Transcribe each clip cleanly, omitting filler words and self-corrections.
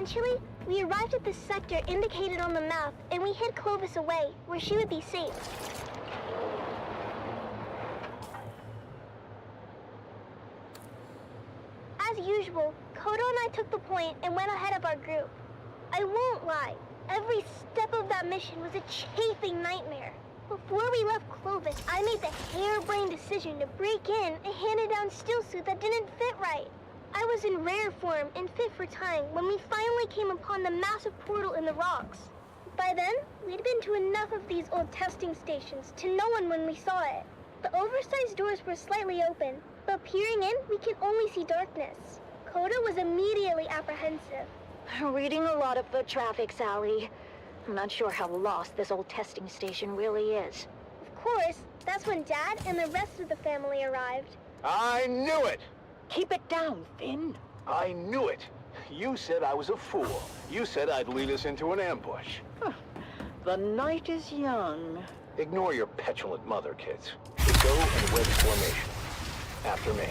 Eventually, we arrived at the sector indicated on the map, and we hid Clovis away, where she would be safe. As usual, Kodo and I took the point and went ahead of our group. I won't lie, every step of that mission was a chafing nightmare. Before we left Clovis, I made the harebrained decision to break in a handed-down steel suit that didn't fit right. I was in rare form and fit for time when we finally came upon the massive portal in the rocks. By then, we'd been to enough of these old testing stations to know when we saw it. The oversized doors were slightly open, but peering in, we could only see darkness. Koda was immediately apprehensive. Reading a lot of foot traffic, Sally. I'm not sure how lost this old testing station really is. Of course, that's when Dad and the rest of the family arrived. I knew it! Keep it down, Finn. I knew it. You said I was a fool. You said I'd lead us into an ambush. Huh. The night is young. Ignore your petulant mother, kids. Go and wedge formation. After me.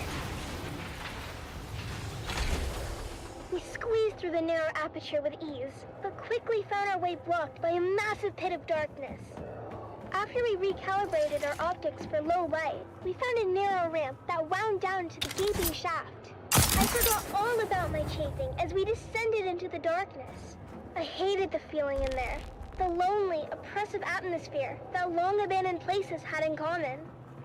We squeezed through the narrow aperture with ease, but quickly found our way blocked by a massive pit of darkness. After we recalibrated our optics for low light, we found a narrow ramp that wound down to the gaping shaft. I forgot all about my chafing as we descended into the darkness. I hated the feeling in there, the lonely, oppressive atmosphere that long-abandoned places had in common.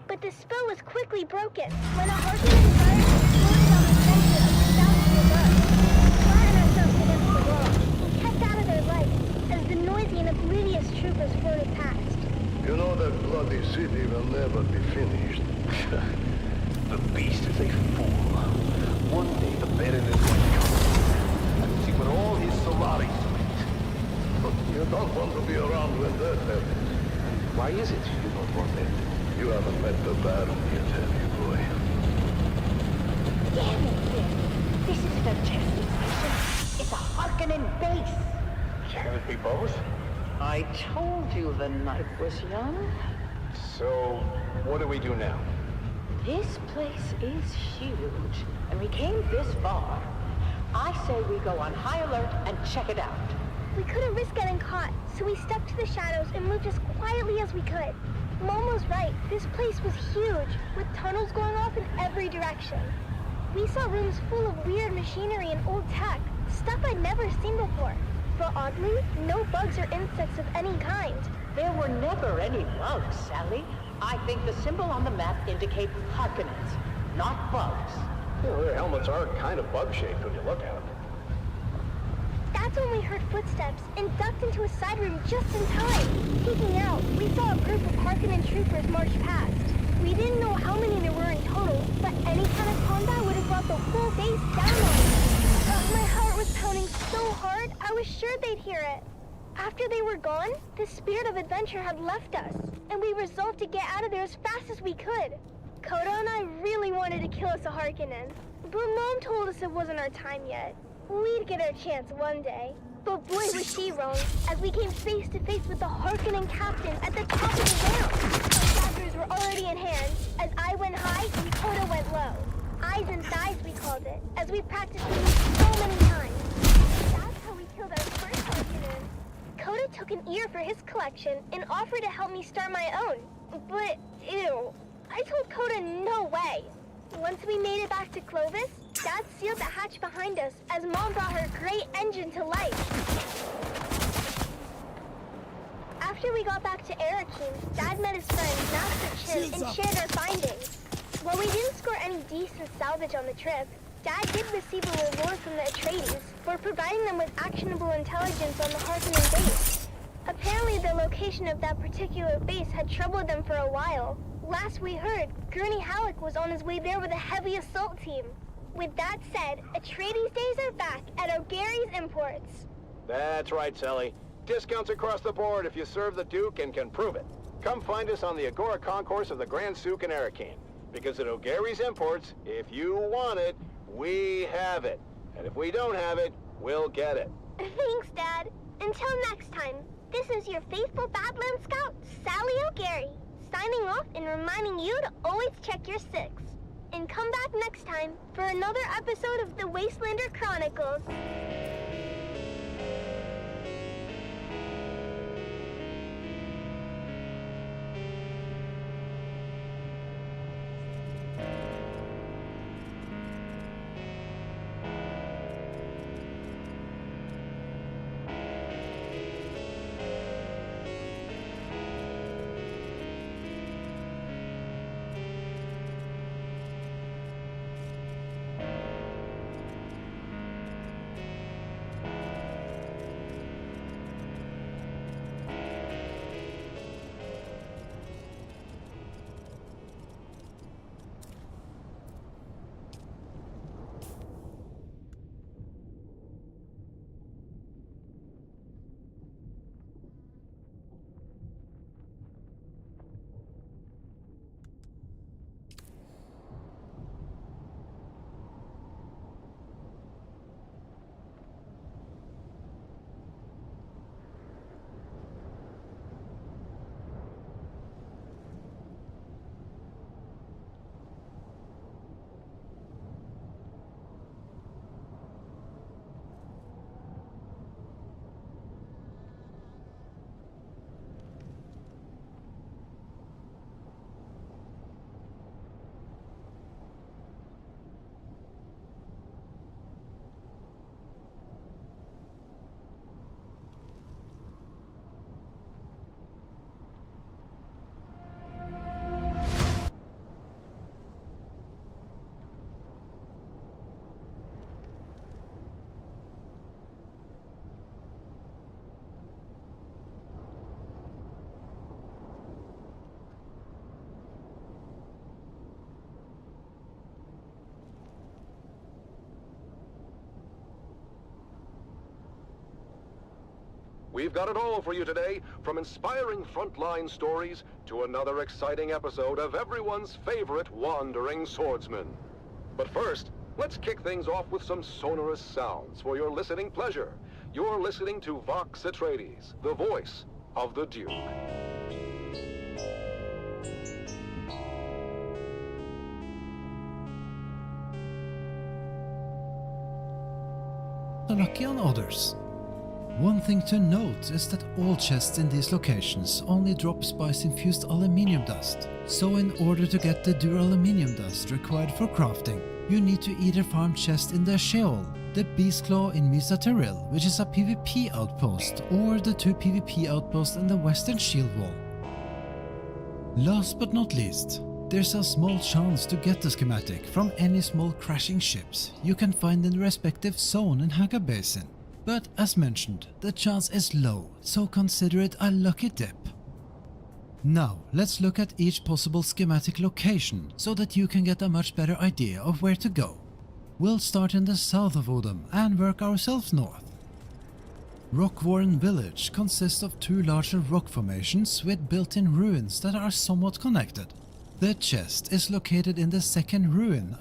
But the spell was quickly broken when a Harkonnen fire exploded on the center of the galaxy above. We flattened ourselves against the wall and kept out of their light as the noisy and oblivious troopers floated past. You know that bloody city will never be finished. The beast is a fool. One day the Baron is going to come. And see what all his Solaris meant. But you don't want to be around when that happens. Why is it you don't want it? You haven't met the Baron yet, have you, boy? Damn it, Finn. This isn't a testing station. It's a Harkonnen base. Can it be both? I told you the night was young. So, what do we do now? This place is huge, and we came this far. I say we go on high alert and check it out. We couldn't risk getting caught, so we stepped to the shadows and moved as quietly as we could. Mom was right, this place was huge, with tunnels going off in every direction. We saw rooms full of weird machinery and old tech, stuff I'd never seen before. But oddly, no bugs or insects of any kind. There were never any bugs, Sally. I think the symbol on the map indicates Harkonnens, not bugs. You know, their helmets are kind of bug-shaped when you look at them. That's when we heard footsteps and ducked into a side room just in time. Peeking out, we saw a group of Harkonnen troopers march past. We didn't know how many there were in total, but any kind of combat would have brought the whole base down on us. My heart was pounding so hard, I was sure they'd hear it. After they were gone, the spirit of adventure had left us, and we resolved to get out of there as fast as we could. Koda and I really wanted to kill us a Harkonnen, but Mom told us it wasn't our time yet. We'd get our chance one day. But boy was she wrong, as we came face to face with the Harkonnen captain at the top of the round. Our daggers were already in hand. As I went high, Koda went low. Eyes and thighs, we called it, as we practiced the move so many times. That's how we killed our first Harkonnen. Koda took an ear for his collection and offered to help me start my own. But, ew, I told Koda no way. Once we made it back to Clovis, Dad sealed the hatch behind us as Mom brought her great engine to life. After we got back to Arakeen, Dad met his friend, Master Chin, and shared our findings. While we didn't score any decent salvage on the trip, Dad did receive a reward from the Atreides for providing them with actionable intelligence on the Harkonnen base. Apparently the location of that particular base had troubled them for a while. Last we heard, Gurney Halleck was on his way there with a heavy assault team. With that said, Atreides days are back at O'Gary's Imports. That's right, Sally. Discounts across the board if you serve the Duke and can prove it. Come find us on the Agora Concourse of the Grand Souk in Arakeen. Because at O'Gary's Imports, if you want it, we have it. And if we don't have it, we'll get it. Thanks, Dad. Until next time, this is your faithful Badland Scout, Sally O'Gary, signing off and reminding you to always check your six. And come back next time for another episode of the Wastelander Chronicles. We've got it all for you today, from inspiring frontline stories to another exciting episode of everyone's favorite wandering swordsman. But first, let's kick things off with some sonorous sounds for your listening pleasure. You're listening to Vox Atreides, the voice of the Duke. Lucky on others. One thing to note is that all chests in these locations only drop spice-infused aluminium dust, so in order to get the duraluminum dust required for crafting, you need to either farm chests in the Sheol, the Beast Claw in Misa Tiril, which is a PvP outpost, or the 2 PvP outposts in the Western Shield Wall. Last but not least, there's a small chance to get the schematic from any small crashing ships you can find in the respective zone in Haga Basin. But as mentioned, the chance is low, so consider it a lucky dip. Now, let's look at each possible schematic location so that you can get a much better idea of where to go. We'll start in the south of Odom and work ourselves north. Rockwarren Village consists of 2 larger rock formations with built-in ruins that are somewhat connected. The chest is located in the second ruin.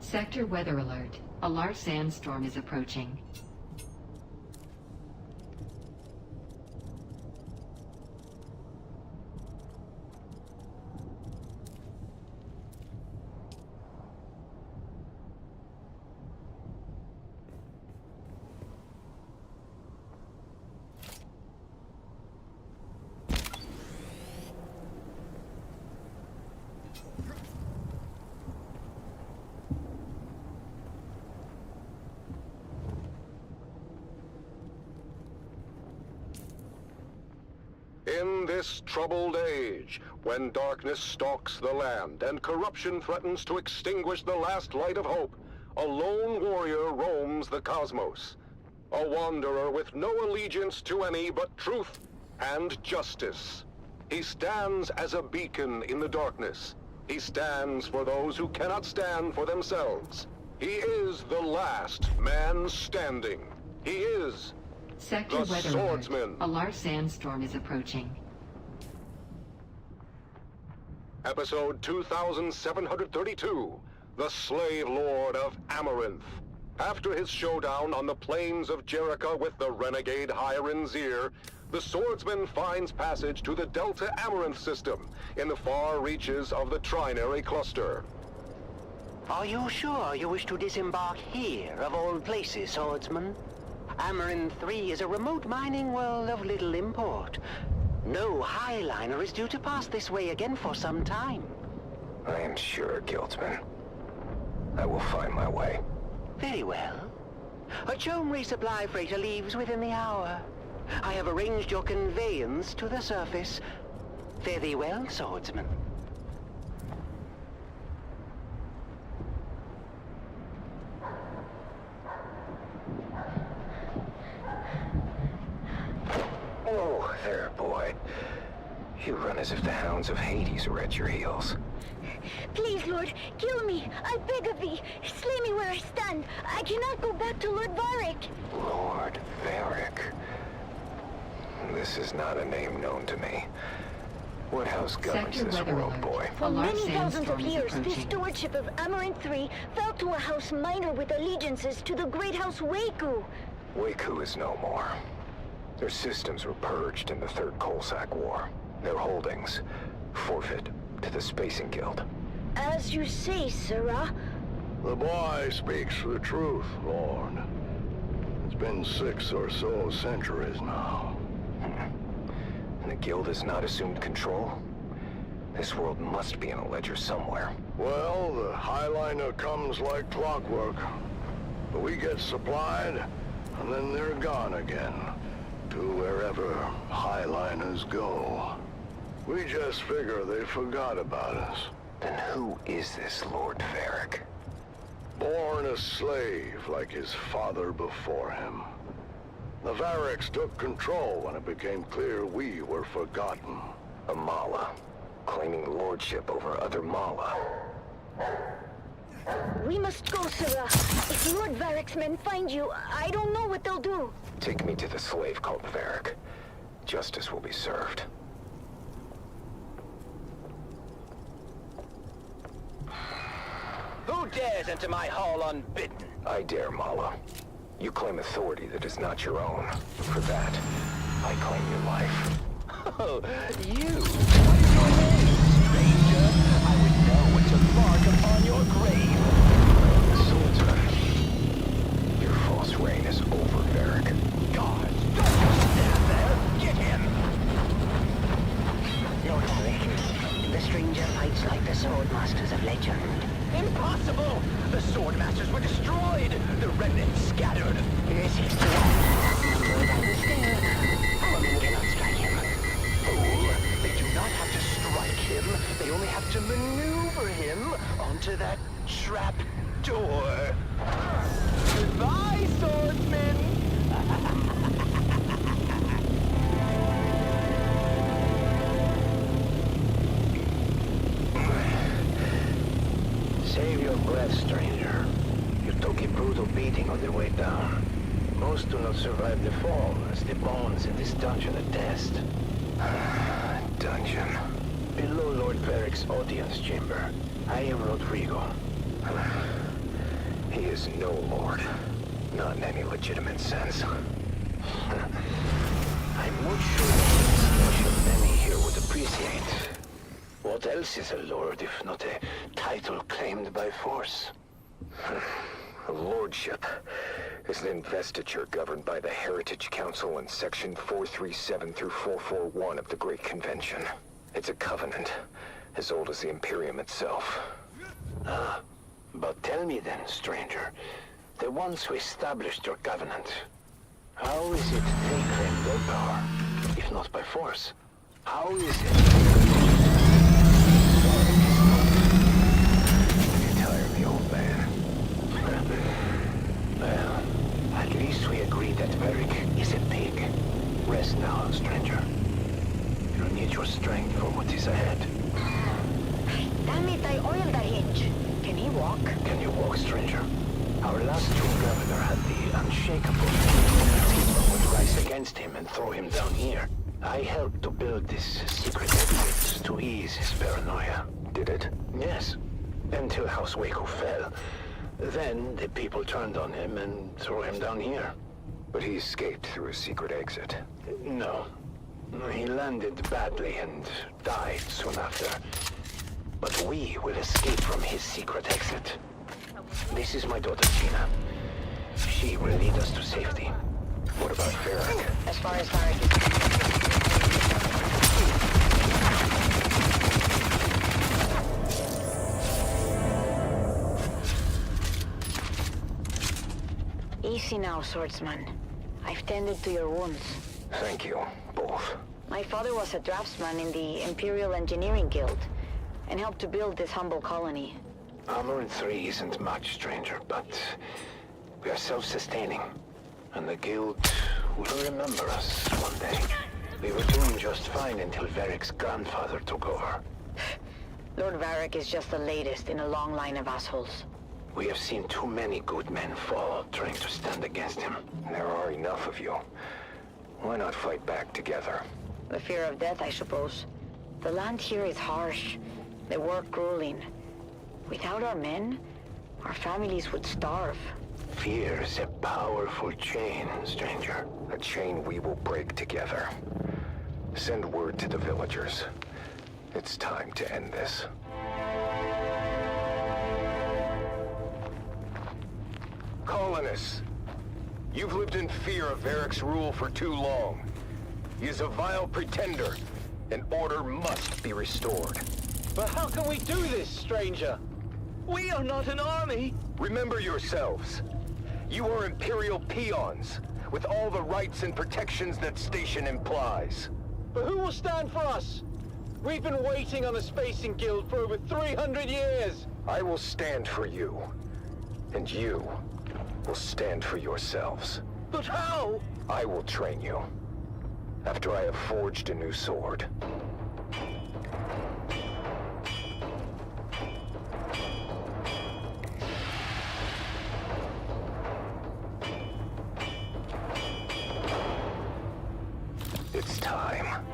Sector weather alert. A large sandstorm is approaching. In this troubled age, when darkness stalks the land and corruption threatens to extinguish the last light of hope, a lone warrior roams the cosmos. A wanderer with no allegiance to any but truth and justice. He stands as a beacon in the darkness. He stands for those who cannot stand for themselves. He is the last man standing. He is Sector the weather swordsman. alert. A large sandstorm is approaching. Episode 2732, The Slave Lord of Amaranth. After his showdown on the plains of Jericho with the renegade Hiren Zir, the swordsman finds passage to the Delta Amaranth system in the far reaches of the Trinary Cluster. Are you sure you wish to disembark here, of all places, swordsman? Amaranth 3 is a remote mining world of little import. No highliner is due to pass this way again for some time. I am sure, Guildsman. I will find my way. Very well. A Chome resupply freighter leaves within the hour. I have arranged your conveyance to the surface. Fare thee well, swordsman. Oh, there, boy. You run as if the hounds of Hades were at your heels. Please, Lord, kill me. I beg of thee. Slay me where I stand. I cannot go back to Lord Varric. Lord Varric. This is not a name known to me. What house governs Sector this weather world, alert. boy? For A large many thousands of sandstorm is years, the approaching. stewardship of Amaranth 3 fell to a house minor with allegiances to the great house Waku. Waku is no more. Their systems were purged in the Third Coalsack War. Their holdings forfeit to the Spacing Guild. As you say, Sirrah. The boy speaks the truth, Lord. It's been 6 or so centuries now. And the Guild has not assumed control? This world must be in a ledger somewhere. Well, the Highliner comes like clockwork. But we get supplied, and then they're gone again. To wherever Highliners go. We just figure they forgot about us. Then who is this Lord Varric? Born a slave like his father before him. The Varrics took control when it became clear we were forgotten. A Mala, claiming lordship over other Mala. We must go, Sirrah. If Lord Varric's men find you, I don't know what they'll do. Take me to the slave called Varric. Justice will be served. Who dares enter my hall unbidden? I dare, Mala. You claim authority that is not your own. For that, I claim your life. Oh, you? What is your name, stranger? I would know what to mark upon your grave. Swordsman. Your false reign is over, Varric. God, don't just stand there! Get him! Lord Varric, the stranger fights like the swordmasters of legend. Impossible! The swordmasters were destroyed! The remnants scattered! This is the number down the stair. Our men cannot strike him. Fool! They do not have to strike him. They only have to maneuver him onto that trap door. Goodbye, swordsman! Save your breath, stranger. You took a brutal beating on the way down. Most do not survive the fall, as the bones in this dungeon attest. Dungeon. Below Lord Varric's audience chamber, I am Rodrigo. He is no lord. Not in any legitimate sense. I'm not sure what many here would appreciate. What else is a lord if not a title claimed by force? A lordship is an investiture governed by the Heritage Council in Section 437 through 441 of the Great Convention. It's a covenant, as old as the Imperium itself. But tell me then, stranger, the ones who established your covenant, how is it they claim their power, if not by force? How is it? You tire me, old man. Well, at least we agree that Varric is a pig. Rest now, stranger. You'll need your strength for what is ahead. Damn it, I oiled the hinge. Can he walk? Can you walk, stranger? Our last true governor had the unshakable people would rise against him and throw him down here. I helped to build this secret exit to ease his paranoia. Did it? Yes. Until House Waco fell. Then the people turned on him and threw him down here. But he escaped through a secret exit. No. He landed badly and died soon after. But we will escape from his secret exit. This is my daughter, Gina. She will lead us to safety. What about Varric? As far as Varric Easy now, swordsman. I've tended to your wounds. Thank you, both. My father was a draftsman in the Imperial Engineering Guild and helped to build this humble colony. Armor in 3 isn't much, stranger, but we are self-sustaining. And the Guild will remember us one day. We were doing just fine until Varric's grandfather took over. Lord Varric is just the latest in a long line of assholes. We have seen too many good men fall trying to stand against him. There are enough of you. Why not fight back together? The fear of death, I suppose. The land here is harsh. The work grueling. Without our men, our families would starve. Fear's a powerful chain, stranger. A chain we will break together. Send word to the villagers. It's time to end this. Colonists, you've lived in fear of Varric's rule for too long. He is a vile pretender, and order must be restored. But how can we do this, stranger? We are not an army. Remember yourselves. You are Imperial peons, with all the rights and protections that station implies. But who will stand for us? We've been waiting on the Spacing Guild for over 300 years. I will stand for you, and you will stand for yourselves. But how? I will train you, after I have forged a new sword. It's time.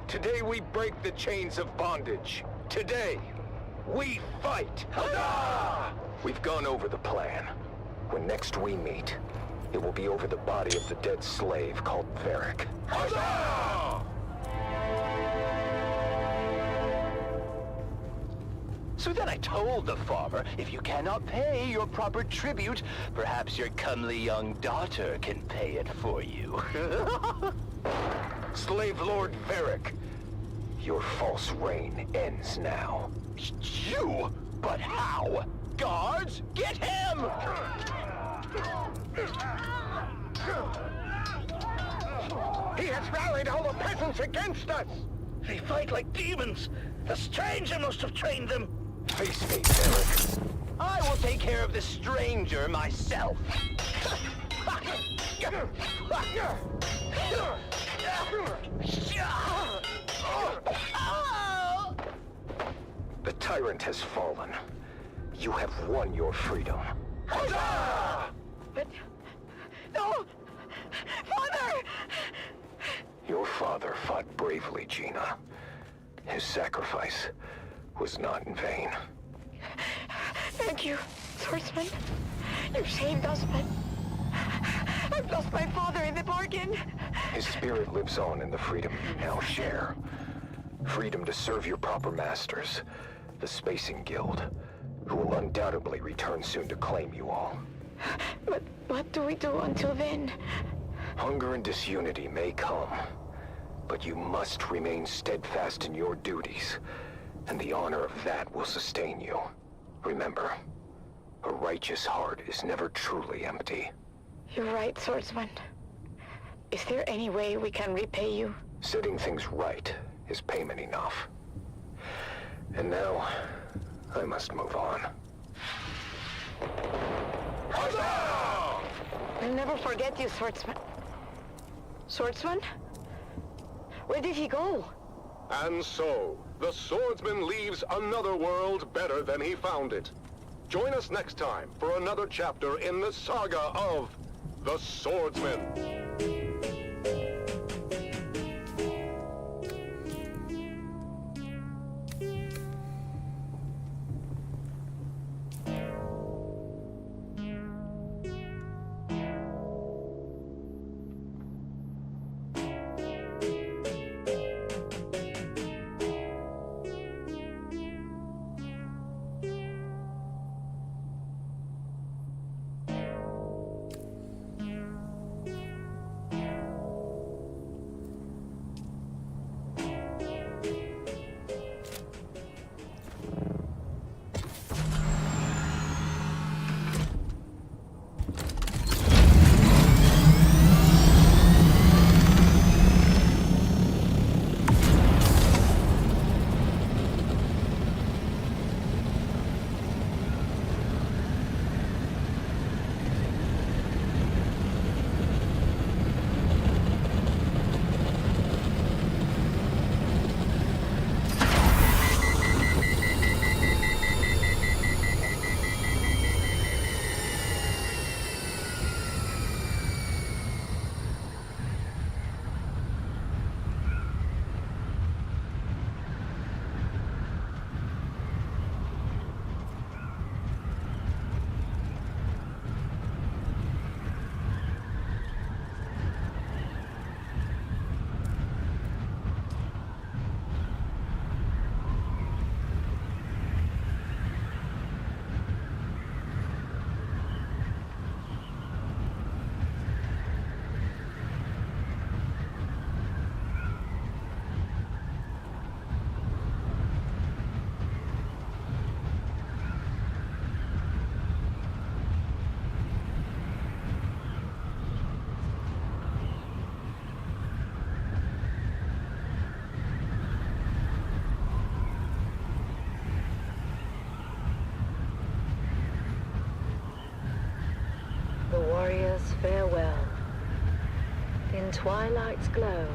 Today we break the chains of bondage. Today, we fight! Huzzah! We've gone over the plan. When next we meet, it will be over the body of the dead slave called Varric. Huzzah! So then I told the farmer, if you cannot pay your proper tribute, perhaps your comely young daughter can pay it for you. Slave Lord Varric, your false reign ends now. You? But how? Guards, get him! He has rallied all the peasants against us! They fight like demons! The stranger must have trained them! Face me, Varric. I will take care of the stranger myself. The tyrant has fallen. You have won your freedom. Huzzah! But... No! Father! Your father fought bravely, Gina. His sacrifice was not in vain. Thank you, swordsman. You saved us, but... I've lost my father in the bargain. His spirit lives on in the freedom you now share. Freedom to serve your proper masters, the Spacing Guild, who will undoubtedly return soon to claim you all. But what do we do until then? Hunger and disunity may come, but you must remain steadfast in your duties, and the honor of that will sustain you. Remember, a righteous heart is never truly empty. You're right, swordsman. Is there any way we can repay you? Setting things right is payment enough. And now, I must move on. I'll never forget you, swordsman. Swordsman? Where did he go? And so, the swordsman leaves another world better than he found it. Join us next time for another chapter in the saga of the Swordsman. twilight's glow,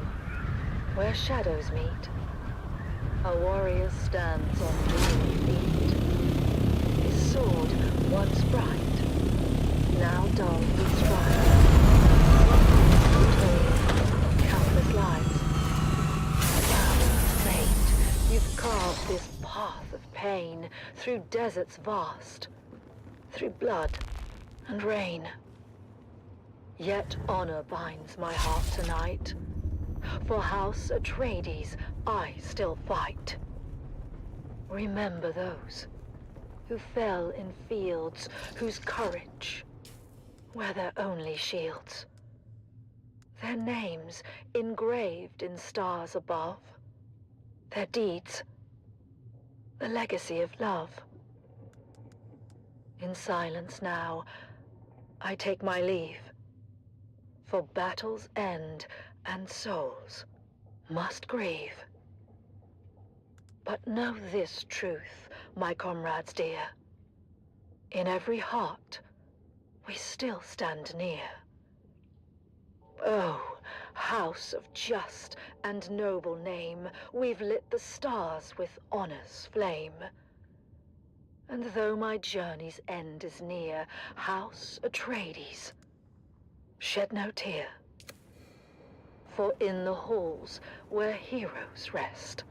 where shadows meet, a warrior stands on doomed feet. His sword, once bright, now dull with strife. Told countless lives. Fate, you've carved this path of pain through deserts vast, through blood and rain. Yet honor binds my heart tonight. For House Atreides, I still fight. Remember those who fell in fields whose courage were their only shields. Their names engraved in stars above. Their deeds, the legacy of love. In silence now, I take my leave. For battles end and souls must grieve. But know this truth, my comrades dear. In every heart, we still stand near. Oh, house of just and noble name, we've lit the stars with honor's flame. And though my journey's end is near, House Atreides, shed no tear. For in the halls where heroes rest,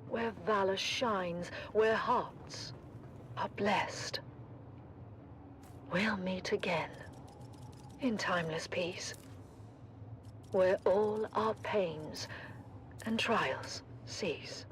where valor shines, where hearts are blessed, we'll meet again in timeless peace, where all our pains and trials cease.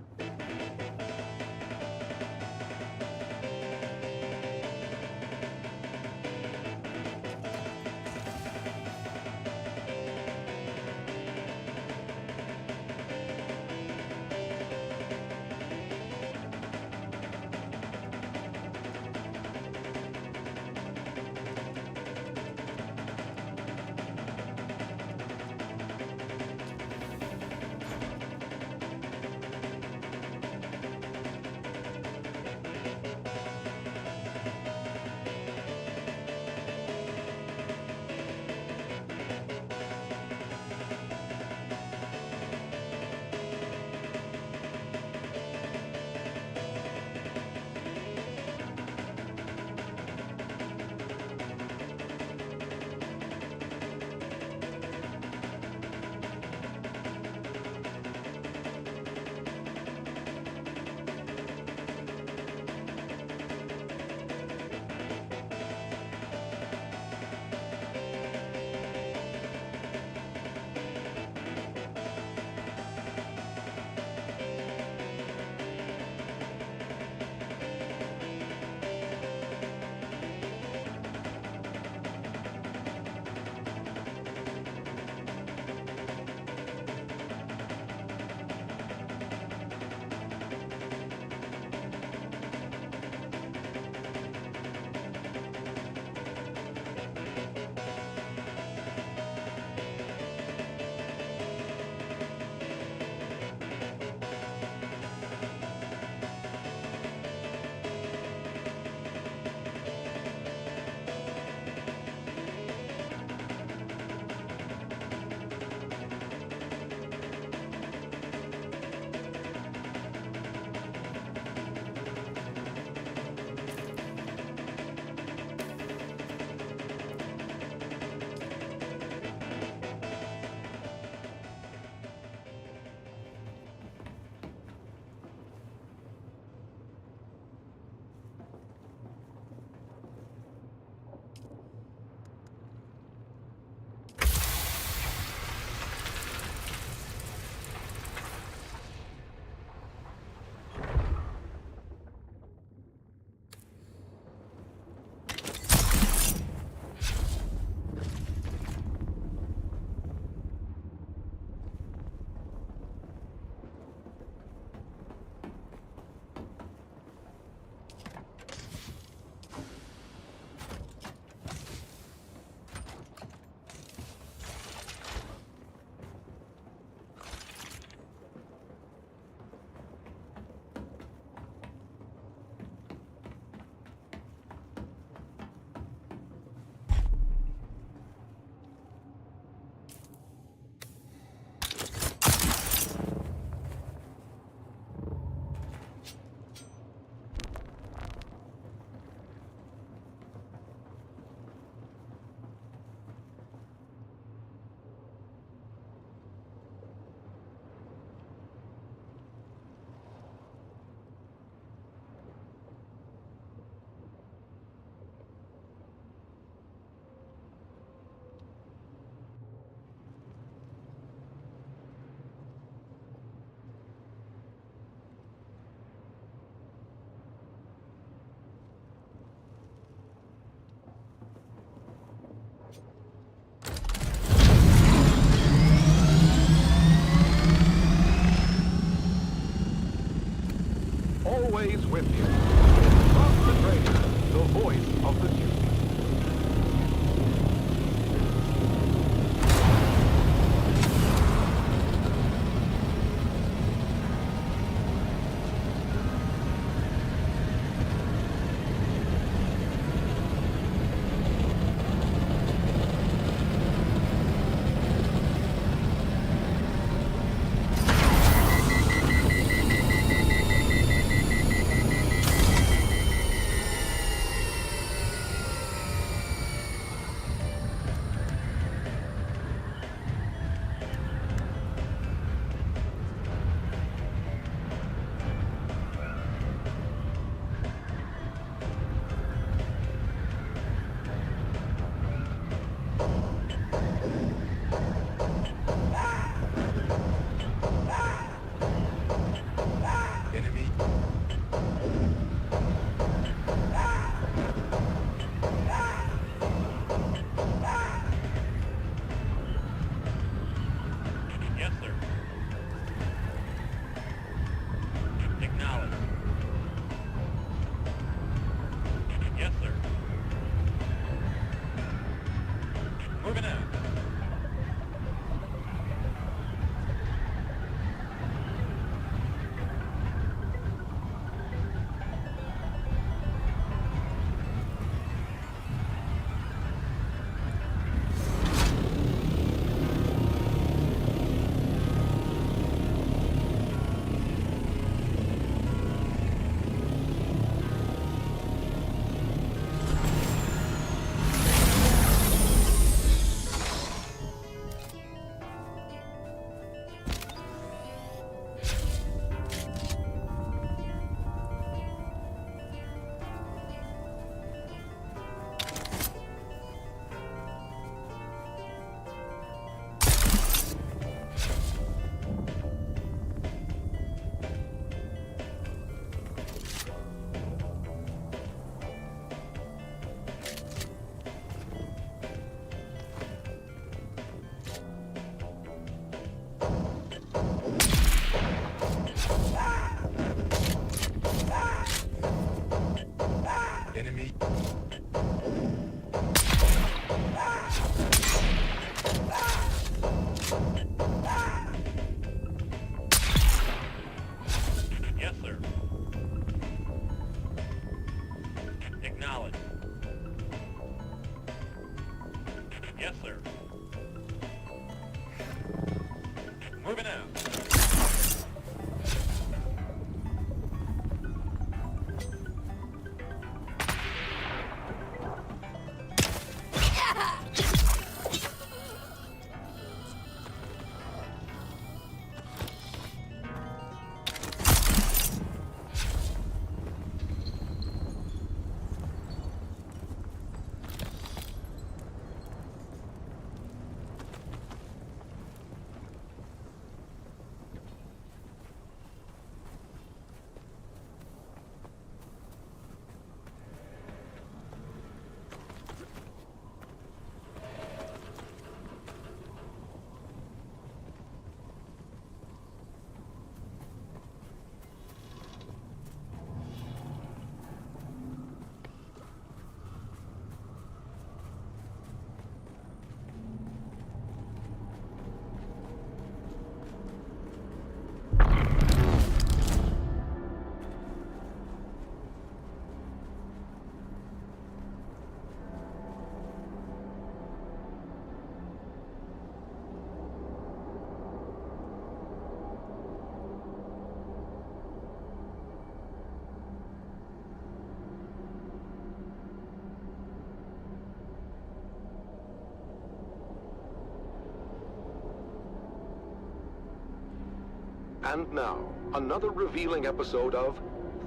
And now, another revealing episode of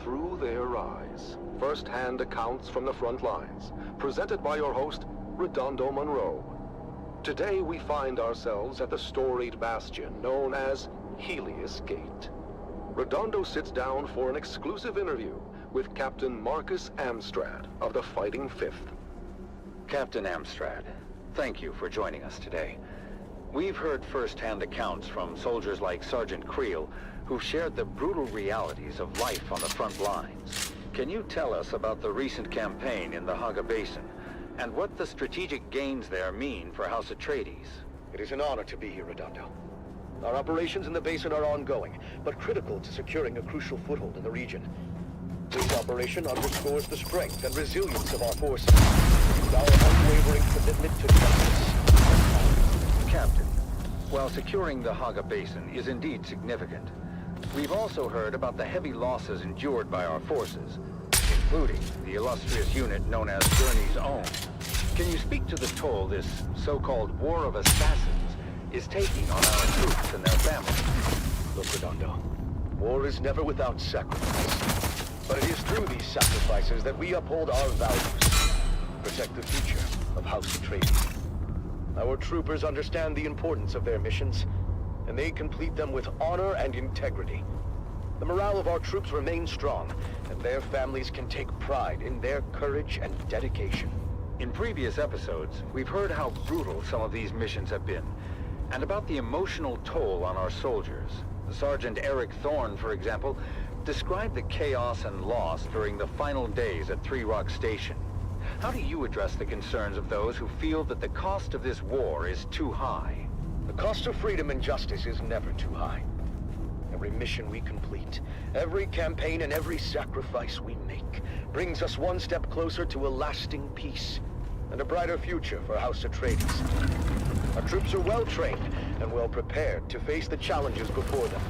Through Their Eyes, first-hand accounts from the front lines, presented by your host, Redondo Monroe. Today we find ourselves at the storied bastion known as Helios Gate. Redondo sits down for an exclusive interview with Captain Marcus Amstrad of the Fighting Fifth. Captain Amstrad, thank you for joining us today. We've heard first-hand accounts from soldiers like Sergeant Creel, who've shared the brutal realities of life on the front lines. Can you tell us about the recent campaign in the Haga Basin, and what the strategic gains there mean for House Atreides? It is an honor to be here, Redondo. Our operations in the basin are ongoing, but critical to securing a crucial foothold in the region. This operation underscores the strength and resilience of our forces, and our unwavering commitment to justice. Captain, while securing the Haga Basin is indeed significant, we've also heard about the heavy losses endured by our forces, including the illustrious unit known as Journey's Own. Can you speak to the toll this so-called War of Assassins is taking on our troops and their families? Look, Redondo, war is never without sacrifice. But it is through these sacrifices that we uphold our values, protect the future of House Atreides. Our troopers understand the importance of their missions, and they complete them with honor and integrity. The morale of our troops remains strong, and their families can take pride in their courage and dedication. In previous episodes, we've heard how brutal some of these missions have been, and about the emotional toll on our soldiers. Sergeant Eric Thorne, for example, described the chaos and loss during the final days at Three Rock Station. How do you address the concerns of those who feel that the cost of this war is too high? The cost of freedom and justice is never too high. Every mission we complete, every campaign and every sacrifice we make brings us one step closer to a lasting peace and a brighter future for House Atreides. Our troops are well trained and well prepared to face the challenges before them.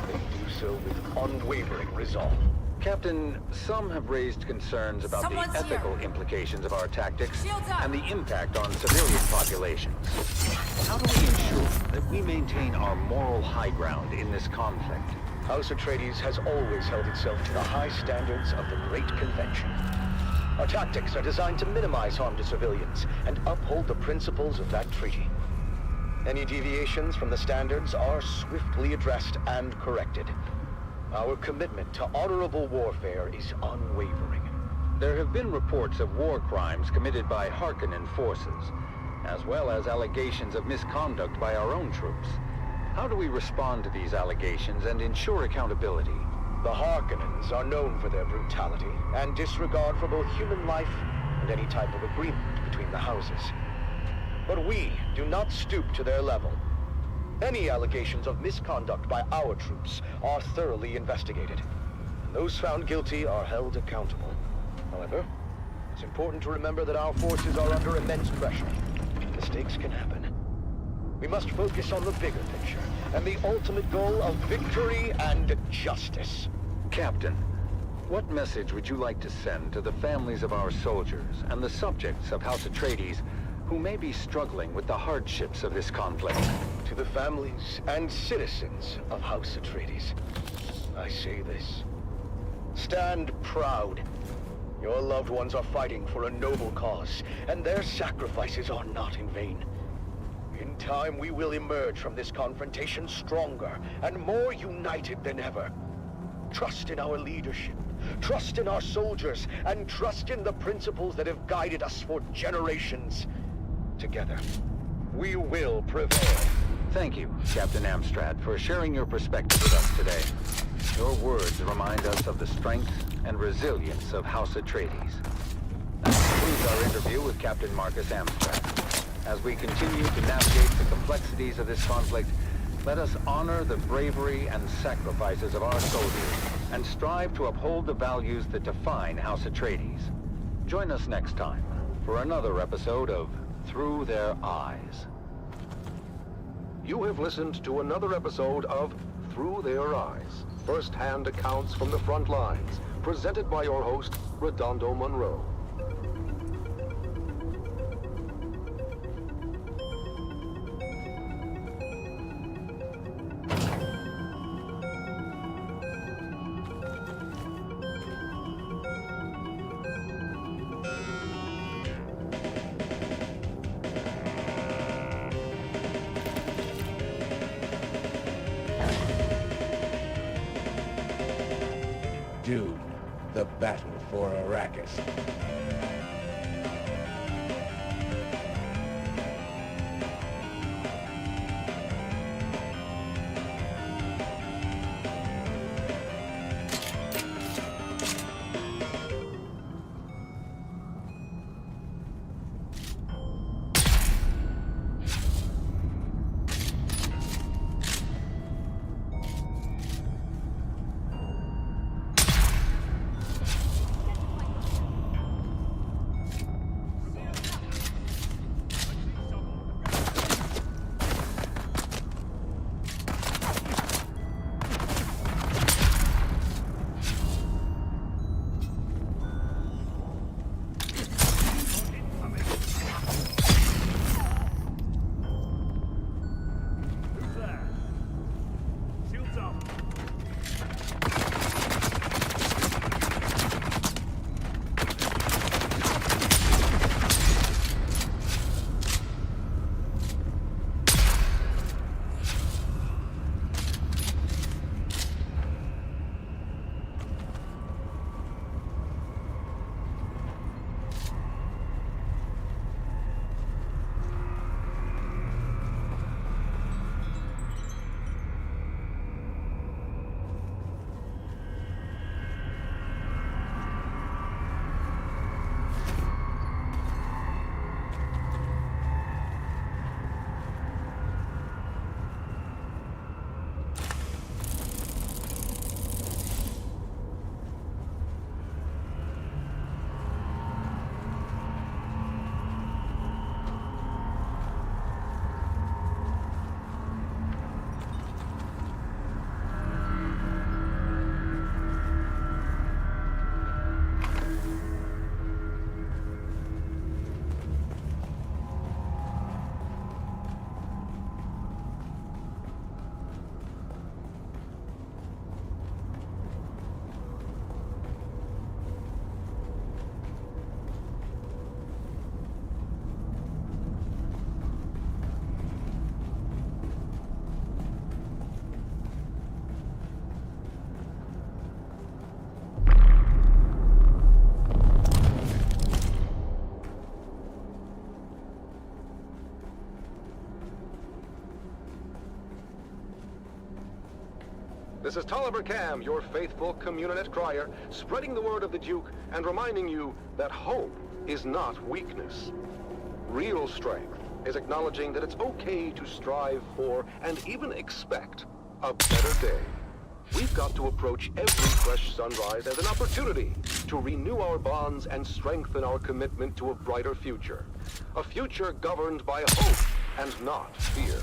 They do so with unwavering resolve. Captain, some have raised concerns about Someone's the ethical here. implications of our tactics Shields up. and the impact on civilian populations. How do we ensure that we maintain our moral high ground in this conflict? House Atreides has always held itself to the high standards of the Great Convention. Our tactics are designed to minimize harm to civilians and uphold the principles of that treaty. Any deviations from the standards are swiftly addressed and corrected. Our commitment to honorable warfare is unwavering. There have been reports of war crimes committed by Harkonnen forces, as well as allegations of misconduct by our own troops. How do we respond to these allegations and ensure accountability? The Harkonnens are known for their brutality and disregard for both human life and any type of agreement between the houses. But we do not stoop to their level. Any allegations of misconduct by our troops are thoroughly investigated. Those found guilty are held accountable. However, it's important to remember that our forces are under immense pressure. Mistakes can happen. We must focus on the bigger picture and the ultimate goal of victory and justice. Captain, what message would you like to send to the families of our soldiers and the subjects of House Atreides who may be struggling with the hardships of this conflict? To the families and citizens of House Atreides, I say this. Stand proud. Your loved ones are fighting for a noble cause, and their sacrifices are not in vain. In time, we will emerge from this confrontation stronger and more united than ever. Trust in our leadership, trust in our soldiers, and trust in the principles that have guided us for generations. Together, we will prevail. Thank you, Captain Amstrad, for sharing your perspective with us today. Your words remind us of the strength and resilience of House Atreides. That concludes our interview with Captain Marcus Amstrad. As we continue to navigate the complexities of this conflict, let us honor the bravery and sacrifices of our soldiers and strive to uphold the values that define House Atreides. Join us next time for another episode of Through Their Eyes. You have listened to another episode of Through Their Eyes, first-hand accounts from the front lines, presented by your host, Redondo Monroe. Dune, the battle for Arrakis. This is Tolliver Cam, your faithful Communinet crier, spreading the word of the Duke and reminding you that hope is not weakness. Real strength is acknowledging that it's okay to strive for and even expect a better day. We've got to approach every fresh sunrise as an opportunity to renew our bonds and strengthen our commitment to a brighter future. A future governed by hope and not fear.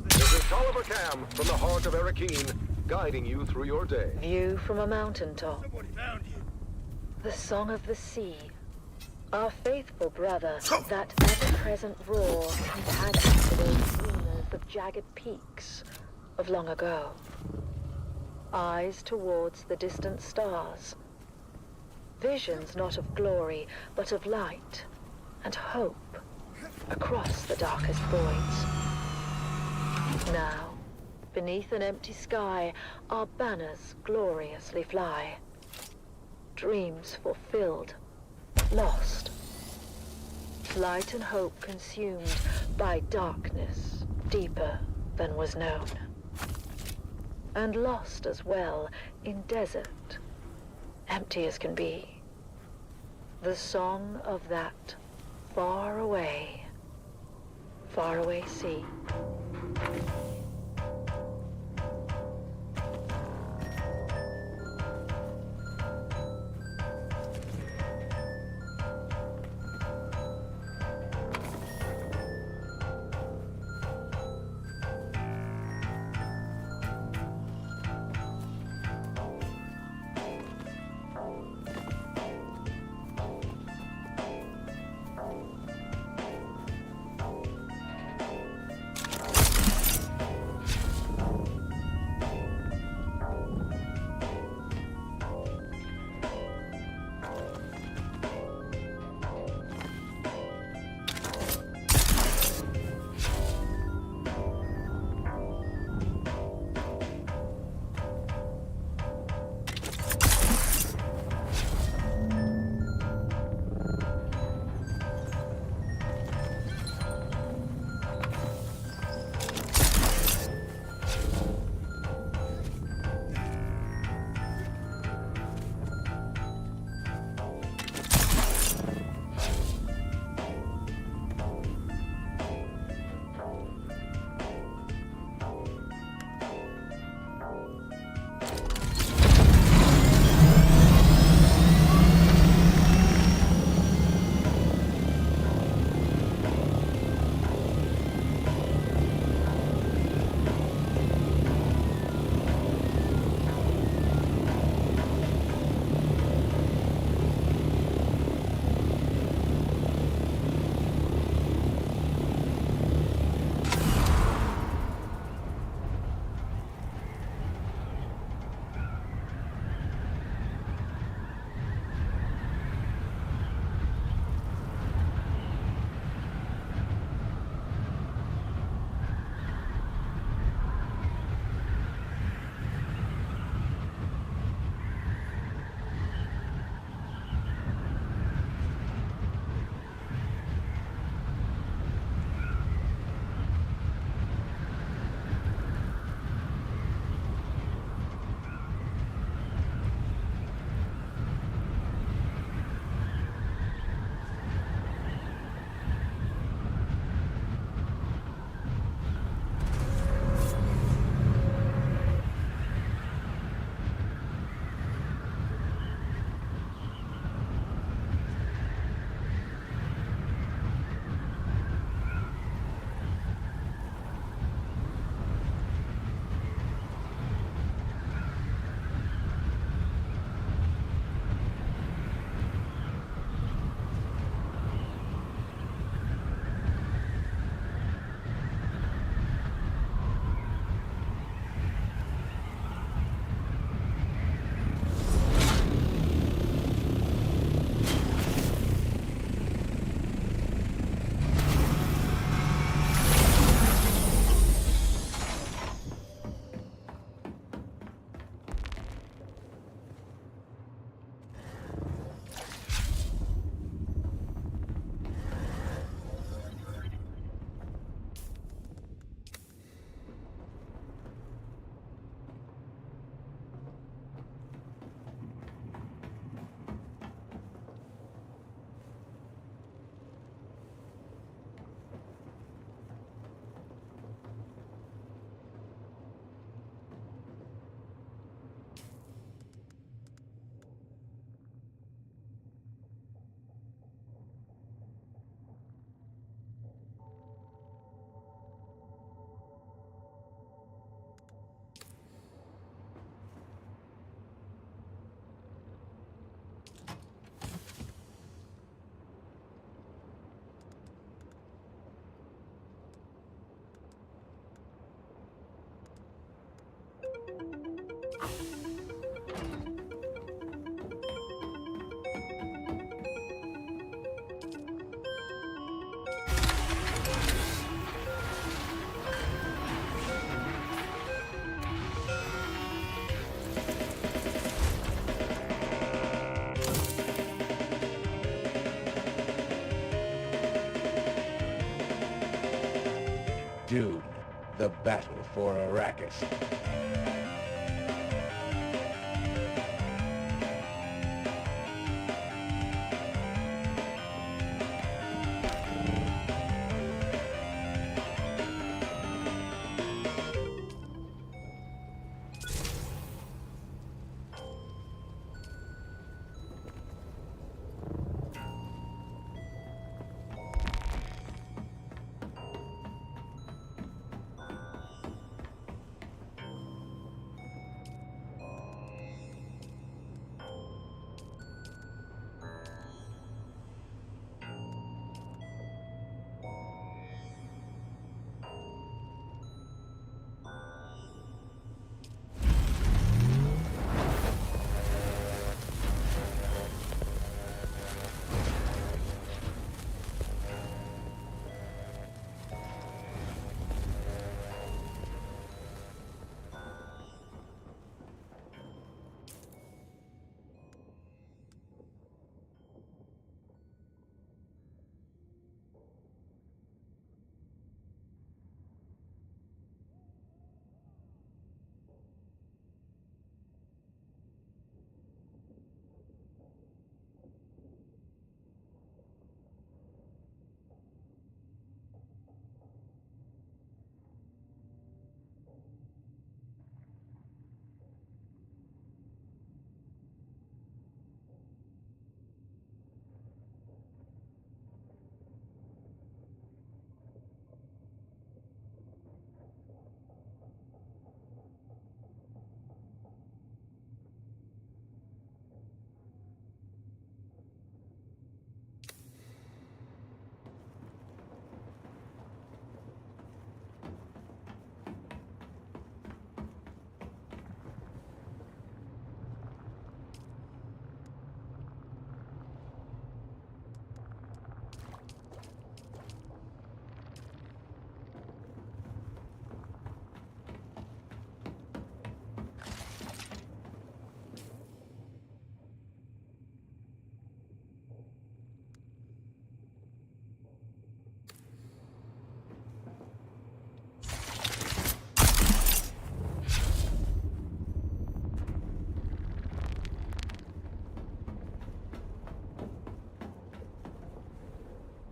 This is Tolliver Cam from the heart of Arakeen, guiding you through your day. View from a mountaintop. Somebody found you. The song of the sea. Our faithful brother, that ever-present roar, antagonist to those dreamers of jagged peaks of long ago. Eyes towards the distant stars. Visions not of glory, but of light and hope across the darkest voids. Now, beneath an empty sky, our banners gloriously fly. Dreams fulfilled, lost. Light and hope consumed by darkness deeper than was known. And lost as well in desert, empty as can be. The song of that faraway sea. The battle for Arrakis.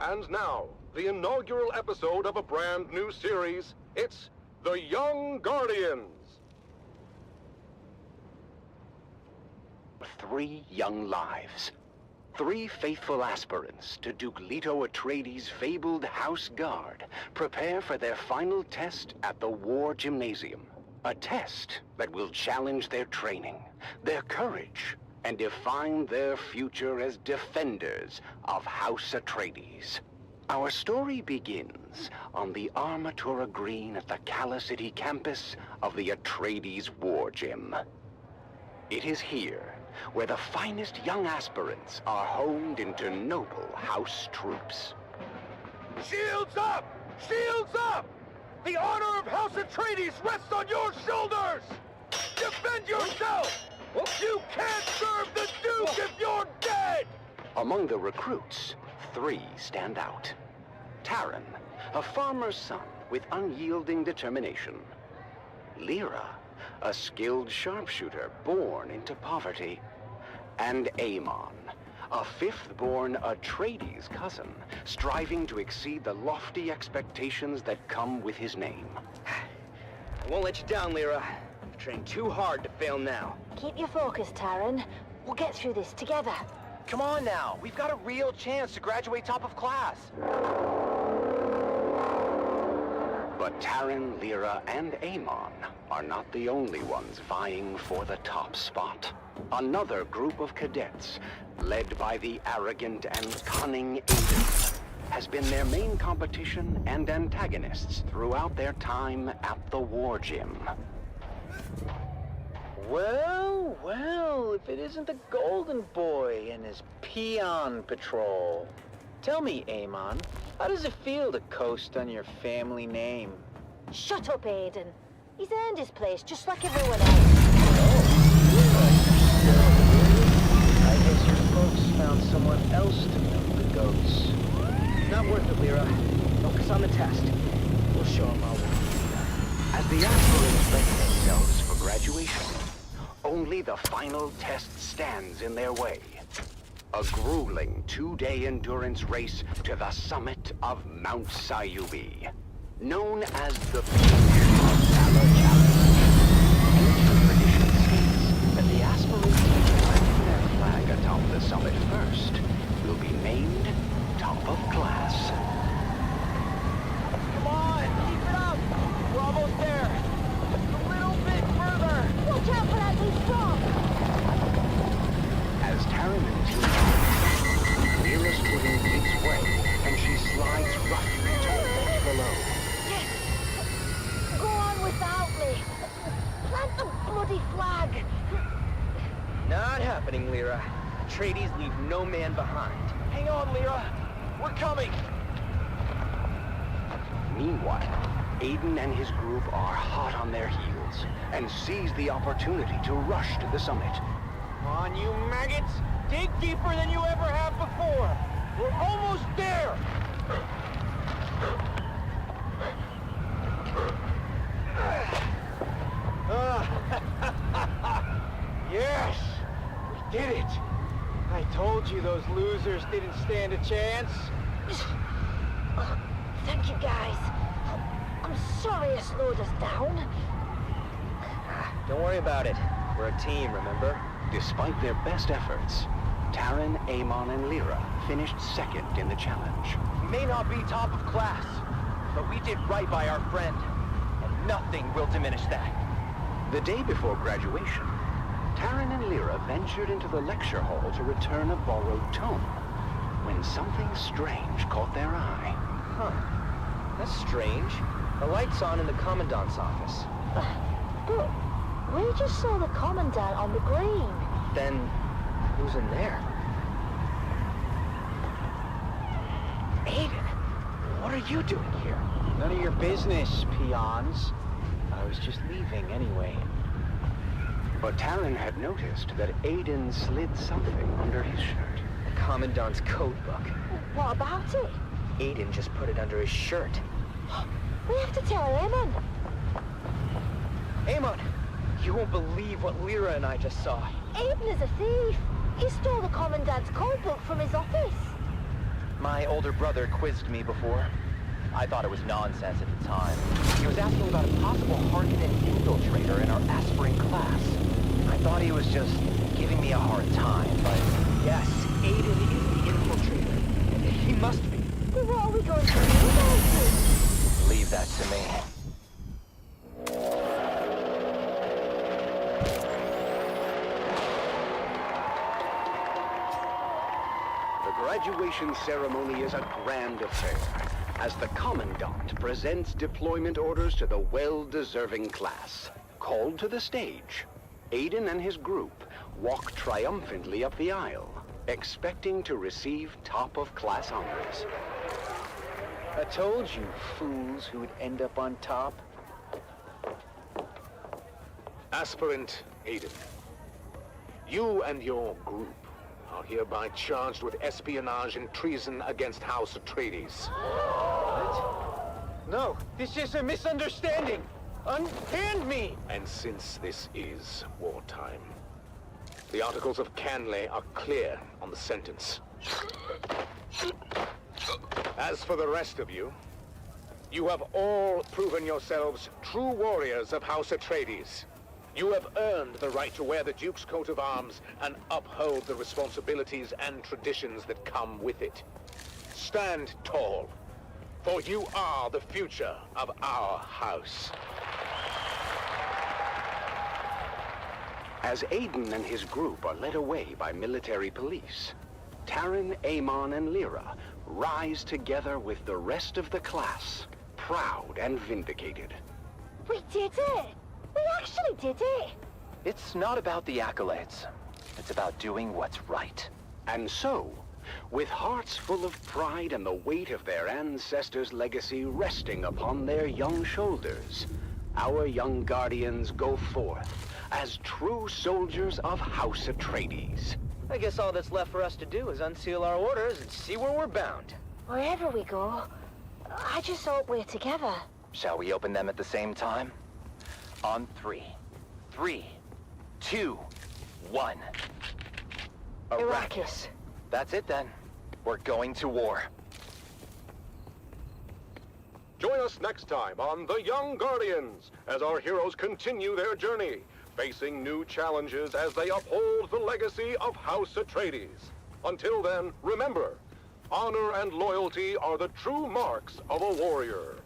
And now, the inaugural episode of a brand new series. It's The Young Guardians. 3 young lives. 3 faithful aspirants to Duke Leto Atreides' fabled House Guard prepare for their final test at the War Gymnasium. A test that will challenge their training, their courage, and define their future as defenders of House Atreides. Our story begins on the Armatura Green at the Cala City campus of the Atreides War Gym. It is here where the finest young aspirants are honed into noble House troops. Shields up! Shields up! The honor of House Atreides rests on your shoulders! Defend yourself! You can't serve the Duke if you're dead! Among the recruits, 3 stand out. Taran, a farmer's son with unyielding determination. Lyra, a skilled sharpshooter born into poverty. And Aemon, a 5th-born Atreides cousin, striving to exceed the lofty expectations that come with his name. I won't let you down, Lyra. I've trained too hard to fail now. Keep your focus, Taran. We'll get through this together. Come on now, we've got a real chance to graduate top of class. But Taran, Lyra, and Aemon are not the only ones vying for the top spot. Another group of cadets, led by the arrogant and cunning Aiden, has been their main competition and antagonists throughout their time at the War Gym. Well, well, if it isn't the Golden Boy and his peon patrol. Tell me, Aemon, how does it feel to coast on your family name? Shut up, Aiden. He's earned his place just like everyone else. I guess your folks found someone else to milk the goats. Not worth it, Lyra. Focus on the test. We'll show them our work. As the aspirants ready themselves for graduation, only the final test stands in their way. A grueling 2-day endurance race to the summit of Mount Sayubi, known as the Peak of Valor Challenge. Ancient tradition states that the aspirants planting their flag atop the summit first will be named top of class. Come on, keep it up! We're almost there! Just a little bit further! Watch out for that loose rock! As Taryn and Tina Lyra's footing gives way, and she slides roughly to a ledge below. Go on without me! Plant the bloody flag! Not happening, Lyra. Atreides leave no man behind. Hang on, Lyra! We're coming! Meanwhile, Aiden and his group are hot on their heels and seize the opportunity to rush to the summit. Come on, you maggots! Dig deeper than you ever have before! We're almost there! Yes! We did it! I told you those losers didn't stand a chance. Thank you, guys. I'm sorry I slowed us down. Don't worry about it. We're a team, remember? Despite their best efforts, Taryn, Amon, and Lyra finished second in the challenge. We may not be top of class, but we did right by our friend, and nothing will diminish that. The day before graduation, Taryn and Lyra ventured into the lecture hall to return a borrowed tome, when something strange caught their eye. Huh. That's strange. The light's on in the Commandant's office. But we just saw the Commandant on the green. Then, who's in there? Aiden, what are you doing here? None of your business, peons. I was just leaving anyway. But Taryn had noticed that Aiden slid something under his shirt. The Commandant's code book. What about it? Aiden just put it under his shirt. We have to tell Amon. Amon, you won't believe what Lyra and I just saw. Aiden is a thief. He stole the Commandant's code book from his office. My older brother quizzed me before. I thought it was nonsense at the time. He was asking about a possible Harkonnen infiltrator in our aspirant class. I thought he was just giving me a hard time, but yes, Aiden is the infiltrator. He must be. Then what are we going to do about it? Leave that to me. The graduation ceremony is a grand affair, as the Commandant presents deployment orders to the well-deserving class. Called to the stage, Aiden and his group walk triumphantly up the aisle, expecting to receive top-of-class honors. I told you fools who would end up on top. Aspirant Aiden, you and your group are hereby charged with espionage and treason against House Atreides. What? No, this is a misunderstanding. Unhand me! And since this is wartime, the Articles of Canley are clear on the sentence. As for the rest of you, you have all proven yourselves true warriors of House Atreides. You have earned the right to wear the Duke's coat of arms and uphold the responsibilities and traditions that come with it. Stand tall, for you are the future of our house. As Aiden and his group are led away by military police, Taryn, Amon, and Lyra rise together with the rest of the class, proud and vindicated. We did it! We actually did it! It's not about the accolades. It's about doing what's right. And so, with hearts full of pride and the weight of their ancestors' legacy resting upon their young shoulders, our young guardians go forth as true soldiers of House Atreides. I guess all that's left for us to do is unseal our orders and see where we're bound. Wherever we go, I just hope we're together. Shall we open them at the same time? On 3. 3, 2, 1. Arrakis. That's it then. We're going to war. Join us next time on The Young Guardians as our heroes continue their journey, facing new challenges as they uphold the legacy of House Atreides. Until then, remember, honor and loyalty are the true marks of a warrior.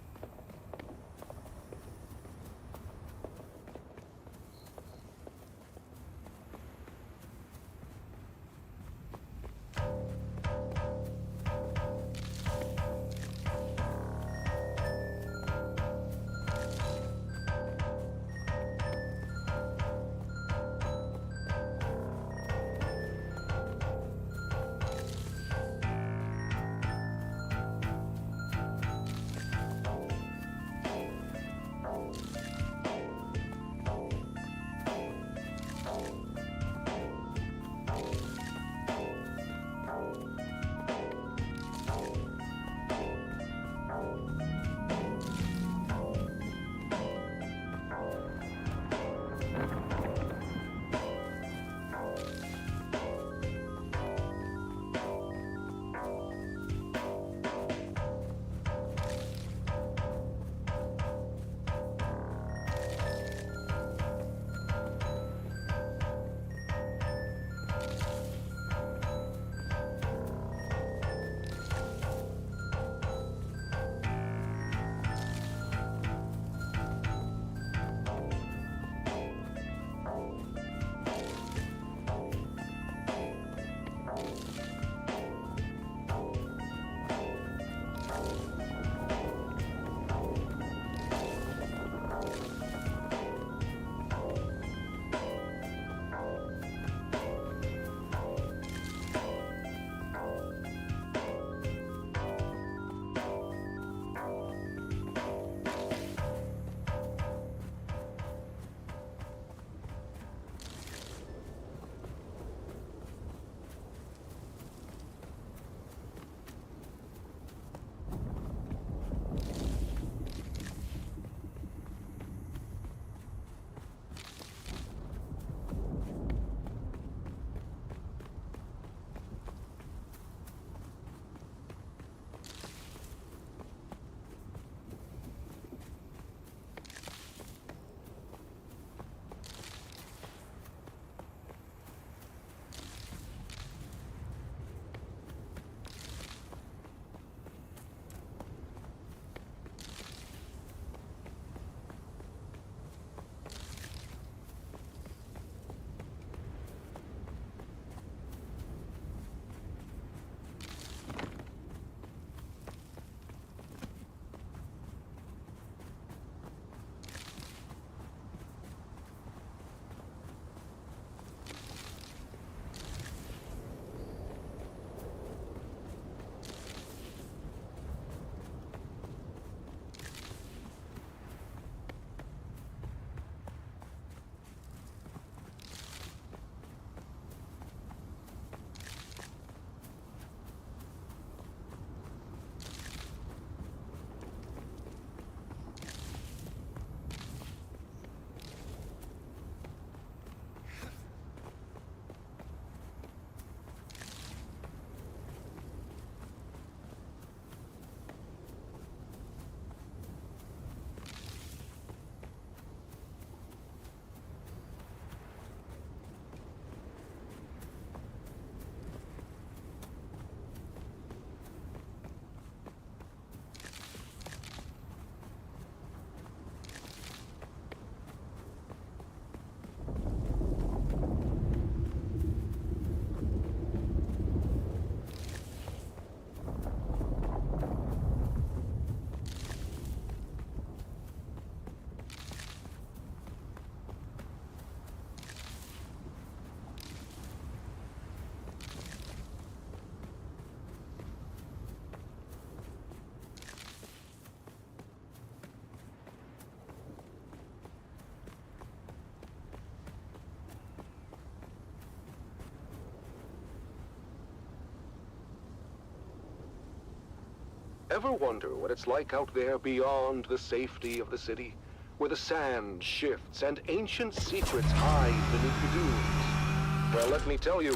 Ever wonder what it's like out there beyond the safety of the city? where the sand shifts and ancient secrets hide beneath the dunes. Well, let me tell you,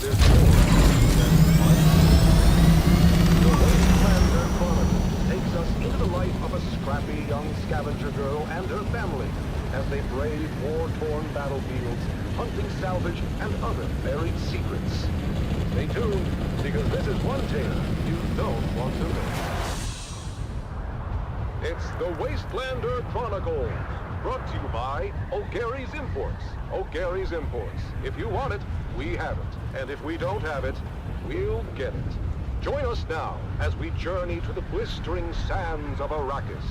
there's more than The Wastelander Chronicles takes us into the life of a scrappy young scavenger girl and her family as they brave war-torn battlefields, hunting salvage and other buried secrets. Stay tuned, because this is one tale you don't want to miss. It's the Wastelander Chronicles, brought to you by O'Gary's Imports. O'Gary's Imports. If you want it, we have it. And if we don't have it, we'll get it. Join us now as we journey to the blistering sands of Arrakis,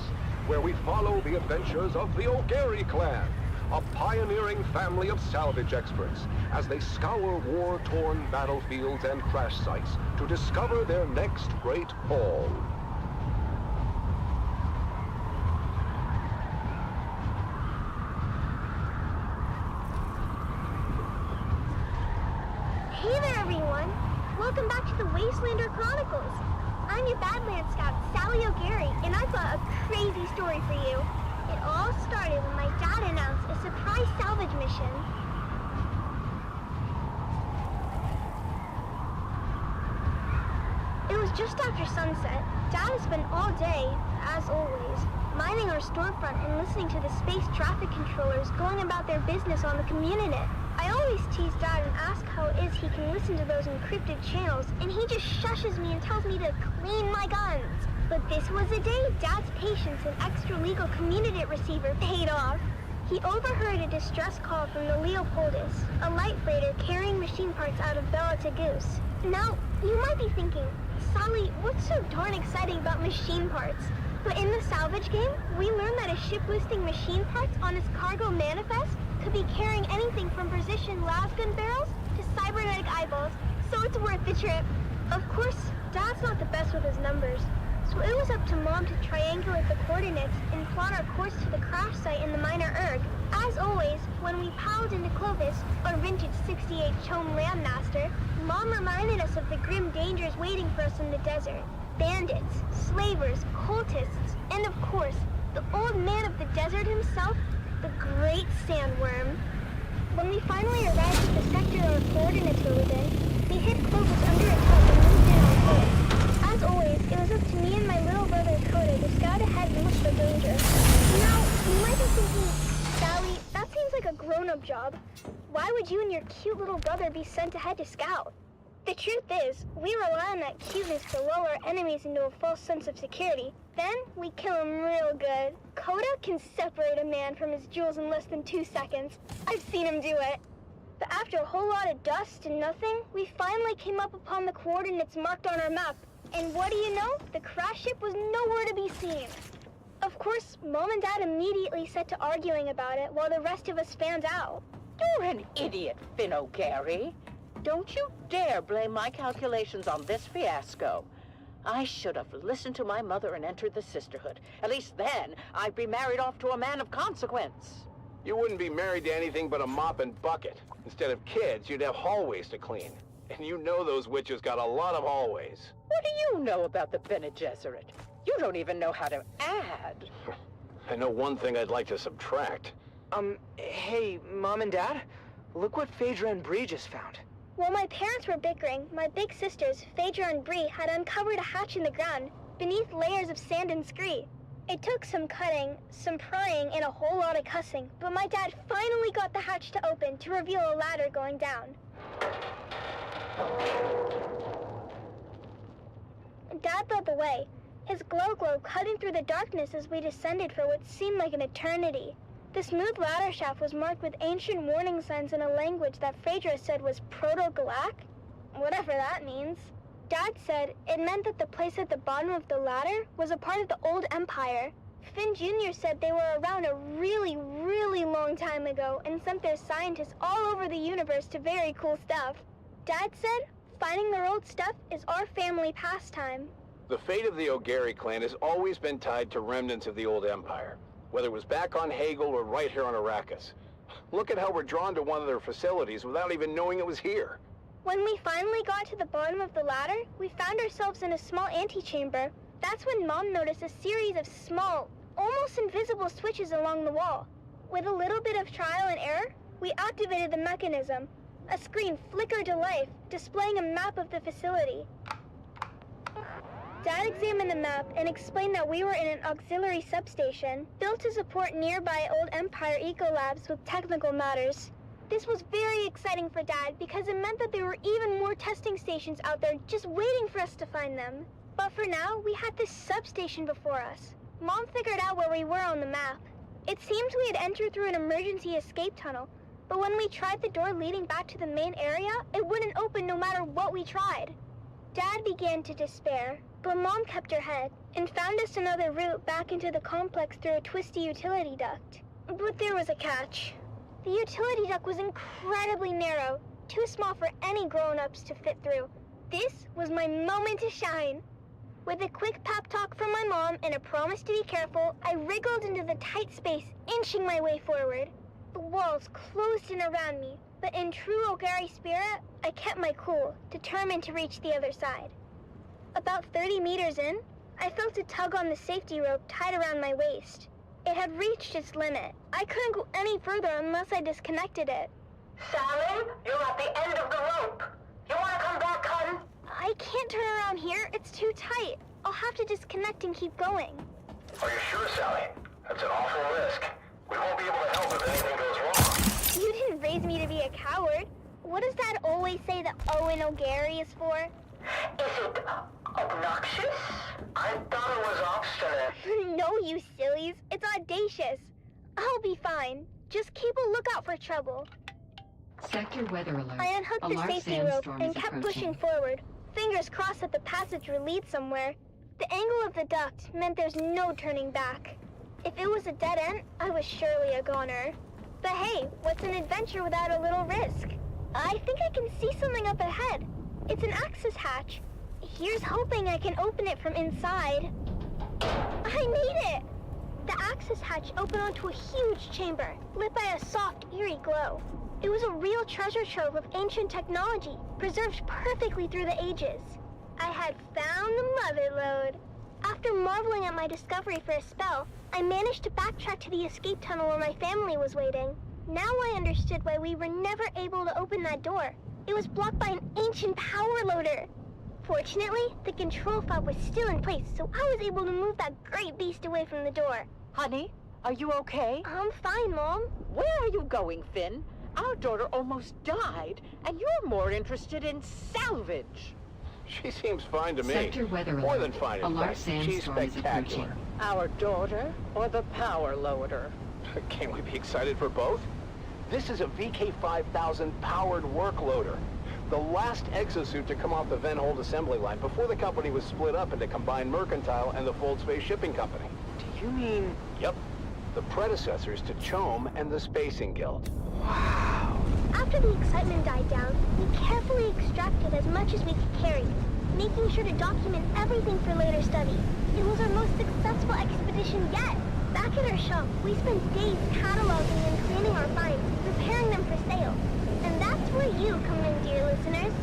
where we follow the adventures of the O'Gary clan, a pioneering family of salvage experts, as they scour war-torn battlefields and crash sites to discover their next great haul. Hey there, everyone! Welcome back to the Wastelander Chronicles. I'm your Badlands Scout, Sally O'Gary, and I've got a crazy story for you. It all started when my dad announced a surprise salvage mission. It was just after sunset. Dad has spent all day, as always, mining our storefront and listening to the space traffic controllers going about their business on the Communinet. I always tease Dad and ask how it is he can listen to those encrypted channels, and he just shushes me and tells me to clean my guns. But this was a day Dad's patience and extra-legal Communinet receiver paid off. He overheard a distress call from the Leopoldus, a light freighter carrying machine parts out of Bella to Goose. Now, you might be thinking, Sally, what's so darn exciting about machine parts? But in the salvage game, we learned that a ship listing machine parts on its cargo manifest could be carrying anything from precision lasgun barrels to cybernetic eyeballs, so it's worth the trip. Of course, Dad's not the best with his numbers, so it was up to Mom to triangulate the coordinates and plot our course to the crash site in the minor Erg. As always, when we piled into Clovis, our vintage 68 Chome Landmaster, Mom reminded us of the grim dangers waiting for us in the desert. Bandits, slavers, cultists, and of course, the old man of the desert himself, the Great Sandworm. When we finally arrived at the sector our coordinates were within, we hid Clovis under a tub and moved in on foot. As always, it was up to me and my little brother Coda to scout ahead and look for danger. Now, you might be thinking, Sally, that seems like a grown-up job. Why would you and your cute little brother be sent ahead to scout? The truth is, we rely on that cuteness to lull our enemies into a false sense of security. Then, we kill them real good. Coda can separate a man from his jewels in less than 2 seconds. I've seen him do it. But after a whole lot of dust and nothing, we finally came up upon the coordinates marked on our map. And what do you know? The crash ship was nowhere to be seen. Of course, Mom and Dad immediately set to arguing about it while the rest of us fanned out. You're an idiot, Finn O'Gary. Don't you dare blame my calculations on this fiasco. I should have listened to my mother and entered the sisterhood. At least then, I'd be married off to a man of consequence. You wouldn't be married to anything but a mop and bucket. Instead of kids, you'd have hallways to clean. And you know those witches got a lot of hallways. What do you know about the Bene Gesserit? You don't even know how to add. I know one thing I'd like to subtract. Hey, Mom and Dad? Look what Phaedra and Bree just found. While my parents were bickering, my big sisters, Phaedra and Bree, had uncovered a hatch in the ground, beneath layers of sand and scree. It took some cutting, some prying, and a whole lot of cussing, but my dad finally got the hatch to open to reveal a ladder going down. Dad led the way, his glow cutting through the darkness as we descended for what seemed like an eternity. The smooth ladder shaft was marked with ancient warning signs in a language that Phaedra said was Proto-Galactic? Whatever that means. Dad said it meant that the place at the bottom of the ladder was a part of the old empire. Finn Jr. said they were around a really, really long time ago and sent their scientists all over the universe to very cool stuff. Dad said finding their old stuff is our family pastime. The fate of the O'Gary clan has always been tied to remnants of the old empire, whether it was back on Hagel or right here on Arrakis. Look at how we're drawn to one of their facilities without even knowing it was here. When we finally got to the bottom of the ladder, we found ourselves in a small antechamber. That's when Mom noticed a series of small, almost invisible switches along the wall. With a little bit of trial and error, we activated the mechanism. A screen flickered to life, displaying a map of the facility. Dad examined the map and explained that we were in an auxiliary substation built to support nearby old Empire ecolabs with technical matters. This was very exciting for Dad because it meant that there were even more testing stations out there just waiting for us to find them. But for now, we had this substation before us. Mom figured out where we were on the map. It seemed we had entered through an emergency escape tunnel, but when we tried the door leading back to the main area, it wouldn't open no matter what we tried. Dad began to despair, but Mom kept her head and found us another route back into the complex through a twisty utility duct. But there was a catch. The utility duct was incredibly narrow, too small for any grown-ups to fit through. This was my moment to shine. With a quick pep talk from my mom and a promise to be careful, I wriggled into the tight space, inching my way forward. The walls closed in around me, but in true Ogari spirit, I kept my cool, determined to reach the other side. About 30 meters in, I felt a tug on the safety rope tied around my waist. It had reached its limit. I couldn't go any further unless I disconnected it. Sally, you're at the end of the rope. You want to come back, hun? I can't turn around here. It's too tight. I'll have to disconnect and keep going. Are you sure, Sally? That's an awful risk. We won't be able to help if anything goes wrong. You didn't raise me to be a coward. What does Dad always say that Owen O'Gary is for? Is it obnoxious? I thought it was obstinate. No, you sillies. It's audacious. I'll be fine. Just keep a lookout for trouble. Sector weather alert. I unhooked A the large safety rope sandstorm and is kept approaching. pushing forward. Fingers crossed that the passage would lead somewhere. The angle of the duct meant there's no turning back. If it was a dead end, I was surely a goner. But hey, what's an adventure without a little risk? I think I can see something up ahead. It's an access hatch. Here's hoping I can open it from inside. I made it! The access hatch opened onto a huge chamber, lit by a soft, eerie glow. It was a real treasure trove of ancient technology, preserved perfectly through the ages. I had found the mother lode. After marveling at my discovery for a spell, I managed to backtrack to the escape tunnel where my family was waiting. Now I understood why we were never able to open that door. It was blocked by an ancient power loader. Fortunately, the control fob was still in place, so I was able to move that great beast away from the door. Honey, are you okay? I'm fine, Mom. Where are you going, Finn? Our daughter almost died, and you're more interested in salvage. She seems fine to me. Sector weather alert. More than fine, A in large fact. She's sandstorm is spectacular. approaching. Our daughter or the power loader? Can't we be excited for both? This is a VK5000 powered work loader. The last exosuit to come off the Venhold assembly line before the company was split up into Combined Mercantile and the Fold Space Shipping Company. Do you mean... Yep. The predecessors to CHOAM and the Spacing Guild. Wow. After the excitement died down, we carefully extracted as much as we could carry, making sure to document everything for later study. It was our most successful expedition yet. Back at our shop, we spent days cataloging and cleaning our finds, preparing them for sale. And that's where you come in, dear listeners.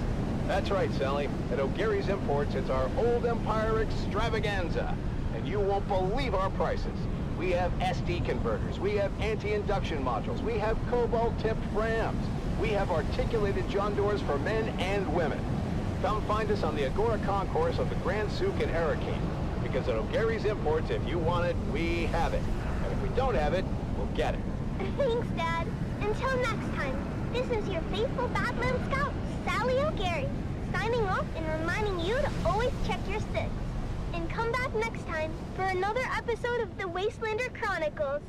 That's right, Sally. At O'Gary's Imports, it's our Old Empire extravaganza. And you won't believe our prices. We have SD converters, we have anti-induction modules, we have cobalt-tipped Frams, we have articulated John doors for men and women. Come find us on the Agora Concourse of the Grand Souk in Arakeen. Because at O'Gary's Imports, if you want it, we have it. And if we don't have it, we'll get it. Thanks, Dad. Until next time, this is your faithful Badland Scout, Sally O'Gary, signing off and reminding you to always check your sticks. And come back next time for another episode of the Wastelander Chronicles.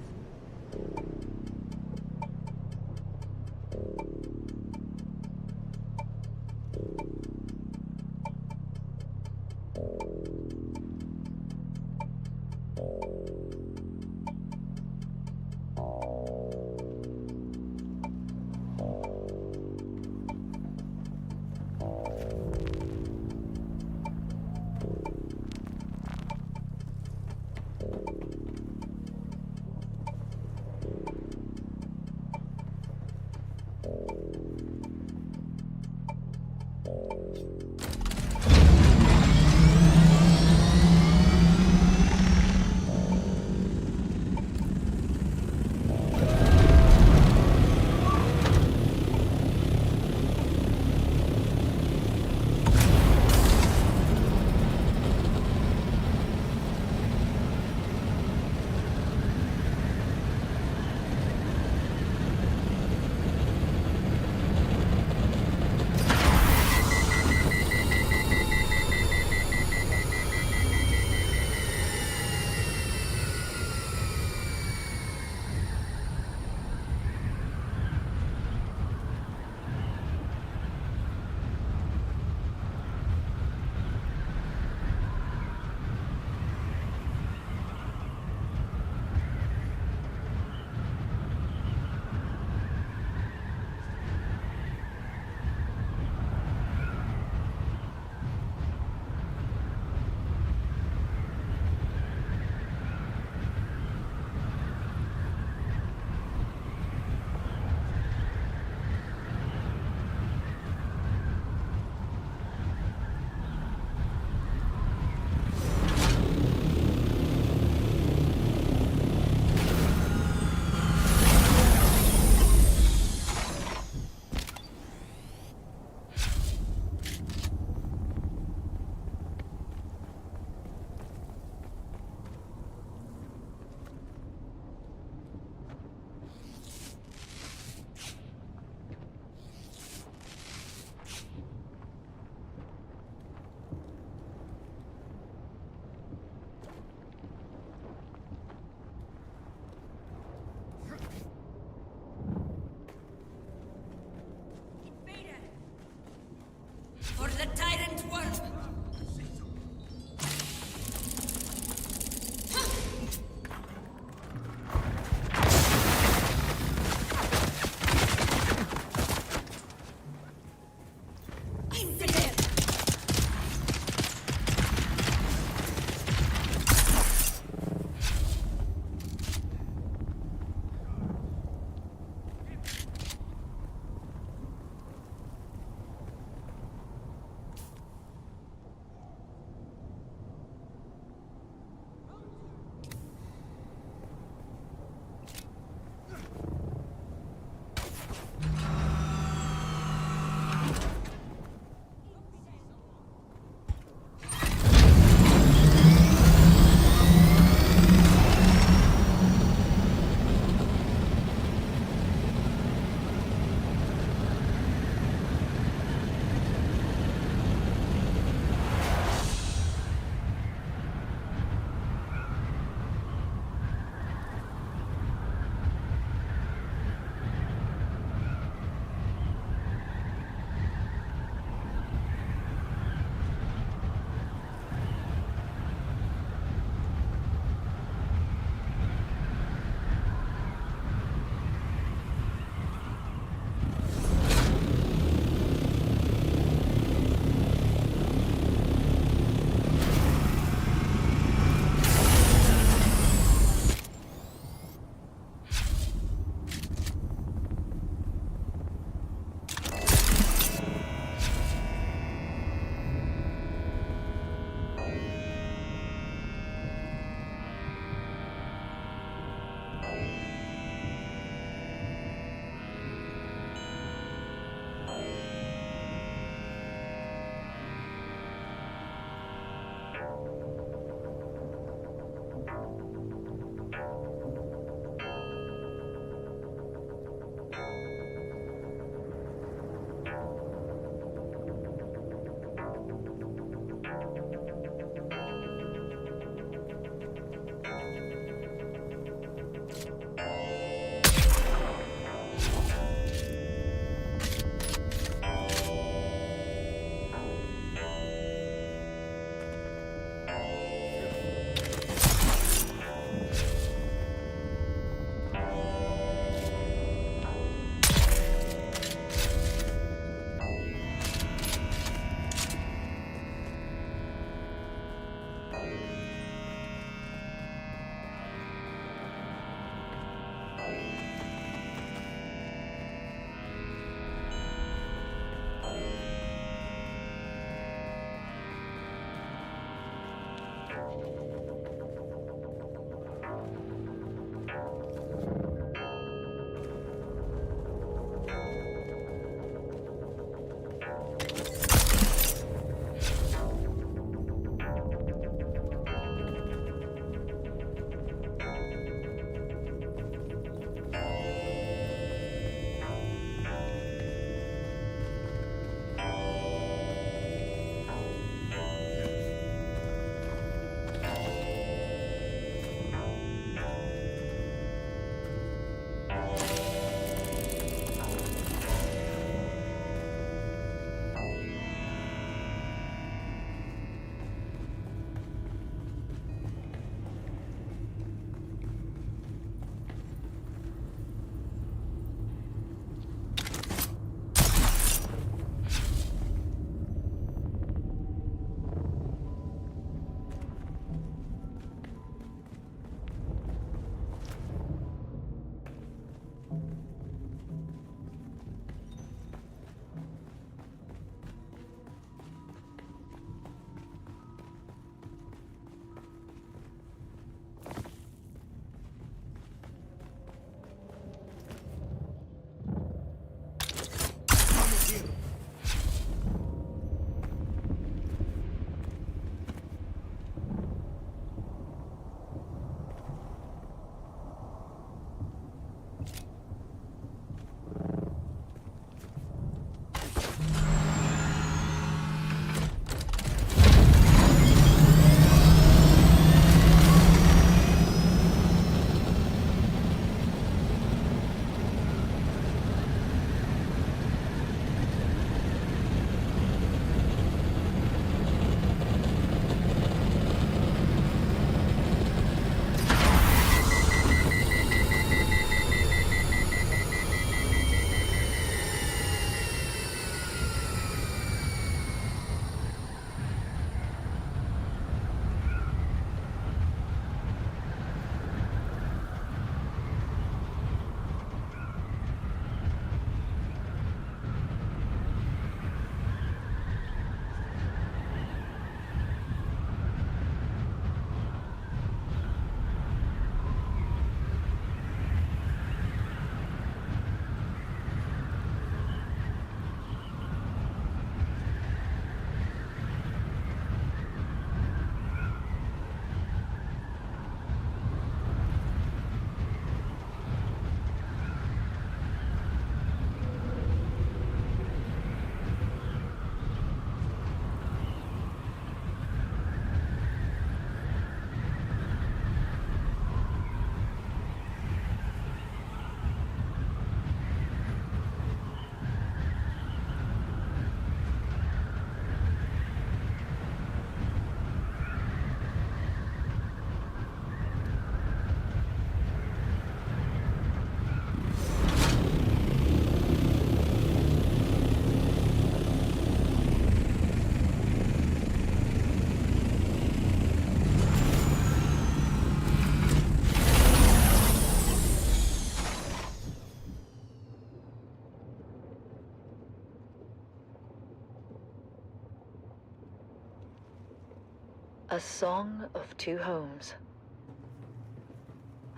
A song of two homes.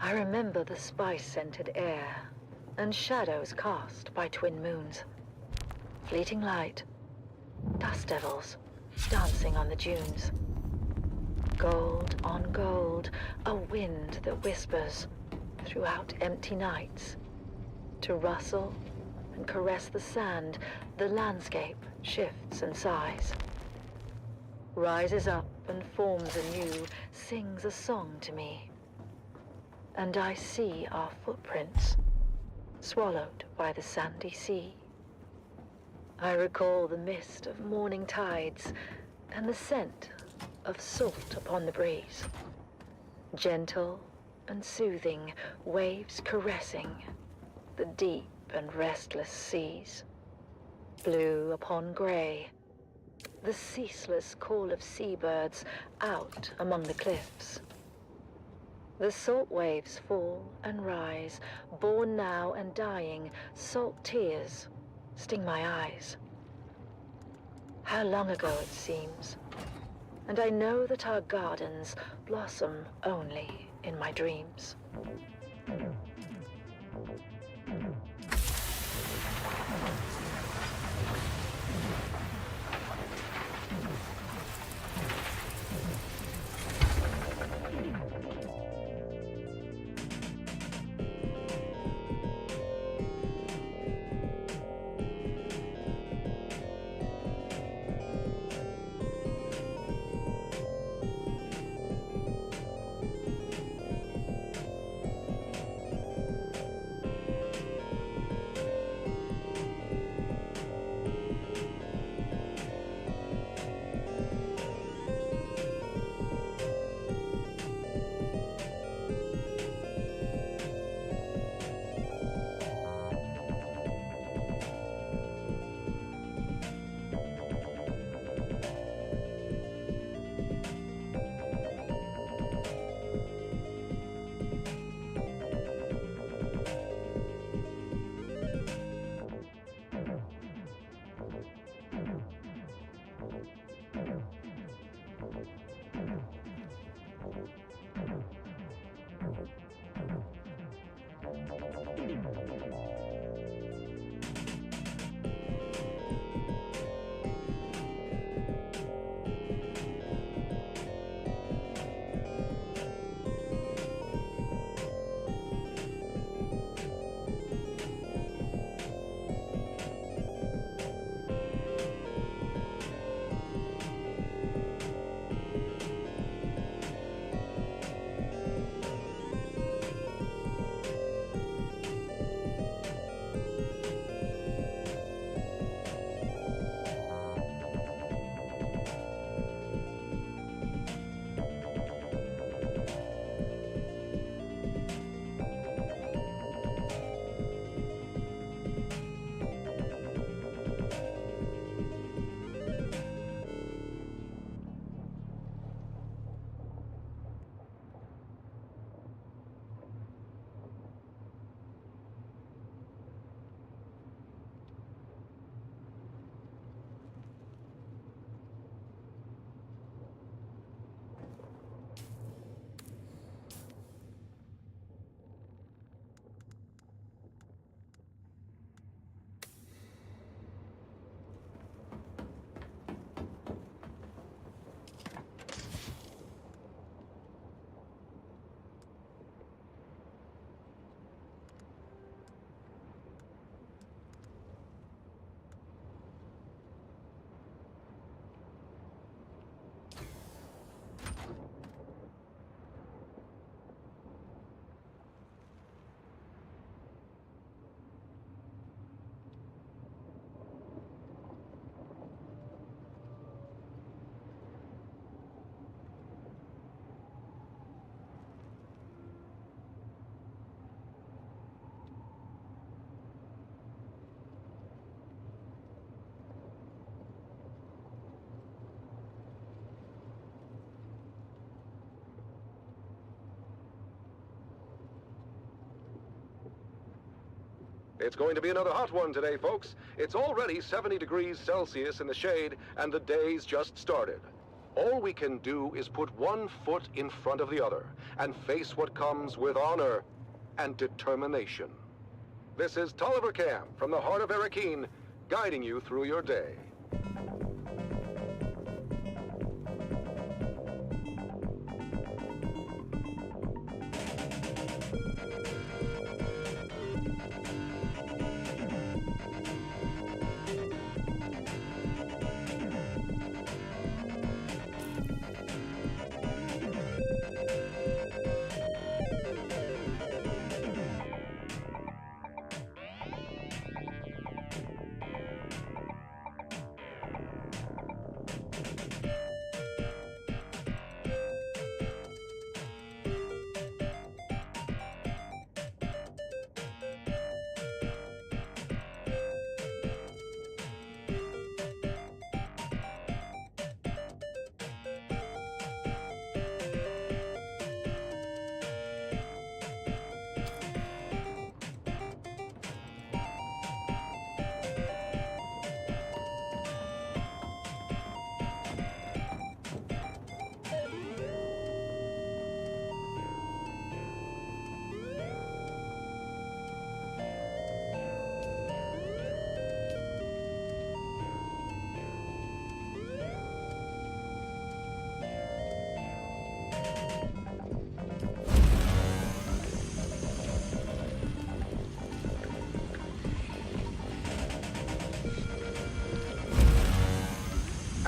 I remember the spice-scented air and shadows cast by twin moons. Fleeting light, dust devils dancing on the dunes. Gold on gold, a wind that whispers throughout empty nights. To rustle and caress the sand, the landscape shifts and sighs. Rises up and forms anew, sings a song to me. And I see our footprints, swallowed by the sandy sea. I recall the mist of morning tides and the scent of salt upon the breeze. Gentle and soothing, waves caressing the deep and restless seas. Blue upon grey, the ceaseless call of seabirds out among the cliffs. The salt waves fall and rise, born now and dying, salt tears sting my eyes. How long ago it seems, and I know that our gardens blossom only in my dreams. It's going to be another hot one today, folks. It's already 70 degrees Celsius in the shade, and the day's just started. All we can do is put one foot in front of the other and face what comes with honor and determination. This is Tolliver Cam from the heart of Arakeen, guiding you through your day.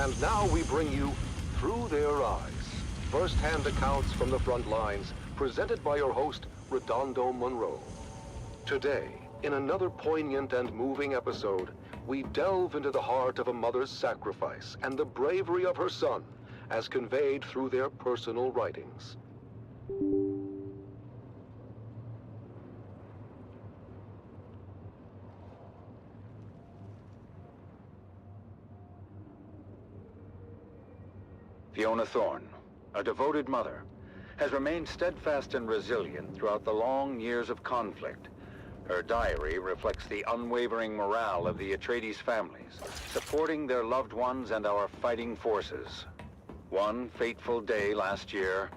And now we bring you Through Their Eyes, first-hand accounts from the front lines, presented by your host, Redondo Monroe. Today, in another poignant and moving episode, we delve into the heart of a mother's sacrifice and the bravery of her son, as conveyed through their personal writings. Fiona Thorne, a devoted mother, has remained steadfast and resilient throughout the long years of conflict. Her diary reflects the unwavering morale of the Atreides families, supporting their loved ones and our fighting forces. One fateful day last year,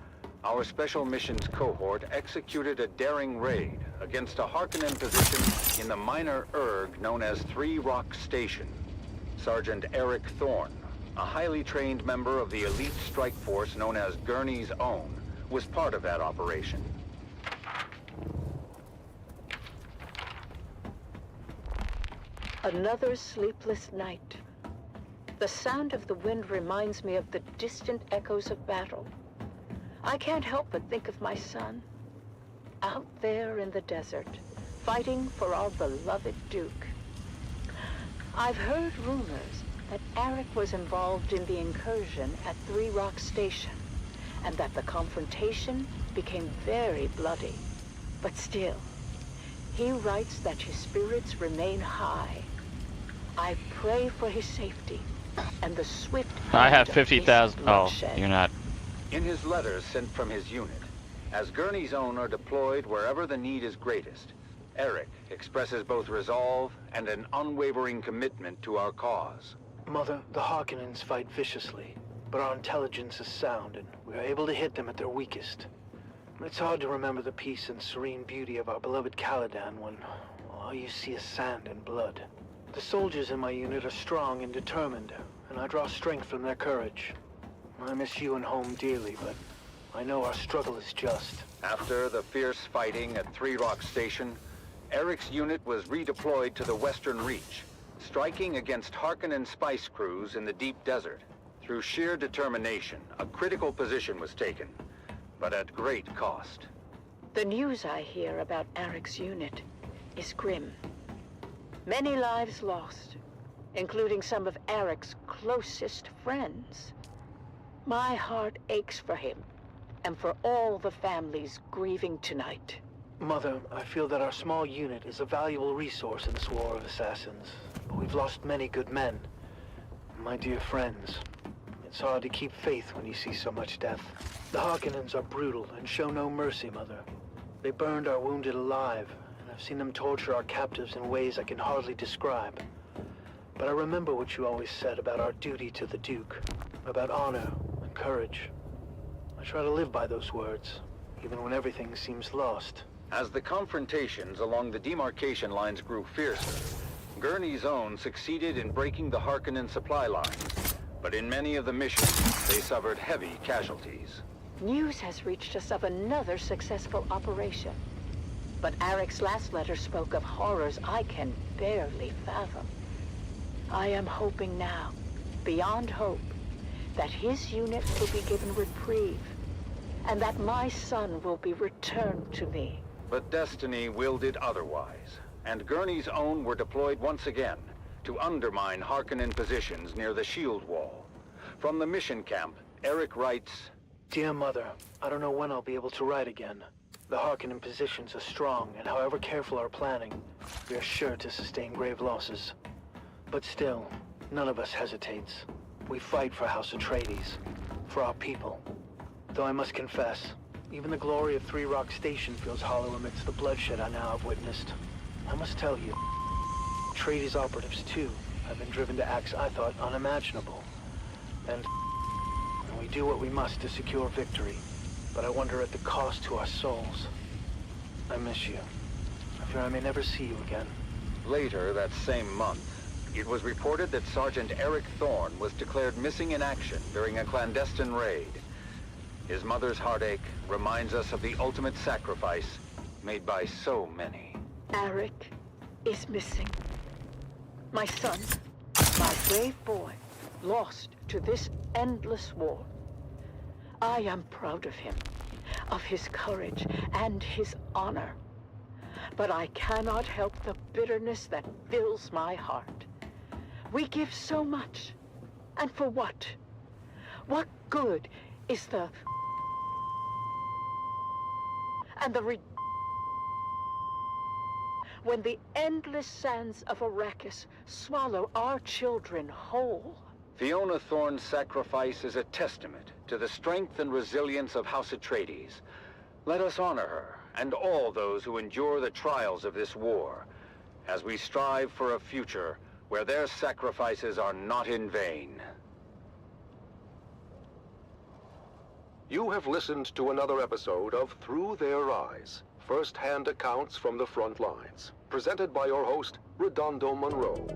our Special Missions cohort executed a daring raid against a Harkonnen position in the minor erg known as 3 Rock Station. Sergeant Eric Thorne, a highly trained member of the elite strike force known as Gurney's Own, was part of that operation. Another sleepless night. The sound of the wind reminds me of the distant echoes of battle. I can't help but think of my son, out there in the desert, fighting for our beloved Duke. I've heard rumors that Eric was involved in the incursion at 3 Rock Station, and that the confrontation became very bloody. But still, he writes that his spirits remain high. I pray for his safety and the swift I have end of 50,000. his Oh, bloodshed. you're not. In his letters sent from his unit, as Gurney's Own are deployed wherever the need is greatest, Eric expresses both resolve and an unwavering commitment to our cause. Mother, the Harkonnens fight viciously, but our intelligence is sound, and we are able to hit them at their weakest. It's hard to remember the peace and serene beauty of our beloved Caladan when all you see is sand and blood. The soldiers in my unit are strong and determined, and I draw strength from their courage. I miss you and home dearly, but I know our struggle is just. After the fierce fighting at 3 Rock Station, Eric's unit was redeployed to the Western Reach, striking against Harkonnen spice crews in the deep desert. Through sheer determination, a critical position was taken, but at great cost. The news I hear about Eric's unit is grim. Many lives lost, including some of Eric's closest friends. My heart aches for him and for all the families grieving tonight. Mother, I feel that our small unit is a valuable resource in this war of assassins, but we've lost many good men. My dear friends, it's hard to keep faith when you see so much death. The Harkonnens are brutal and show no mercy, Mother. They burned our wounded alive, and I've seen them torture our captives in ways I can hardly describe. But I remember what you always said about our duty to the Duke, about honor and courage. I try to live by those words, even when everything seems lost. As the confrontations along the demarcation lines grew fiercer, Gurney's own succeeded in breaking the Harkonnen supply lines, but in many of the missions, they suffered heavy casualties. News has reached us of another successful operation. But Arek's last letter spoke of horrors I can barely fathom. I am hoping now, beyond hope, that his unit will be given reprieve, and that my son will be returned to me. But destiny willed it otherwise, and Gurney's own were deployed once again to undermine Harkonnen positions near the shield wall. From the mission camp, Arik writes, Dear Mother, I don't know when I'll be able to ride again. The Harkonnen positions are strong, and however careful our planning, we are sure to sustain grave losses. But still, none of us hesitates. We fight for House Atreides, for our people. Though I must confess, even the glory of Three Rock Station feels hollow amidst the bloodshed I now have witnessed. I must tell you, Atreides operatives too have been driven to acts I thought unimaginable. And we do what we must to secure victory, but I wonder at the cost to our souls. I miss you. I fear I may never see you again. Later that same month, it was reported that Sergeant Eric Thorne was declared missing in action during a clandestine raid. His mother's heartache reminds us of the ultimate sacrifice made by so many. Arik is missing. My son, my brave boy, lost to this endless war. I am proud of him, of his courage and his honor. But I cannot help the bitterness that fills my heart. We give so much, and for what? What good is the... and the when the endless sands of Arrakis swallow our children whole? Fiona Thorne's sacrifice is a testament to the strength and resilience of House Atreides. Let us honor her and all those who endure the trials of this war, as we strive for a future where their sacrifices are not in vain. You have listened to another episode of Through Their Eyes, first-hand accounts from the front lines, presented by your host, Redondo Monroe.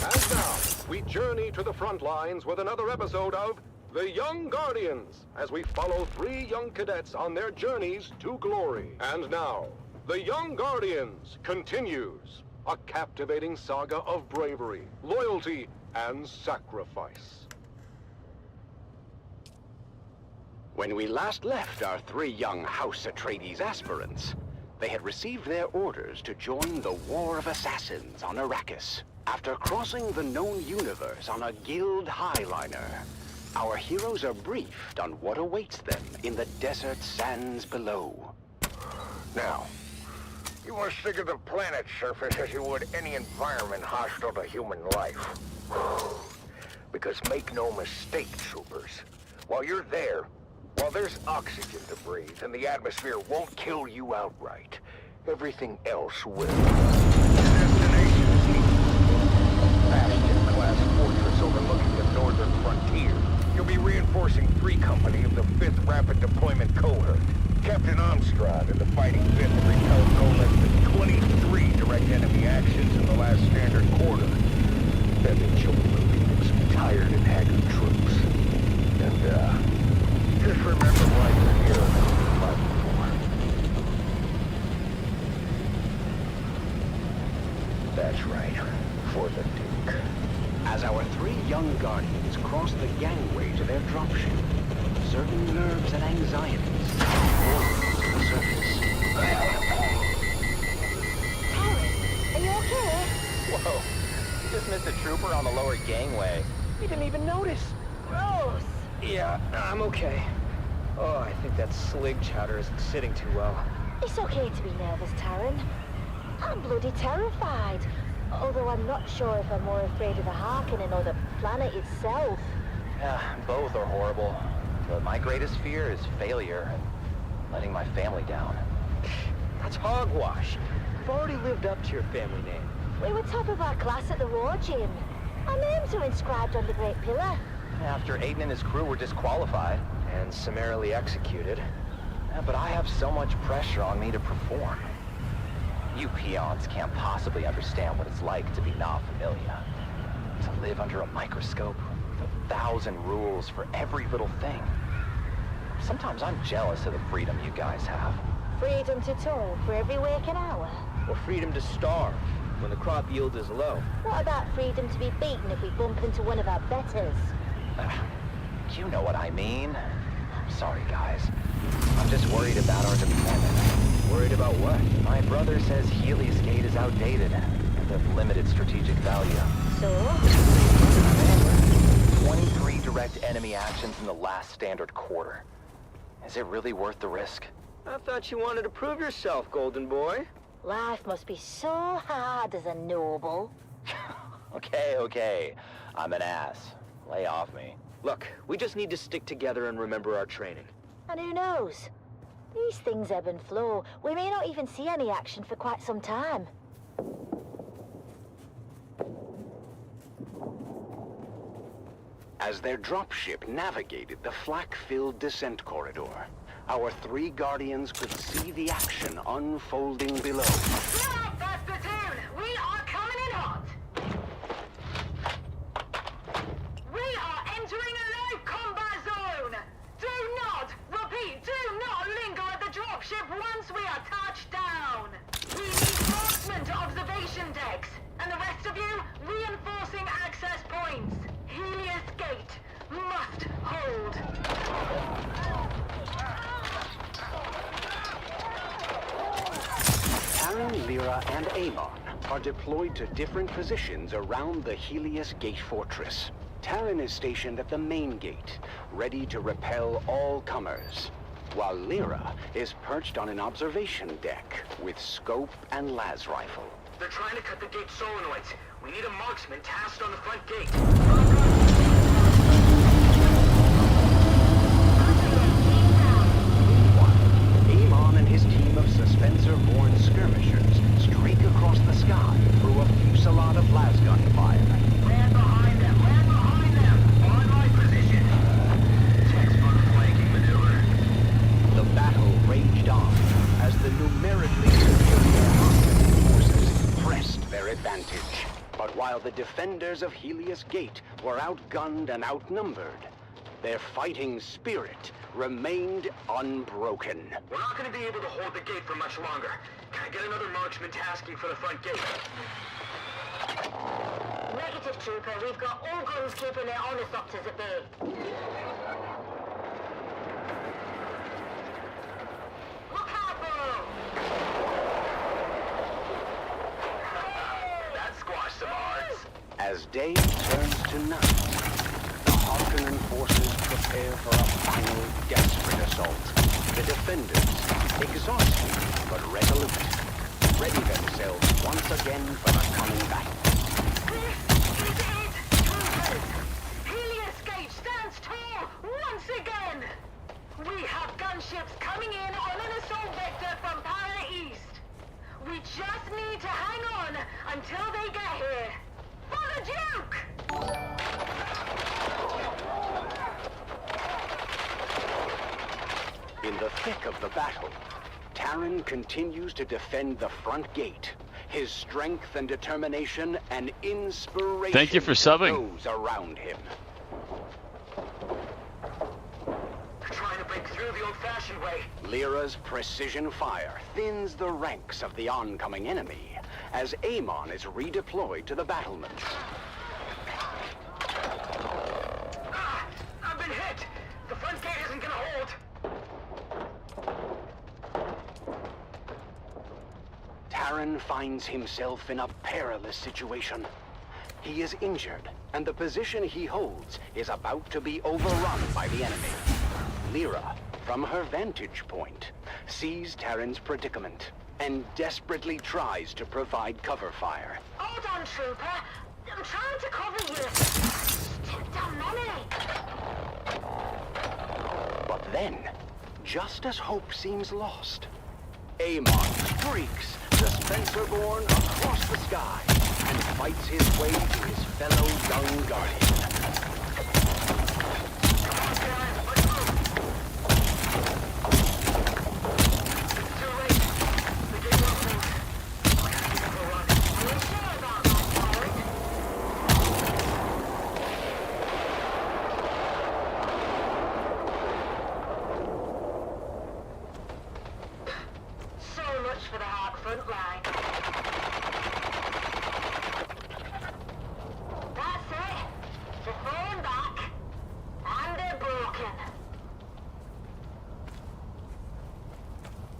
And now, we journey to the front lines with another episode of The Young Guardians, as we follow 3 young cadets on their journeys to glory. And now, The Young Guardians continues, a captivating saga of bravery, loyalty, and sacrifice. When we last left our 3 young House Atreides aspirants, they had received their orders to join the War of Assassins on Arrakis. After crossing the known universe on a guild highliner, our heroes are briefed on what awaits them in the desert sands below. Now, you must think of the planet's surface as you would any environment hostile to human life. Because make no mistake, troopers, while you're there, while there's oxygen to breathe and the atmosphere won't kill you outright, everything else will. Destination is here. Bastion-class fortress overlooking the northern frontier. You'll be reinforcing 3 Company of the 5th Rapid Deployment Cohort. Captain Amstrad and the Fighting 5th have repelled no less than 23 direct enemy actions in the last standard quarter. That means you'll be relieving some tired and haggard troops. And, just remember why you're here and who you're fighting for. That's right, for the Duke. As our 3 young guardians cross the gangway to their dropship, certain nerves and anxieties rose to the surface. Are you okay? Whoa, you just missed a trooper on the lower gangway. We didn't even notice. Gross. Yeah, I'm okay. Oh, I think that slig chowder isn't sitting too well. It's okay to be nervous, Taran. I'm bloody terrified. Although I'm not sure if I'm more afraid of the Harkonnen or the planet itself. Yeah, both are horrible. But my greatest fear is failure and letting my family down. That's hogwash. You've already lived up to your family name. We were top of our class at the war gym. Our names are inscribed on the Great Pillar. After Aiden and his crew were disqualified and summarily executed. Yeah, but I have so much pressure on me to perform. You peons can't possibly understand what it's like to be not familiar. To live under a microscope with 1,000 rules for every little thing. Sometimes I'm jealous of the freedom you guys have. Freedom to talk for every waking hour. Or freedom to starve when the crop yield is low. What about freedom to be beaten if we bump into one of our betters? You know what I mean. I'm sorry, guys. I'm just worried about our deployment. Worried about what? My brother says Helios Gate is outdated and of limited strategic value. So? 23 direct enemy actions in the last standard quarter. Is it really worth the risk? I thought you wanted to prove yourself, Golden Boy. Life must be so hard as a noble. Okay. I'm an ass. Lay off me. Look, we just need to stick together and remember our training. And who knows? These things ebb and flow. We may not even see any action for quite some time. As their dropship navigated the flak-filled descent corridor, our 3 guardians could see the action unfolding below. Now, that's the Dune! We are coming in hot! We are entering a live combat zone! Do not, repeat, do not linger at the dropship once we are touched down! We need marksman to observation decks, and the rest of you, reinforcing access points. Helios Gate must hold. Taran, Lyra, and Amon are deployed to different positions around the Helios Gate fortress. Taran is stationed at the main gate, ready to repel all comers, while Lyra is perched on an observation deck with scope and las rifle. They're trying to cut the gate solenoids. We need a marksman tasked on the front gate. Amon and his team of Suspensor-born skirmishers streak across the sky through a fusillade of lasgun fire. Land behind them! Land behind them! On my defenders of Helios Gate were outgunned and outnumbered, their fighting spirit remained unbroken. We're not going to be able to hold the gate for much longer. Can I get another marksman tasking for the front gate? Negative, Trooper. We've got all guns keeping their ornithopters at bay. Look out, Burrow! That squashed some odds. As day turns to night, the Harkonnen forces prepare for a final desperate assault. The defenders, exhausted but resolute, ready themselves once again for the coming battle. This is it, Troopers! Helios Gate stands tall once again! We have gunships coming in on an assault vector from Para East. We just need to hang on until they get here. For the Duke! In the thick of the battle, Terran continues to defend the front gate. His strength and determination an inspiration Thank you for subbing. to those around him. Trying to break through the old-fashioned way. Lyra's precision fire thins the ranks of the oncoming enemy as Amon is redeployed to the battlements. I've been hit! The front gate isn't gonna hold! Terran finds himself in a perilous situation. He is injured, and the position he holds is about to be overrun by the enemy. Lyra, from her vantage point, sees Terran's predicament and desperately tries to provide cover fire. Hold on, Trooper. I'm trying to cover you. Still down many. But then, just as hope seems lost, Amon streaks the Spencerborn across the sky and fights his way to his fellow young guardian. So much for the hard front line. That's it. They're falling back. And they're broken.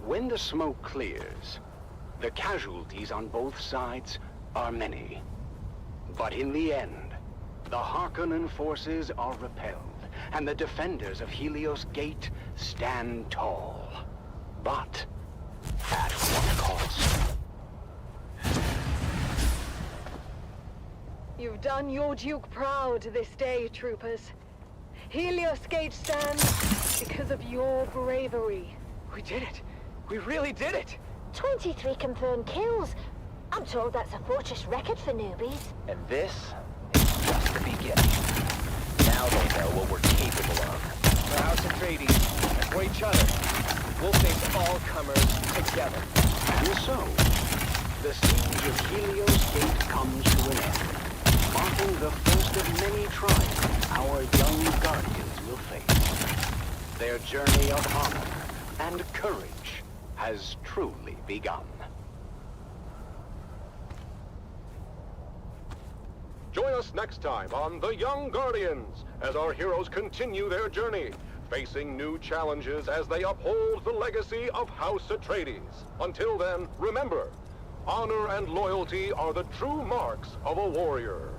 When the smoke clears, the casualties on both sides are many. But in the end, the Harkonnen forces are repelled, and the defenders of Helios Gate stand tall. But at what cost? You've done your Duke proud this day, troopers. Helios Gate stands because of your bravery. We did it. We really did it. 23 confirmed kills. I'm told that's a fortress record for newbies. And this is just the beginning. Now they know what we're capable of. For House Atreides, and for each other, we'll face all comers together. And so, the siege of Helios Gate comes to an end, marking the first of many trials our young guardians will face. Their journey of honor and courage has truly begun. Join us next time on The Young Guardians as our heroes continue their journey, facing new challenges as they uphold the legacy of House Atreides. Until then, remember, honor and loyalty are the true marks of a warrior.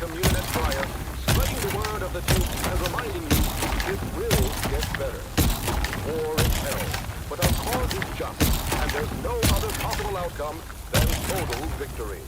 commune at fire, spreading the word of the Duke and reminding you it will get better. War is hell, but our cause is just, and there's no other possible outcome than total victory.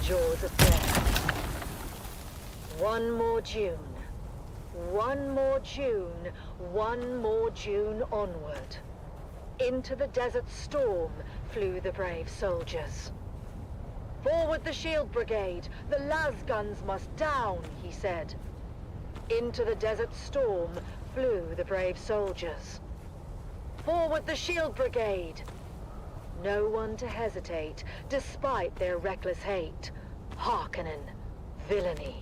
Jaws of death. One more June. One more June. One more June onward. Into the desert storm flew the brave soldiers. Forward the shield brigade! The las guns must down, he said. Into the desert storm flew the brave soldiers. Forward the shield brigade! No one to hesitate, despite their reckless hate. Hearkening, villainy.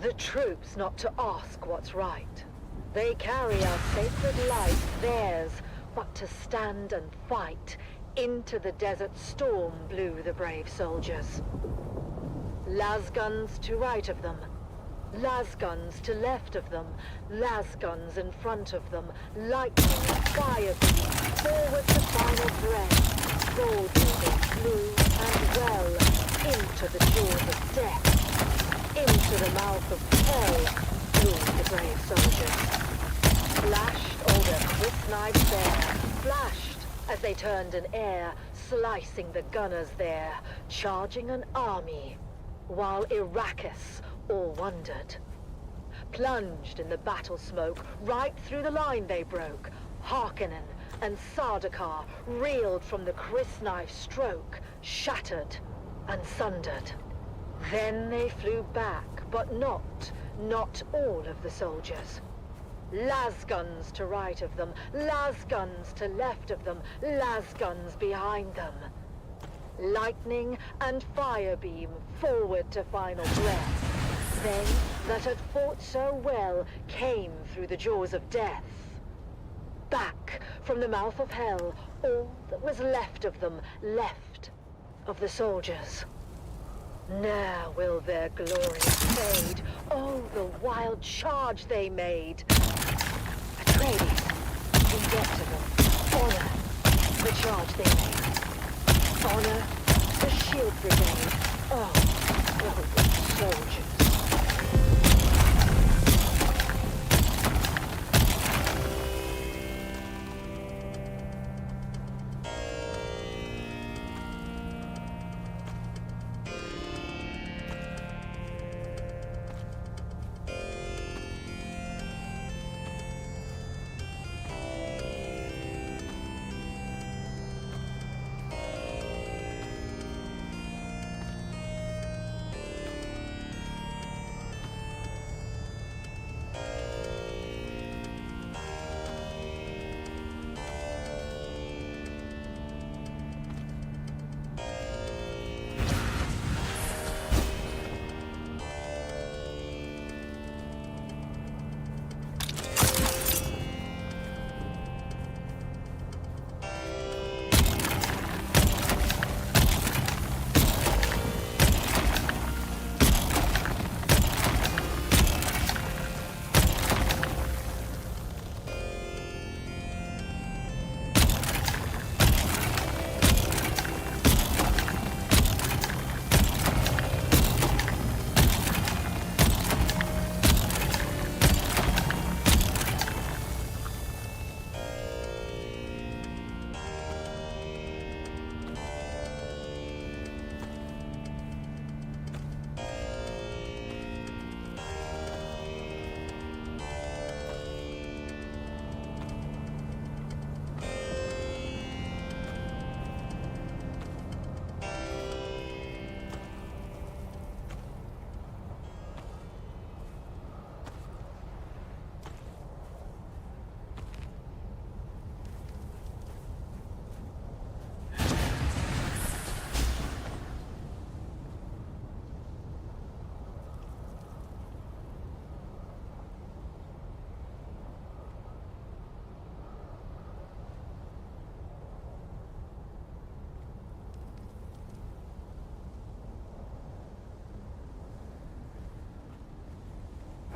The troops not to ask what's right. They carry our sacred light, theirs, but to stand and fight. Into the desert storm blew the brave soldiers. Las guns to right of them. Las guns to left of them, las guns in front of them, lightning and fire beam, forward to final breath. Boldly they flew, and well, into the jaws of death. Into the mouth of hell flew the brave soldiers. Flashed all their quick knives there, flashed as they turned in air, slicing the gunners there, charging an army, while Arrakis all wondered. Plunged in the battle smoke, right through the line they broke. Harkonnen and Sardaukar reeled from the crysknife stroke, shattered and sundered. Then they flew back, but not all of the soldiers. Las guns to right of them, las guns to left of them, las guns behind them. Lightning and fire beam forward to final breath. They that had fought so well came through the jaws of death. Back from the mouth of hell, all that was left of them, left of the soldiers. Ne'er will their glory fade. Oh, the wild charge they made. Atreides, we get to them. Honor the charge they made. Honor the shield brigade. Oh, the soldiers.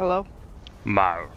Hello? Mar.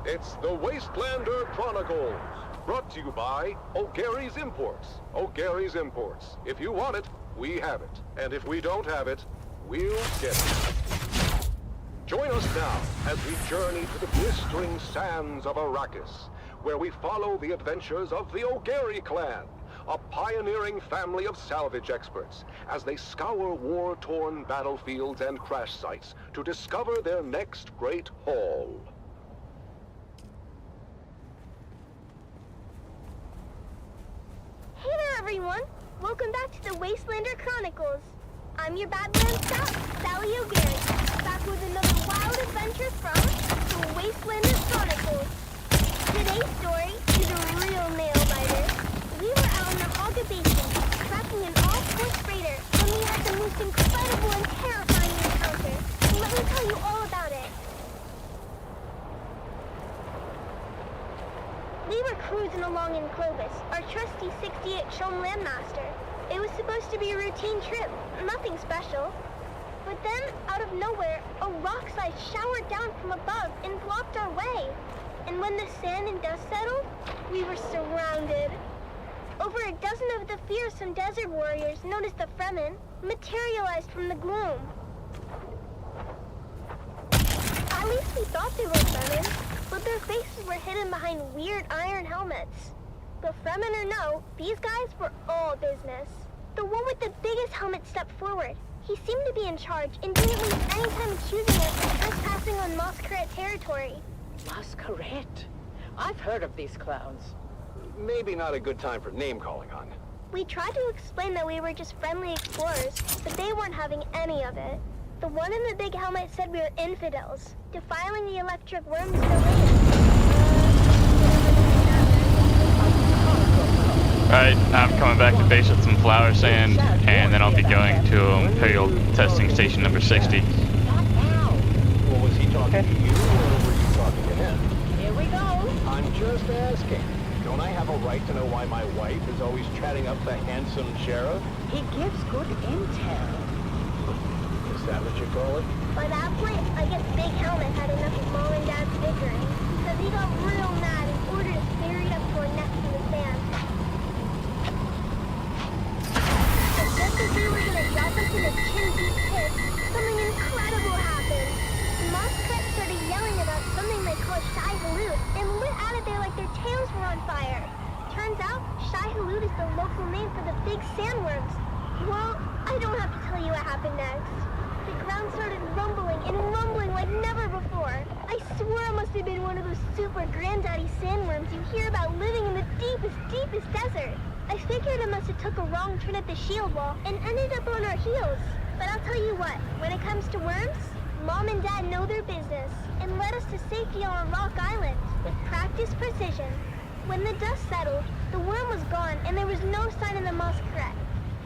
It's the Wastelander Chronicles, brought to you by O'Gary's Imports. O'Gary's Imports. If you want it, we have it. And if we don't have it, we'll get it. Join us now as we journey to the blistering sands of Arrakis, where we follow the adventures of the O'Gary clan, a pioneering family of salvage experts, as they scour war-torn battlefields and crash sites to discover their next great haul. Hey there, everyone! Welcome back to the Wastelander Chronicles. I'm your Badland Scout, Sally O'Gary, back with another wild adventure from the Wastelander Chronicles. Today's story is a real nail-biter. We were out in the Hogga Basin, tracking an all-port freighter, when we had the most incredible and terrifying encounter. Let me tell you all about it. We were cruising along in Clovis, our trusty 68 Shom Landmaster. It was supposed to be a routine trip, nothing special. But then, out of nowhere, a rock slide showered down from above and blocked our way. And when the sand and dust settled, we were surrounded. Over a dozen of the fearsome desert warriors, known as the Fremen, materialized from the gloom. At least we thought they were Fremen. But their faces were hidden behind weird iron helmets. But Fremen or no, these guys were all business. The one with the biggest helmet stepped forward. He seemed to be in charge and didn't waste any time accusing us of trespassing on Masquerade territory. Masquerade? I've heard of these clowns. Maybe not a good time for name-calling, hon. We tried to explain that we were just friendly explorers, but they weren't having any of it. The one in the big helmet said we were infidels, defiling the electric worms in the land. Alright, I'm coming back to base with some flour sand, and then I'll be going to Imperial Testing Station number 60. Well, was he talking to you, or were you talking to him? Here we go. I'm just asking. Don't I have a right to know why my wife is always chatting up the handsome sheriff? He gives good intel. Is that what you call it? By that point, I guess Big Helmet had enough of Mom and Dad's bickering, because he got real mad and ordered us buried up to our necks in the sand. But just as we were gonna drop into the chin-deep pit, something incredible happened. The Masquerade started yelling about something they call Shai Hulud, and lit out of there like their tails were on fire. Turns out, Shai Hulud is the local name for the big sandworms. Well, I don't have to tell you what happened next. The ground started rumbling and rumbling like never before. I swear it must have been one of those super granddaddy sandworms you hear about living in the deepest desert. I figured it must have took a wrong turn at the shield wall and ended up on our heels. But I'll tell you what, when it comes to worms, Mom and Dad know their business and led us to safety on a rock island with practiced precision. When the dust settled, the worm was gone and there was no sign of the Masquerade.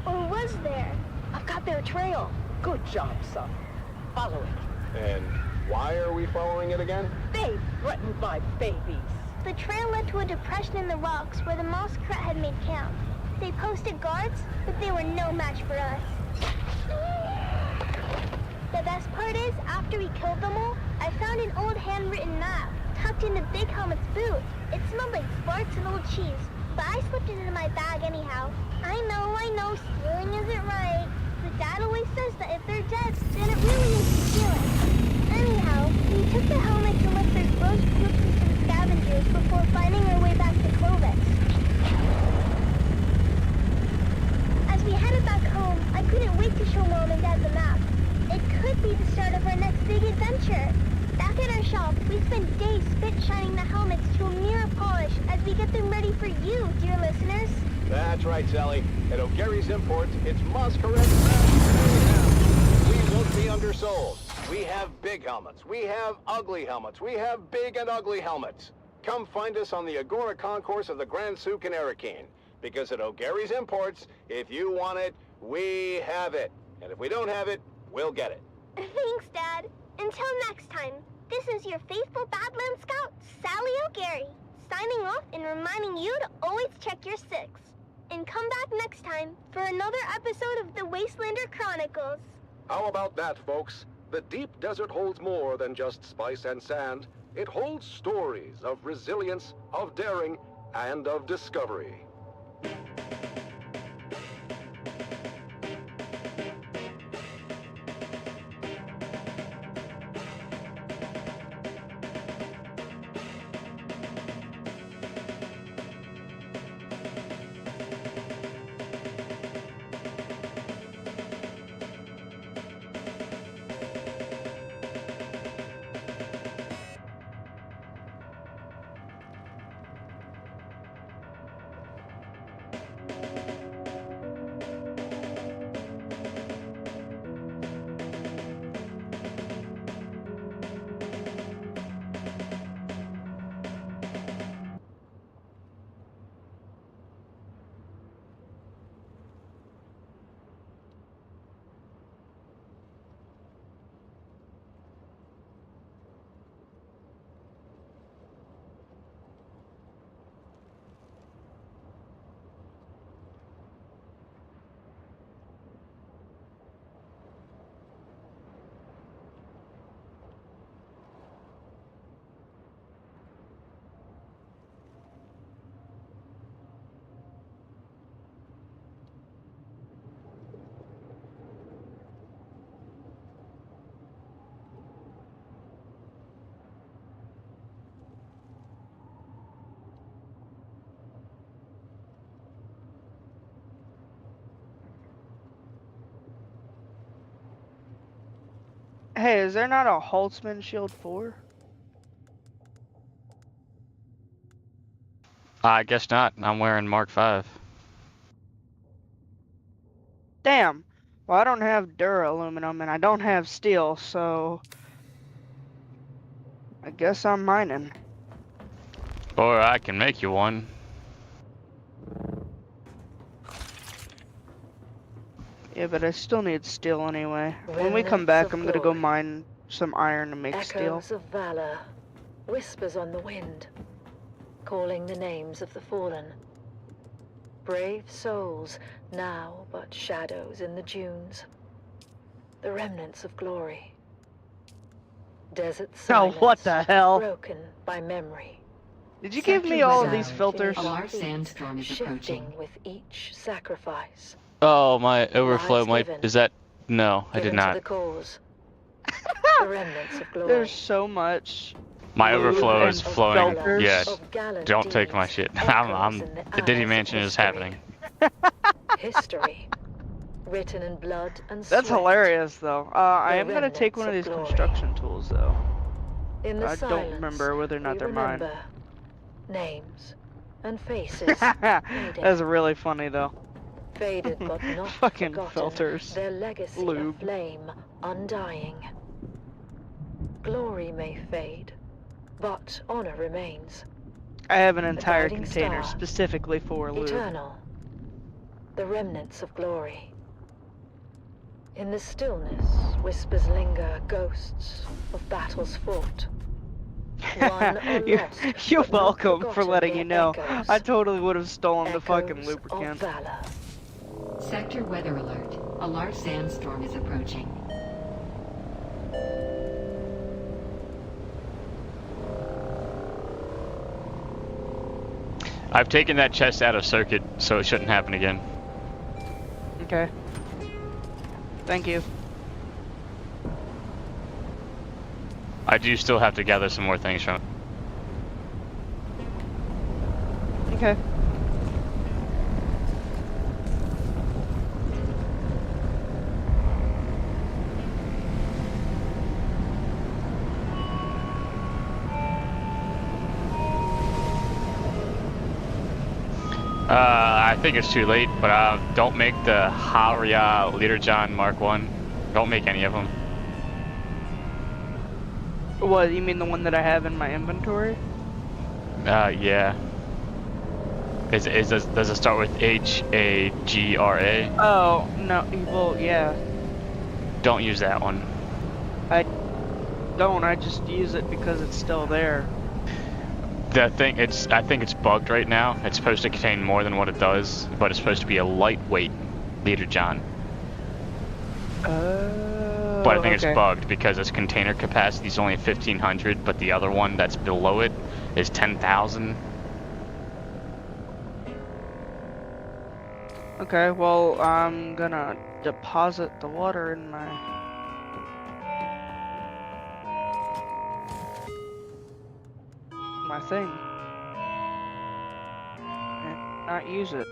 Or was there? I've got their trail. Good job, son. Follow it. And why are we following it again? They threatened my babies. The trail led to a depression in the rocks where the Masquerade had made camp. They posted guards, but they were no match for us. The best part is, after we killed them all, I found an old handwritten map tucked into Big Helmet's boot. It smelled like farts and old cheese, but I slipped it into my bag anyhow. I know, stealing isn't right. But Dad always says that if they're dead, then it really is stealing. Anyhow, we took the helmets and left their gross corpses to the sky big adventure. Back at our shop, we spend days spit shining the helmets to a mirror polish as we get them ready for you, dear listeners. That's right, Sally. At O'Gary's Imports, it's Masquerade. We won't be undersold. We have big helmets. We have ugly helmets. We have big and ugly helmets. Come find us on the Agora Concourse of the Grand Souk in Arakeen. Because at O'Gary's Imports, if you want it, we have it. And if we don't have it, we'll get it. Thanks, Dad. Until next time, this is your faithful Badland Scout, Sally O'Gary, signing off and reminding you to always check your six. And come back next time for another episode of the Wastelander Chronicles. How about that, folks? The deep desert holds more than just spice and sand. It holds stories of resilience, of daring, and of discovery. Hey, is there not a Holtzman Shield 4? I guess not. I'm wearing Mark 5. Damn. Well, I don't have Dura aluminum and I don't have steel, so I guess I'm mining. Or I can make you one. Yeah, but I still need steel anyway. When we come back, I'm gonna go mine some iron to make steel. Echoes of valor, whispers on the wind, calling the names of the fallen. Brave souls, now but shadows in the dunes. The remnants of glory. Desert silence, Oh, what the hell? broken by memory. Did you give me all of these filters? A large sandstorm is Shifting approaching. with each sacrifice. Oh, my overflow Lives might... given. Is that... No, I did Given to not. the cause. The remnants of glory. There's so much. My lube overflow and is flowing. filters. Yeah, Of gallant don't take my deeds, shit. echoes in The Diddy annals of Mansion is history. happening. History, written in blood and That's sweat. hilarious, though. I The am gonna take one of these remnants of glory. construction tools, though. In the I silence, don't remember whether or not we they're mine. remember names and faces. That's really funny, though. Faded but not Fucking forgotten. filters. Their legacy Lube. of flame undying. Glory may fade, but honor remains. I have an entire guiding container star. specifically for lube. Eternal. The remnants of glory. In the stillness, whispers linger, ghosts of battles fought. Won or lost, You're but not welcome for forgotten letting their you know. echoes. I totally would have stolen the fucking Echoes lubricant. of valor. Sector weather alert. A large sandstorm is approaching. I've taken that chest out of circuit, so it shouldn't happen again. Okay. Thank you. I do still have to gather some more things from it. Okay. I think it's too late, but don't make the Haria Leaderjohn Mark 1. Don't make any of them. What, you mean the one that I have in my inventory? Yeah. Does it start with H-A-G-R-A? Oh, no, well, yeah. Don't use that one. I just use it because it's still there. I think it's bugged right now. It's supposed to contain more than what it does, but it's supposed to be a lightweight Leaderjohn. But I think it's bugged because its container capacity is only 1,500, but the other one that's below it is 10,000. Okay, well, I'm gonna deposit the water in my thing and not use it.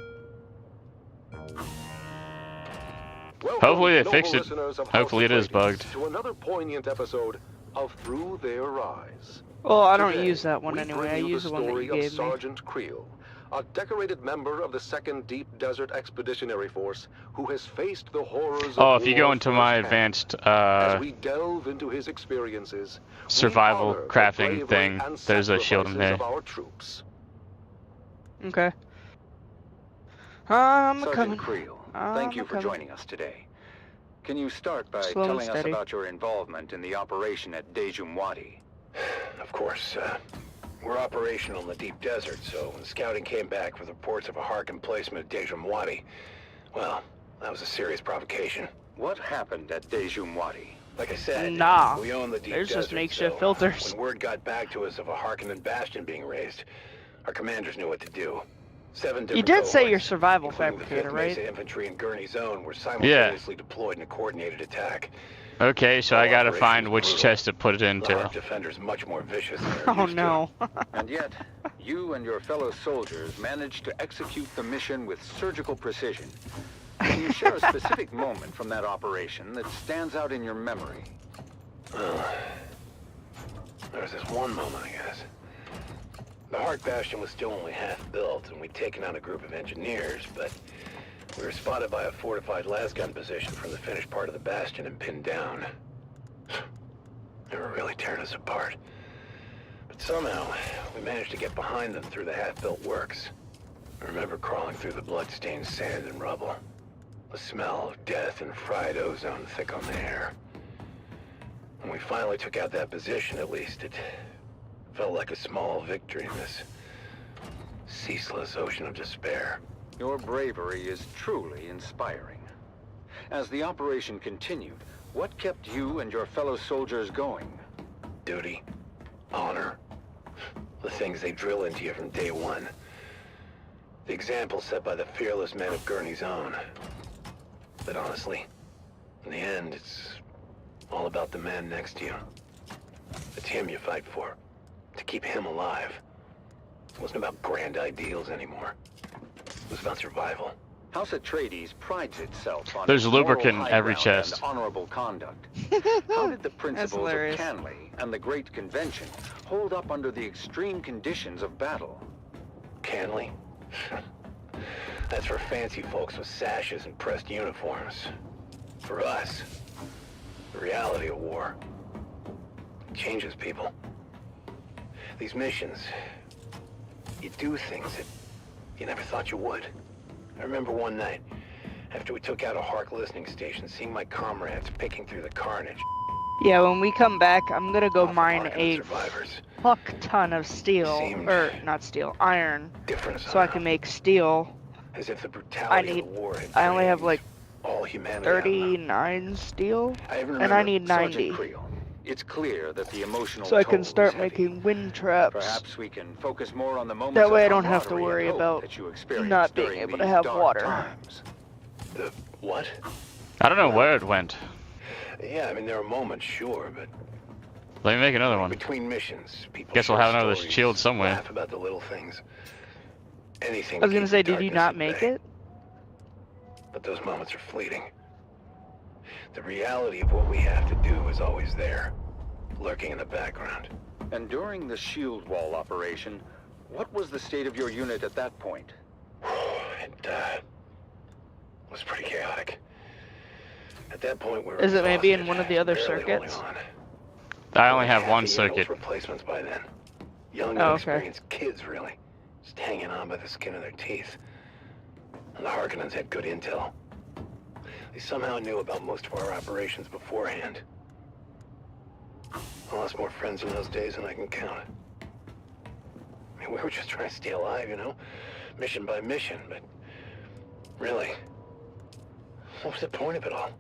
Hopefully they fixed it. Hopefully it is bugged. To another poignant episode of Through Their Eyes. Well, I don't Today, use that one we anyway. I bring you use the one that you gave me. Sergeant Creel, a decorated member of the 2nd Deep Desert Expeditionary Force who has faced the horrors of if you go into my advanced as we delve into his experiences, survival crafting thing, there's a shield in there. of our troops. Okay. I'm Sergeant coming. Creel, thank you for joining us today. Can you start by Slow and telling us steady. about your involvement in the operation at Dejumwadi? Of course, we're operational in the deep desert, so when scouting came back with reports of a Hark emplacement at Dejumwadi, well, that was a serious provocation. What happened at Dejumwadi? Like I said, Nah, we own the deep there's desert, just makeshift so filters. when word got back to us of a Harkonnen bastion being raised, our commanders knew what to do. 7 different You did say cohorts, you're survival including fabricator, the 5th right? Mesa Infantry and Gurney Zone were simultaneously deployed in a coordinated attack. Okay, so I gotta find which chest to put it The into. Hark defenders much more vicious than they're Oh used no. And yet, you and your fellow soldiers managed to execute the mission with surgical precision. Can you share a specific moment from that operation that stands out in your memory? There was this one moment, I guess. The Hark Bastion was still only half built, and we'd taken out a group of engineers, but we were spotted by a fortified lasgun position from the finished part of the bastion and pinned down. They were really tearing us apart. But somehow, we managed to get behind them through the half-built works. I remember crawling through the blood-stained sand and rubble. The smell of death and fried ozone thick on the air. When we finally took out that position, at least, it felt like a small victory in this ceaseless ocean of despair. Your bravery is truly inspiring. As the operation continued, what kept you and your fellow soldiers going? Duty, honor, the things they drill into you from day one. The example set by the fearless men of Gurney's Own. But honestly, in the end, it's all about the man next to you. It's him you fight for, to keep him alive. It wasn't about grand ideals anymore. It was about survival. House Atreides prides itself on There's its lubricant moral in every high ground chest. and honorable conduct. How did the principles of Canley and the Great Convention hold up under the extreme conditions of battle? Canley? That's for fancy folks with sashes and pressed uniforms. For us, the reality of war changes people. These missions, you do things that you never thought you would. I remember one night, after we took out a Hark listening station, seeing my comrades picking through the carnage. Yeah, when we come back, I'm gonna go mine a survivors. fuck ton of steel, or not steel, iron, so I can make steel. As if the brutality of the war had I only have like all humanity 39 steel, and I need 90. It's clear that the emotional So I can toll start is heavy. making wind traps. Perhaps we can focus more on the moments That way I of don't have to camaraderie worry and hope about that you experienced not being during able to these have dark water. times. The what? I don't know where it went. Yeah, I mean, there are moments, sure, but Let me make another one. between missions, people Guess we'll share have another stories, shield somewhere. laugh about the little things. Anything I was to gonna keep say, the did you darkness not at make bay. it? But those moments are fleeting. The reality of what we have to do is always there, lurking in the background. And during the shield wall operation, what was the state of your unit at that point? It was pretty chaotic. At that point, we were Is it maybe in exhausted, one of the other barely holding circuits? on. I only have Half one a year circuit. replacements by then. Young, Oh, okay. inexperienced kids, really. Just hanging on by the skin of their teeth. And the Harkonnens had good intel. They somehow knew about most of our operations beforehand. I lost more friends in those days than I can count. I mean, we were just trying to stay alive, you know? Mission by mission, but... really... what was the point of it all?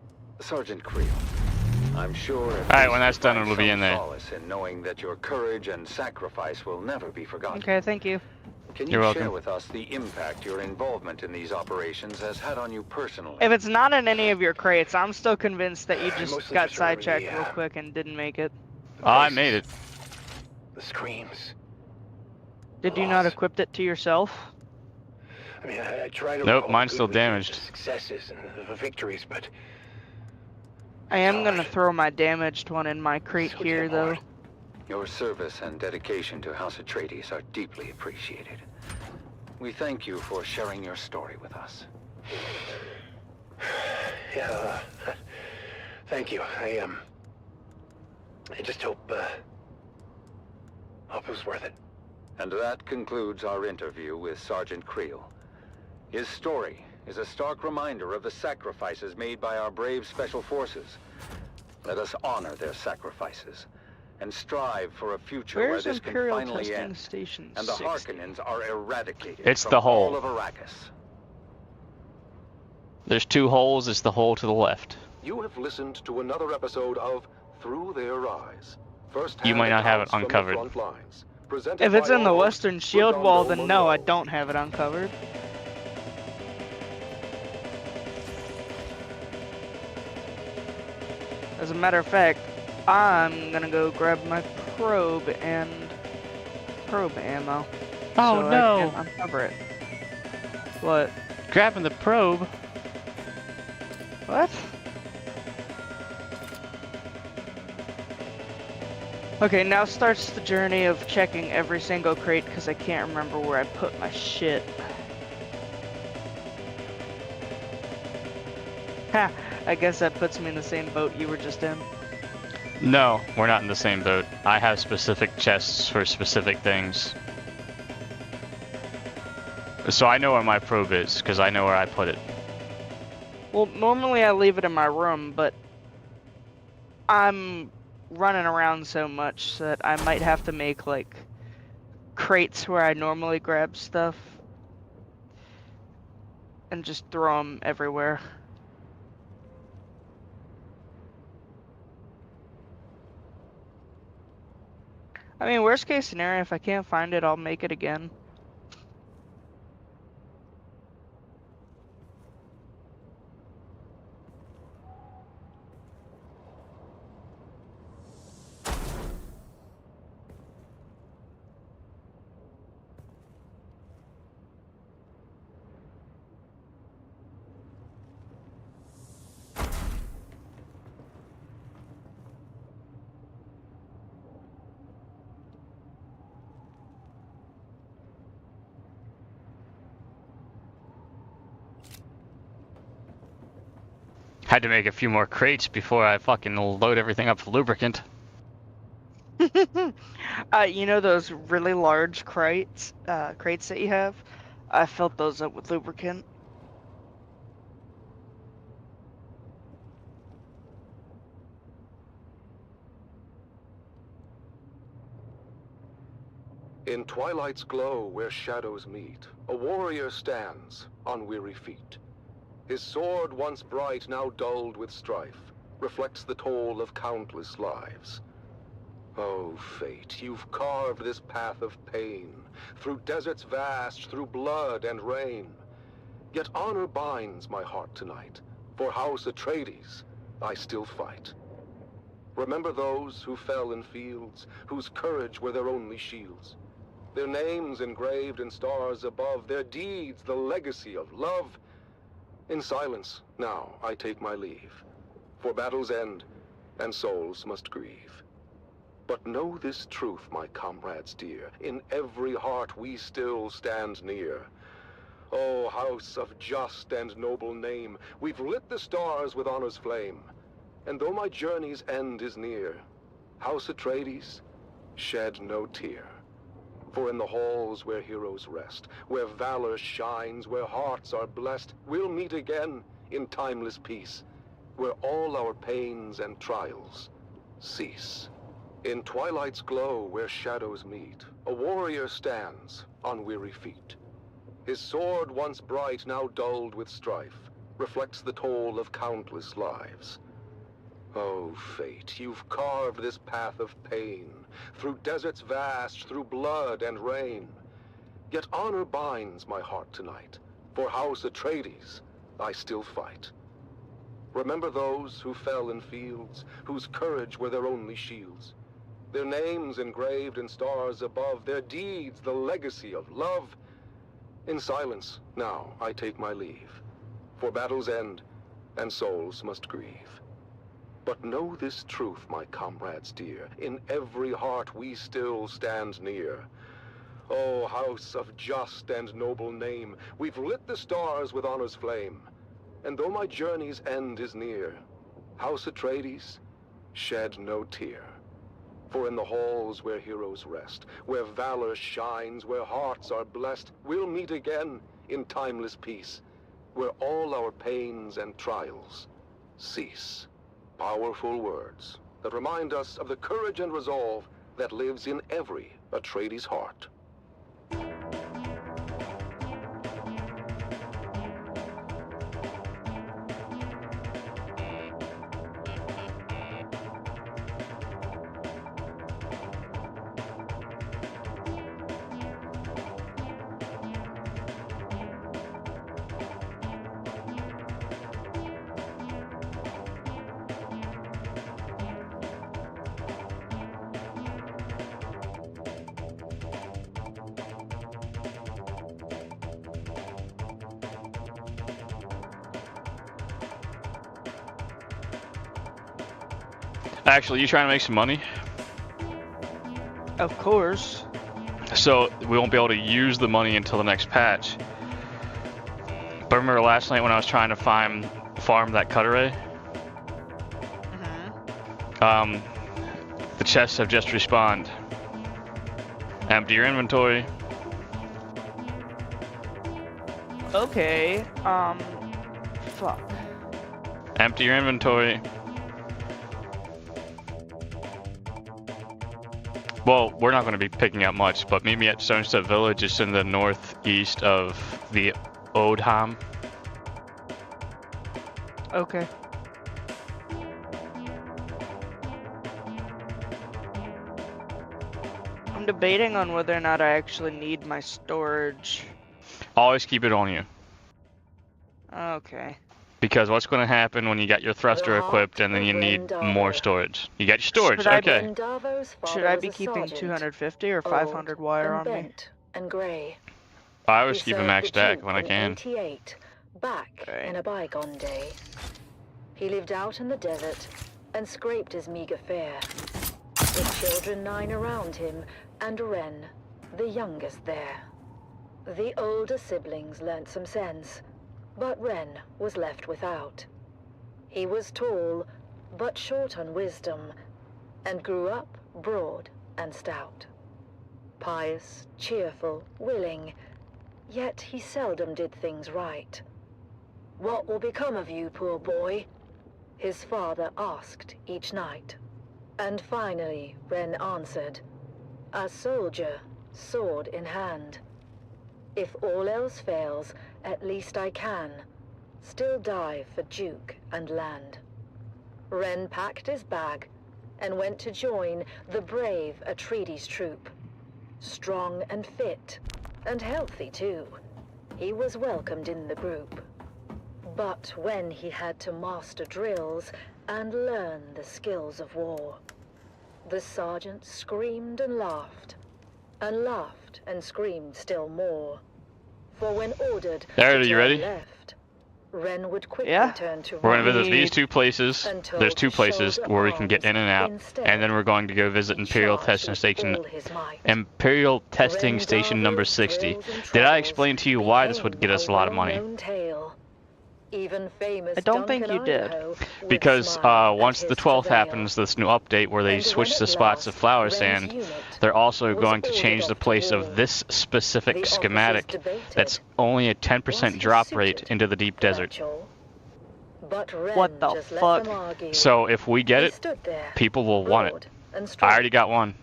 Sergeant Creel, I'm sure... Alright, when that's done, it'll be in there. ...solace in knowing that your courage and sacrifice will never be forgotten. Okay, thank you. Can You're you welcome. share with us the impact your involvement in these operations has had on you personally? If it's not in any of your crates, I'm still convinced that you I just mostly got just remember sidetracked the, real quick and didn't make it. Oh, I made it. The screams. Did you not equip it to yourself? I mean, I tried to Nope, recall mine's the still good damaged. successes and the victories, but... I am gonna throw my damaged one in my crate here, though. Your service and dedication to House Atreides are deeply appreciated. We thank you for sharing your story with us. Yeah, thank you. I just hope it was worth it. And that concludes our interview with Sergeant Creel. His story is a stark reminder of the sacrifices made by our brave Special Forces. Let us honor their sacrifices and strive for a future Where's where this Imperial can finally Testing end, Station and the 60? Harkonnens are eradicated It's from the hole. all of Arrakis. There's two holes, it's the hole to the left. You have listened to another episode of Through Their Eyes. You might not have it uncovered. If it's in the western shield wall, then no, I don't have it uncovered. As a matter of fact, I'm gonna go grab my probe and probe ammo. Oh, so no. I can uncover it. What? Grabbing the probe? What? Okay, now starts the journey of checking every single crate because I can't remember where I put my shit. Ha! I guess that puts me in the same boat you were just in. No, we're not in the same boat. I have specific chests for specific things. So I know where my probe is, because I know where I put it. Well, normally I leave it in my room, but I'm running around so much that I might have to make, like, crates where I normally grab stuff and just throw them everywhere. I mean, worst case scenario, if I can't find it, I'll make it again. Had to make a few more crates before I fucking load everything up with lubricant. You know those really large crates that you have? I filled those up with lubricant. In twilight's glow where shadows meet, a warrior stands on weary feet. His sword, once bright, now dulled with strife, reflects the toll of countless lives. Oh, fate, you've carved this path of pain, through deserts vast, through blood and rain. Yet honor binds my heart tonight, for House Atreides I still fight. Remember those who fell in fields, whose courage were their only shields. Their names engraved in stars above, their deeds the legacy of love. In silence, now, I take my leave, for battles end, and souls must grieve. But know this truth, my comrades dear, in every heart we still stand near. O house of just and noble name, we've lit the stars with honor's flame. And though my journey's end is near, House Atreides, shed no tear. For in the halls where heroes rest, where valor shines, where hearts are blessed, we'll meet again in timeless peace, where all our pains and trials cease. In twilight's glow where shadows meet, a warrior stands on weary feet. His sword, once bright, now dulled with strife, reflects the toll of countless lives. Oh, fate, you've carved this path of pain, through deserts vast, through blood and rain. Yet honor binds my heart tonight, for House Atreides I still fight. Remember those who fell in fields, whose courage were their only shields. Their names engraved in stars above, their deeds the legacy of love. In silence, now, I take my leave, for battles end, and souls must grieve. But know this truth, my comrades dear, in every heart we still stand near. O house of just and noble name, we've lit the stars with honor's flame. And though my journey's end is near, House Atreides, shed no tear. For in the halls where heroes rest, where valor shines, where hearts are blessed, we'll meet again in timeless peace, where all our pains and trials cease. Powerful words that remind us of the courage and resolve that lives in every Atreides heart. Actually, you trying to make some money? Of course. So we won't be able to use the money until the next patch. But remember last night when I was trying to farm that Cutteray? The chests have just respawned. Empty your inventory. Okay, fuck. Empty your inventory. Well, we're not going to be picking up much, but meet me at Stonestead Village, just in the northeast of the Odham. Okay. I'm debating on whether or not I actually need my storage. Always keep it on you. Okay. Because what's going to happen when you got your thruster equipped and then you need more storage? You got your storage, okay. Should I be keeping 250 or 500 wire on me? And gray. I always keep a max stack when I can. 88, back in a bygone day. He lived out in the desert and scraped his meager fare, with children 9 around him and Ren, the youngest there. The older siblings learnt some sense, but Ren was left without. He was tall, but short on wisdom, and grew up broad and stout. Pious, cheerful, willing, yet he seldom did things right. "What will become of you, poor boy?" his father asked each night. And finally Ren answered, "A soldier, sword in hand. If all else fails, at least I can still die for Duke and land." Ren packed his bag and went to join the brave Atreides troop. Strong and fit, and healthy too, he was welcomed in the group. But when he had to master drills and learn the skills of war, the sergeant screamed and laughed and screamed still more. For when ordered Alright, are you ready? left, Ren would quickly turn to We're going to visit these two places. There's two places where we can get in and out. And then we're going to go visit Imperial Testing Station. Imperial Testing Station number 60. Did I explain to you why this would get us a lot of money? I don't think you did. Because once the 12th happens, this new update where they switch the spots of flower sand, they're also going to change the place of this specific schematic that's only a 10% drop rate into the deep desert. What the fuck? So if we get it, people will want it. I already got one.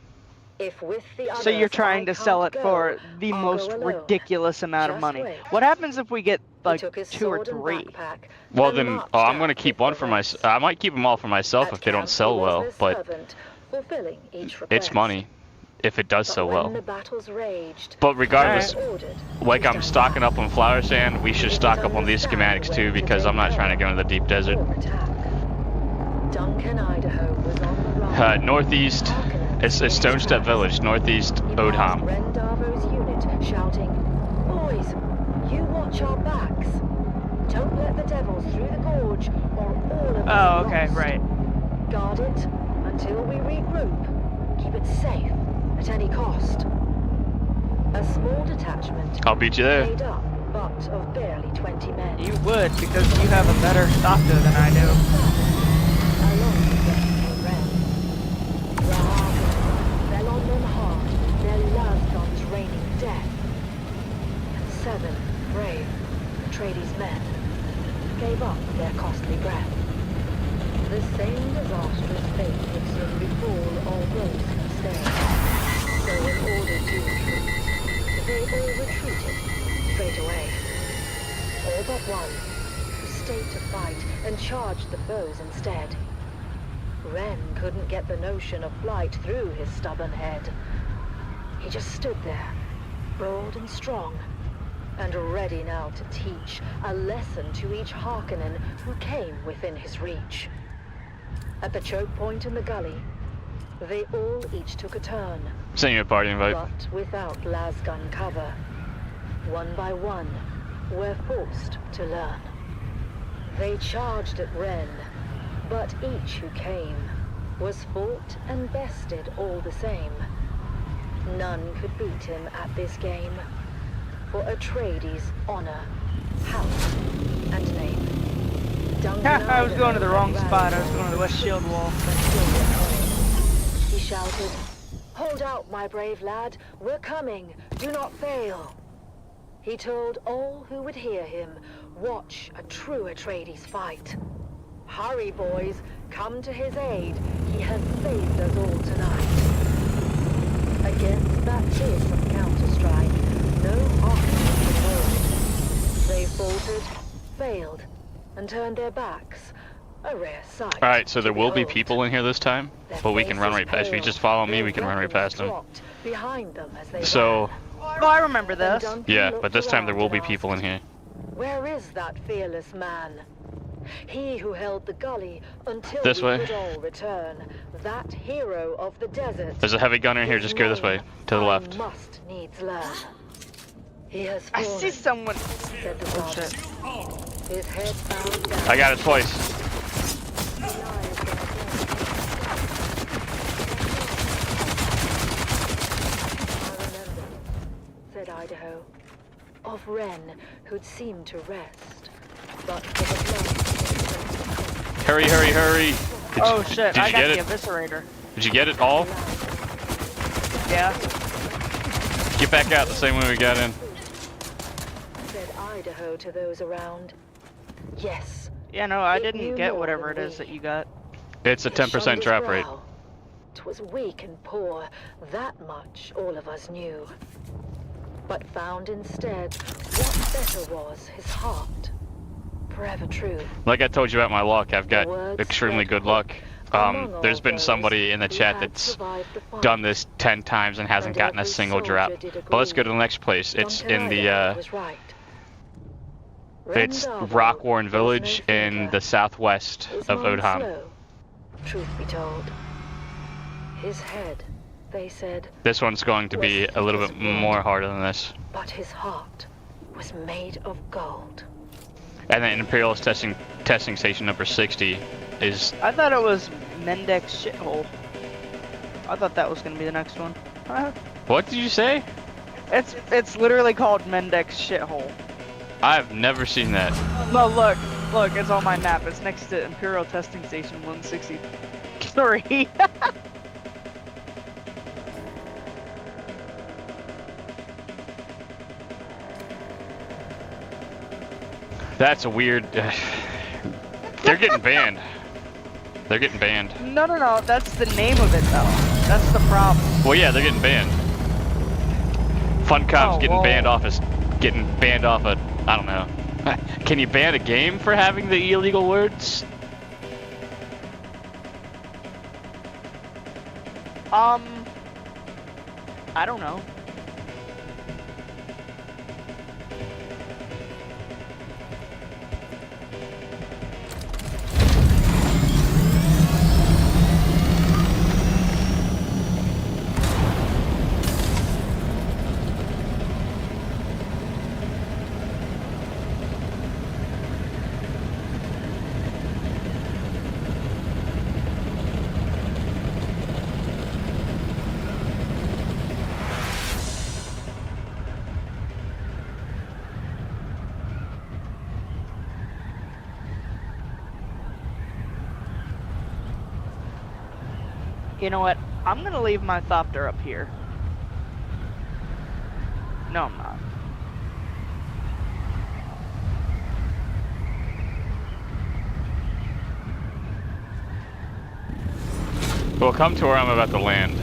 So you're trying to sell it for the most ridiculous amount of money. What happens if we get like 2 or 3? Well then, I'm going to keep one for myself. I might keep them all for myself if they don't sell well, but it's money if it does so well. But regardless, like I'm stocking up on flower sand, we should stock up on these schematics too, because I'm not trying to go into the deep desert. Northeast. It's Stone Step Village, northeast Odham. Unit shouting, "Boys, you watch our backs. Don't let the devils through the gorge, or all of us." Oh, okay, right. Guard it until we regroup. Keep it safe at any cost. A small detachment. I'll beat you there. Made up, but of barely 20 men. You would, because you have a better doctor than I do. Along with them came Ren. Fell on them hard, their lasguns raining death. And 7 brave Atreides men gave up their costly breath. The same disastrous fate would soon befall all those who stayed. So in order to retreat, they all retreated straight away. All but one, who stayed to fight and charged the foes instead. Ren couldn't get the notion of flight through his stubborn head. He just stood there, broad and strong, and ready now to teach a lesson to each Harkonnen who came within his reach. At the choke point in the gully, they all each took a turn. Send you a party invite. But without lasgun cover. One by one, were forced to learn. They charged at Ren, but each who came was fought and bested all the same. None could beat him at this game, for Atreides' honor, house, and name. I was going to the wrong spot. I was going to the West Shield Wall. He shouted, "Hold out, my brave lad. We're coming. Do not fail." He told all who would hear him, watch a true Atreides fight. Hurry, boys, come to his aid. He has saved us all tonight. Against that fearsome counter-strike, no Harkonnen could hold. They faltered, failed, and turned their backs. A rare sight. Alright, so there will be people in here this time, but we can run right past. If you just follow me, we can run right past them. So... Oh, I remember this. Yeah, but this time there will be people in here. Where is that fearless man? He who held the gully until this way. We could all return. That hero of the desert. There's a heavy gunner in here, just go this way, to the left. Must needs learn. He has I see someone. Said the sergeant. His head bowed down. I got it twice. Said Idaho, of Ren, who'd seemed to rest, but for the Hurry, hurry, hurry! Oh shit, I got the eviscerator. Did you get it all? Yeah. Get back out the same way we got in. Said Idaho to those around. Yes. Yeah, no, I didn't get whatever it is that you got. It's a 10% drop rate. 'Twas weak and poor, that much all of us knew. But found instead what better was his heart. Forever true. Like I told you about my luck, I've got extremely good luck. There's been somebody in the chat that's done this 10 times and hasn't gotten a single drop. But let's go to the next place. It's in the, it's Rockwarren Village in the southwest of Odham. Truth be told, his head, they said. This one's going to be a little bit more harder than this. But his heart was made of gold. And then Imperialist testing station number 60 is... I thought it was Mendex shithole. I thought that was gonna be the next one. What did you say? It's literally called Mendex shithole. I've never seen that. No, look, it's on my map. It's next to Imperial Testing Station 163. That's a weird... They're getting banned. They're getting banned. No, that's the name of it though. That's the problem. Well, yeah, they're getting banned. Funcom's getting banned off a... I don't know. Can you ban a game for having the illegal words? I don't know. You know what? I'm gonna leave my Thopter up here. No, I'm not. Well, come to where I'm about to land.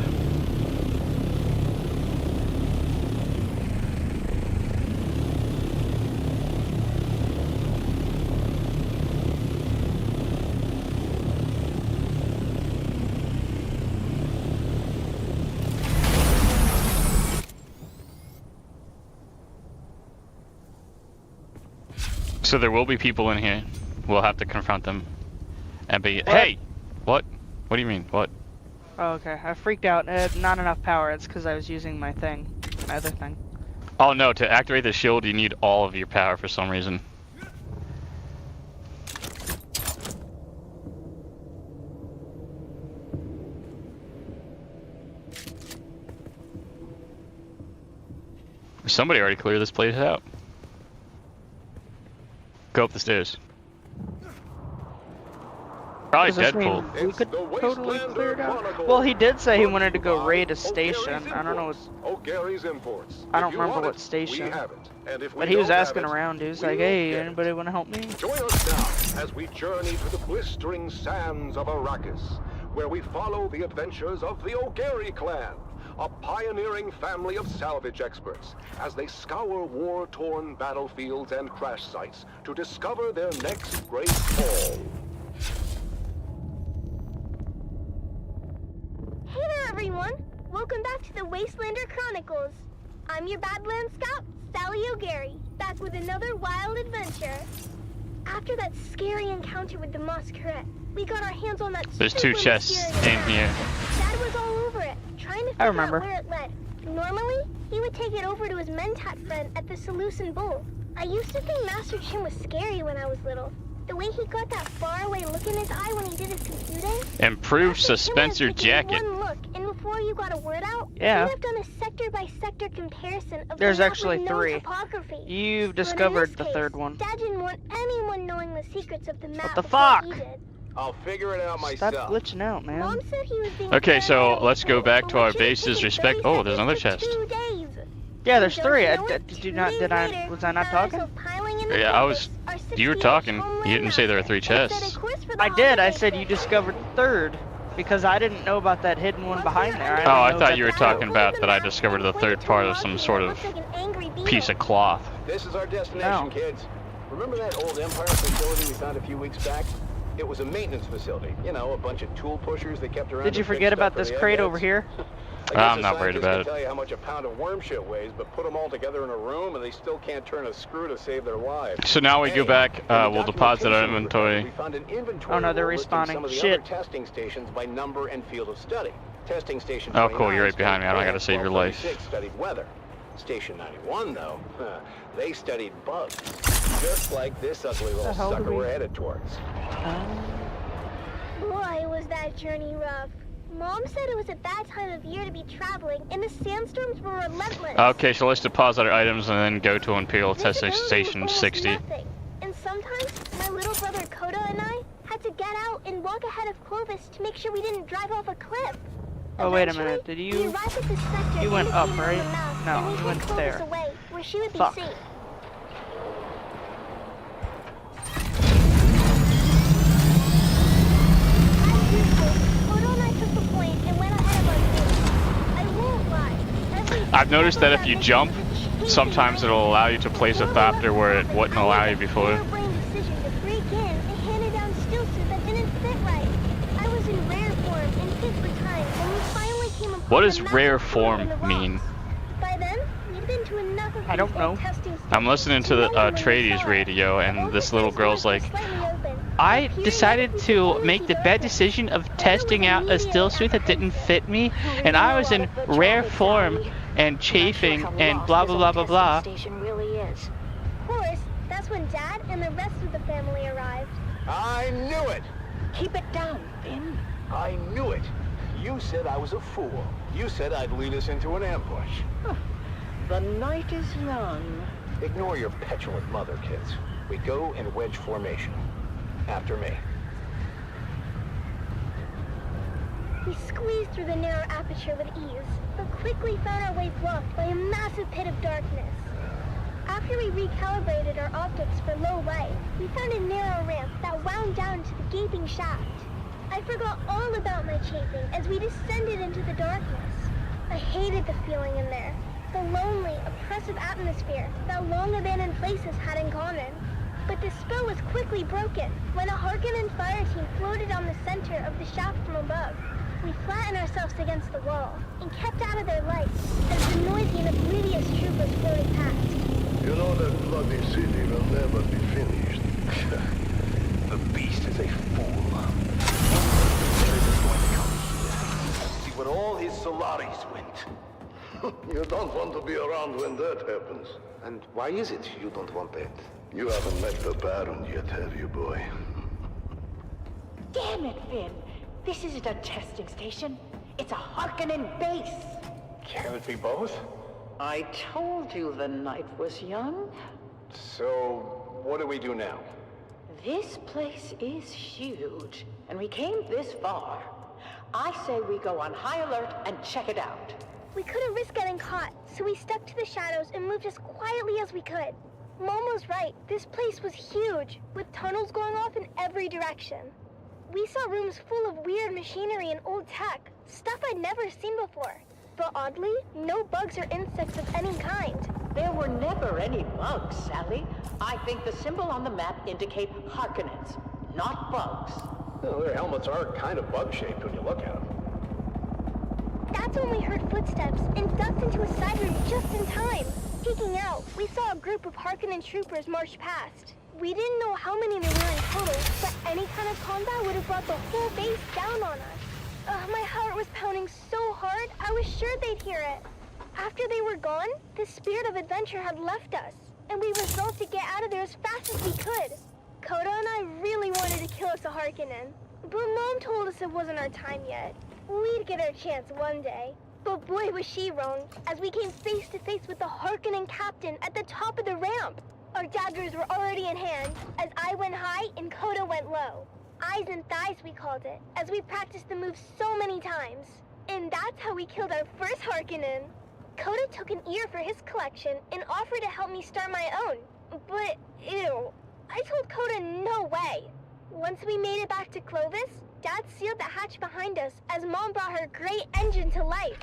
So there will be people in here. We'll have to confront them. And be, hey! What? What do you mean? What? Oh, okay. I freaked out. It had not enough power. It's because I was using my thing. My other thing. Oh no, to activate the shield you need all of your power for some reason. Somebody already cleared this place out. Go up the stairs. Probably Deadpool. We could totally clear it out. Well, he did say he wanted to go raid a station. I don't know what... I don't remember what station. But he was asking around. He was like, hey, anybody want to help me? Join us now as we journey to the blistering sands of Arrakis, where we follow the adventures of the O'Gary clan, a pioneering family of salvage experts, as they scour war-torn battlefields and crash sites to discover their next great haul. Hey there, everyone! Welcome back to the Wastelander Chronicles. I'm your Badlands Scout, Sally O'Gary, back with another wild adventure. After that scary encounter with the Masquerade, we got our hands on that. There's two chests in here. Dad was all over it, trying to figure out where it led. Normally, he would take it over to his Mentat friend at the Seleucid Bowl. I used to think Master Chin was scary when I was little. The way he got that faraway look in his eye when he did his computing. Improved suspensor jacket. One look, and before you got a word out, yeah. We'd have done a sector-by-sector comparison of There's the actually 3. topography. You've discovered the 3rd one. Dad didn't want anyone knowing the secrets of the map. What the fuck? I'll figure it out myself. Stop glitching out, man. Mom said he was being Okay, so let's go back to our base's respect. Oh, there's another chest. Yeah, there's 3. Was I not talking? Yeah, you were talking. You didn't say there were 3 chests. I did. I said you discovered the 3rd. Because I didn't know about that hidden one behind there. Oh, I thought you were talking about that I discovered the 3rd part of some sort of piece of cloth. This is our destination, kids. Remember that old Empire facility we found a few weeks back? It was a maintenance facility. You know, a bunch of tool pushers they kept around. Did you forget about this crate over here? I'm not worried about it. I tell you how much a pound of worm shit weighs, but put them all together in a room and they still can't turn a screw to save their lives. So now we go back, we'll deposit our inventory. We found an inventory. Oh no, they're respawning. Some of the Shit. other testing stations by number and field of study. Testing station. Oh cool, you're right behind me. I don't gotta save your life. Studied weather. Station 91 though, they studied bugs. Just like this ugly little sucker we're headed towards. Boy, was that journey rough. Mom said it was a bad time of year to be traveling, and the sandstorms were relentless. Okay, so let's deposit our items and then go to Imperial Testing Station 60. Nothing. And sometimes, my little brother Koda and I had to get out and walk ahead of Clovis to make sure we didn't drive off a cliff. Oh, wait a minute. Did you... You went up, right? No, you went there. Away, where she would be Fuck. safe. I've noticed that if you jump, sometimes it'll allow you to place a thopter where it wouldn't allow you before. What does rare form mean? I don't know. I'm listening to the Atreides radio, and this little girl's like, I decided to make the bad decision of testing out a still suit that didn't fit me, and I was in rare form and chafing and blah blah blah blah blah. Of course, that's when Dad and the rest of the family arrived. I knew it! Keep it down, Finn. I knew it! You said I was a fool. You said I'd lead us into an ambush. Huh. The night is young. Ignore your petulant mother, kids. We go in wedge formation. After me. We squeezed through the narrow aperture with ease, but quickly found our way blocked by a massive pit of darkness. After we recalibrated our optics for low light, we found a narrow ramp that wound down to the gaping shaft. I forgot all about my chafing as we descended into the darkness. I hated the feeling in there, the lonely, oppressive atmosphere that long-abandoned places had in common. But the spell was quickly broken when a Harkonnen fire team floated on the center of the shaft from above. We flattened ourselves against the wall and kept out of their light as the noisy and oblivious troopers floated past. You know that bloody city will never be finished. The beast is a fool. There is going to come here. See what all his Solaris went. You don't want to be around when that happens. And why is it you don't want that? You haven't met the Baron yet, have you, boy? Damn it, Finn. This isn't a testing station. It's a Harkonnen base. Can it be both? I told you the night was young. So, what do we do now? This place is huge, and we came this far. I say we go on high alert and check it out. We couldn't risk getting caught, so we stuck to the shadows and moved as quietly as we could. Mom was right. This place was huge, with tunnels going off in every direction. We saw rooms full of weird machinery and old tech, stuff I'd never seen before. But oddly, no bugs or insects of any kind. There were never any bugs, Sally. I think the symbol on the map indicates Harkonnens, not bugs. Well, their helmets are kind of bug-shaped when you look at them. That's when we heard footsteps and ducked into a side room just in time. Peeking out, we saw a group of Harkonnen troopers march past. We didn't know how many there were in total, but any kind of combat would have brought the whole base down on us. My heart was pounding so hard, I was sure they'd hear it. After they were gone, the spirit of adventure had left us, and we resolved to get out of there as fast as we could. Koda and I really wanted to kill us a Harkonnen, but Mom told us it wasn't our time yet. We'd get our chance one day. But boy was she wrong, as we came face to face with the Harkonnen captain at the top of the ramp. Our daggers were already in hand, as I went high and Koda went low. Eyes and thighs, we called it, as we practiced the move so many times. And that's how we killed our first Harkonnen. Koda took an ear for his collection and offered to help me start my own. But, ew, I told Koda no way. Once we made it back to Clovis, Dad sealed the hatch behind us as Mom brought her great engine to life.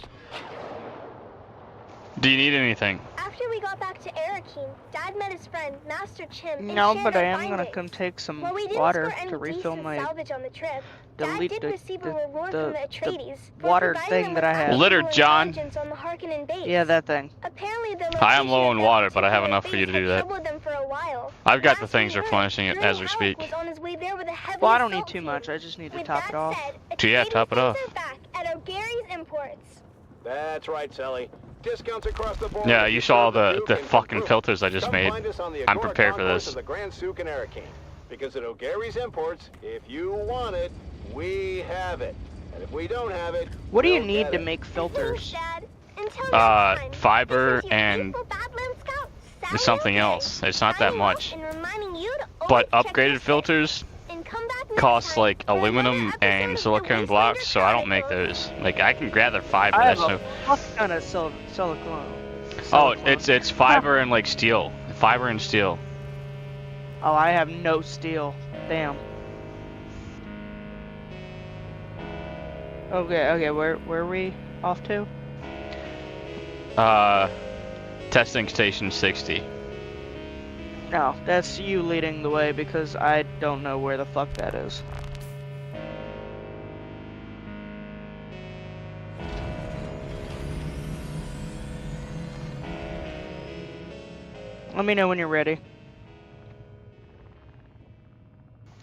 Do you need anything? After we got back to Arakeen, Dad met his friend, Master Chim, and No, shared but our I am findings. gonna come take some While we didn't water score any to refill decent my salvage on the trip, Dad did receive a reward from the Atreides for water providing thing them that I with have. Litter, actual John. intelligence on the Harkonnen base. Yeah, that thing. Apparently the I am low location on of water, that but I have particular enough for you to base do had that. troubled them for a while. I've got the Last things we replenishing it heard, as we Gray speak. Halleck was on his way there with a heavy Well, I don't need assault too team. much. I just need to With top that it off. said, Yeah, Atreides top it base off. are back at O'Gary's Imports. That's right, Sally. Discounts across the board. Yeah, you saw the fucking filters I just made. I'm prepared for this. The Grand Souk and Arakeen. Because at O'Gary's Imports, if you want it, we have it. And if we don't have it, what do you need to make filters? Fiber and something else. It's not that much. But upgraded filters cost like aluminum and silicone blocks, so I don't make those. Like I can gather fiber. I have a ton of silicone. Oh, it's fiber and like steel. Fiber and steel. Oh, I have no steel. Damn. Okay, where are we off to? Testing station 60. No, that's you leading the way because I don't know where the fuck that is. Let me know when you're ready.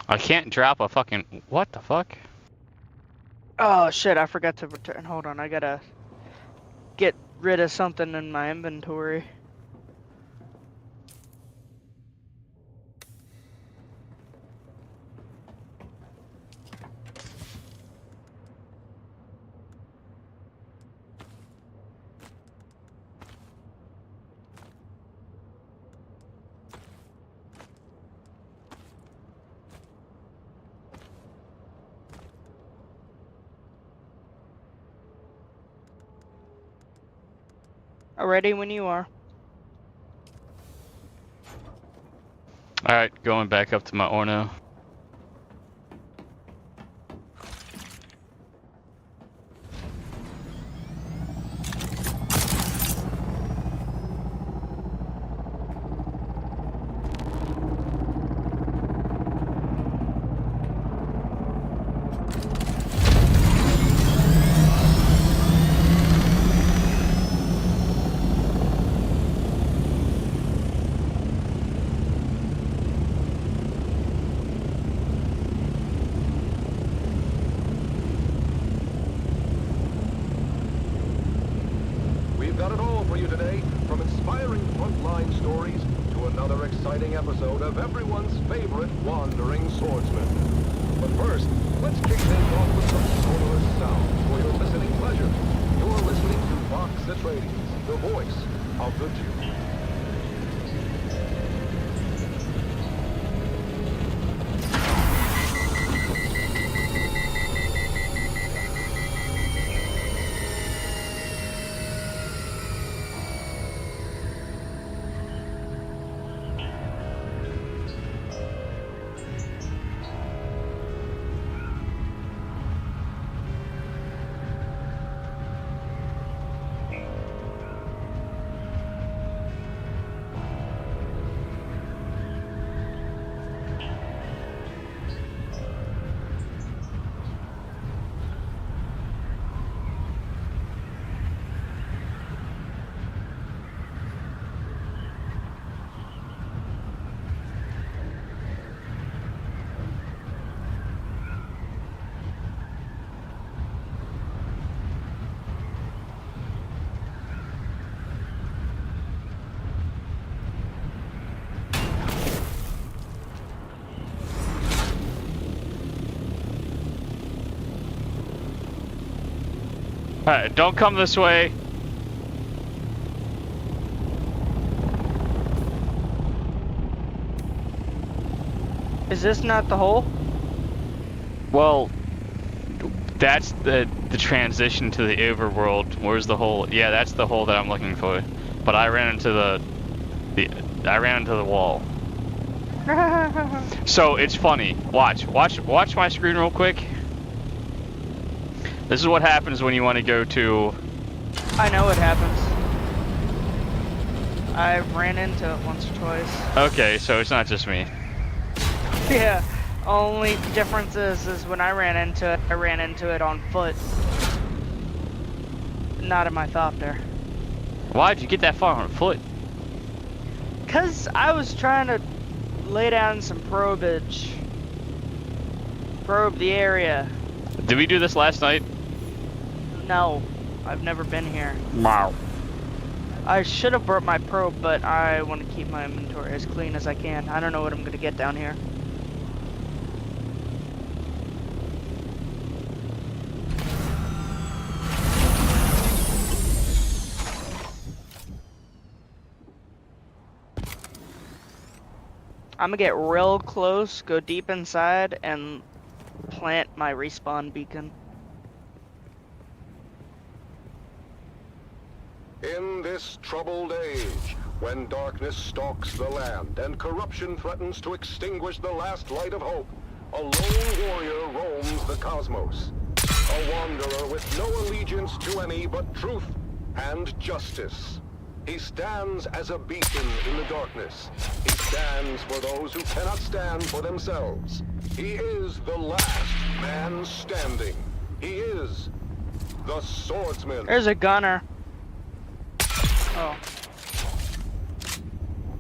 I can't drop a fucking... What the fuck? Oh shit, I forgot to return. Hold on, I gotta get rid of something in my inventory. Ready when you are. Alright, going back up to my Orno. We've got it all for you today, from inspiring frontline stories to another exciting episode of everyone's favorite wandering swordsman. But first, let's kick things off with some sonorous sounds for your listening pleasure. You're listening to Vox Atreides, the voice of the Dune. Alright, don't come this way. Is this not the hole? Well, that's the transition to the overworld. Where's the hole? Yeah, that's the hole that I'm looking for. But I ran into the wall. So it's funny. Watch my screen real quick. This is what happens when you want to go to... I know what happens. I ran into it once or twice. Okay, so it's not just me. Yeah, only difference is when I ran into it on foot. Not in my thopter. Why'd you get that far on foot? Cause I was trying to lay down some probage. Probe the area. Did we do this last night? No, I've never been here. Wow. I should have brought my probe, but I want to keep my inventory as clean as I can. I don't know what I'm gonna get down here. I'm gonna get real close, go deep inside, and plant my respawn beacon. In this troubled age, when darkness stalks the land and corruption threatens to extinguish the last light of hope, a lone warrior roams the cosmos. A wanderer with no allegiance to any but truth and justice. He stands as a beacon in the darkness. He stands for those who cannot stand for themselves. He is the last man standing. He is the swordsman. There's a gunner. Oh.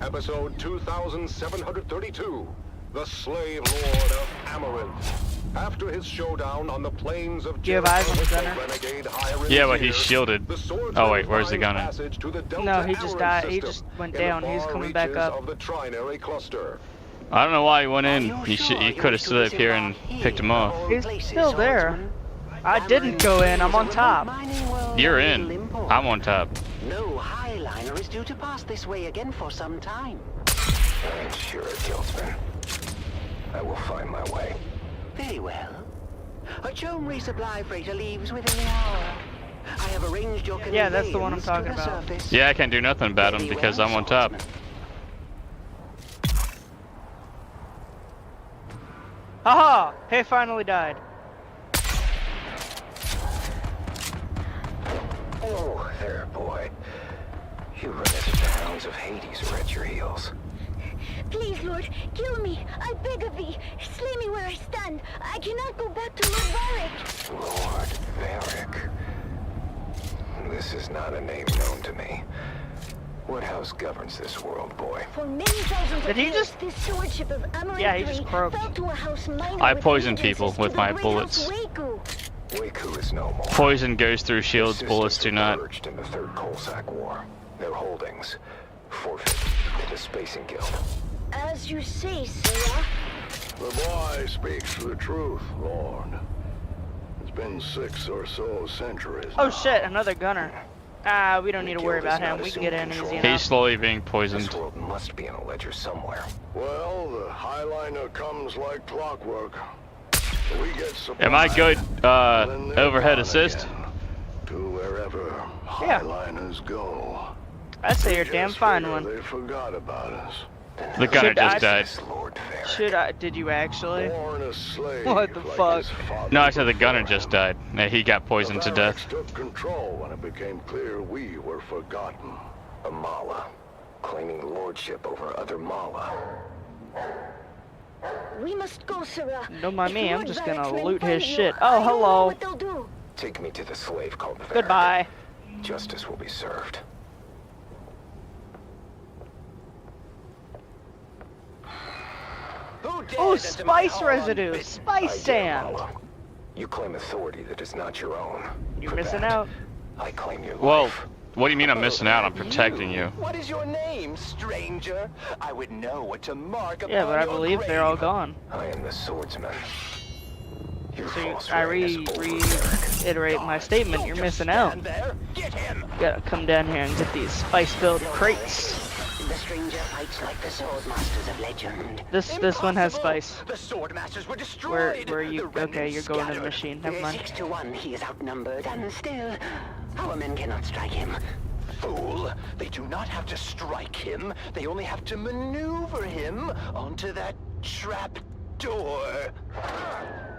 Episode 2732, The Slave Lord of Amaranth. After his showdown on the plains of Jericho with the renegade yeah, but he's shielded. Oh wait, where's the gunner? No, he just died. He just went down. He's coming back up. Of the Trinary cluster. I don't know why he went in. He could have stood up here and picked him off. He's still there. I didn't go in. I'm on top. You're in. I'm on top. No highliner is due to pass this way again for some time. I'm sure, Guildsman. I will find my way. Very well. A Chome resupply freighter leaves within the hour. I have arranged your conveyance. Yeah, that's the one I'm talking about. Surface. Yeah, I can't do nothing about him because I'm on top. Haha! Hey, finally died. Oh, there, boy. You run as if the hounds of Hades are at your heels. Please, Lord, kill me. I beg of thee. Slay me where I stand. I cannot go back to Lord Varric. Lord Varric. This is not a name known to me. What house governs this world, boy? For many thousands Did he just... this stewardship of Amaranth Yeah, he just croaked. fell to a house minor I with poison allegiances people to with the my great bullets. house Waku. Waku is no more. Poison goes through shields, bullets do not. Merged in the Third Coalsack War. Their holdings forfeited to the Spacing Guild. As you say, sirrah. The boy speaks the truth, Lord. It's been 6 or so centuries Oh now. shit, another gunner. Ah, we don't need to worry about him. We can get in easy enough. He's slowly being poisoned. This world must be in a ledger somewhere. Well, the highliner comes like clockwork. We get Am I good, overhead assist? To wherever Yeah. highliners go. I'd say you're a damn fine one. They forgot about us. The gunner just died. Should I? Did you actually? Born a slave What the like fuck? his father No, I said the gunner just died. He got poisoned to death. Varrics took control when it became clear we were forgotten. A Mala, claiming lordship over other Mala. We must go, sirrah. Don't mind If me, I'm Lord just Varric's gonna men loot find his you, shit. I Oh, don't know hello. what they'll do. Take me to the slave called Varric. Goodbye. Justice will be served. Oh, spice residue. Spice sand. You claim authority that is not your own. You're missing out. I claim your Well, life. what do you mean I'm missing out? I'm protecting you. What is your name, stranger? I would know what to mark upon Yeah, but I your believe grave. they're all gone. I am the swordsman. Your So false I reign is over, Varric. reiterate my statement. You're missing out. Gotta come down here and get these spice-filled crates. The stranger fights like the swordmasters of legend. This one has spice. The swordmasters were destroyed. Where you? Okay, you're going to the machine. Never mind. 6 to 1, he is outnumbered, and still, our men cannot strike him. Fool! They do not have to strike him. They only have to maneuver him onto that trap door.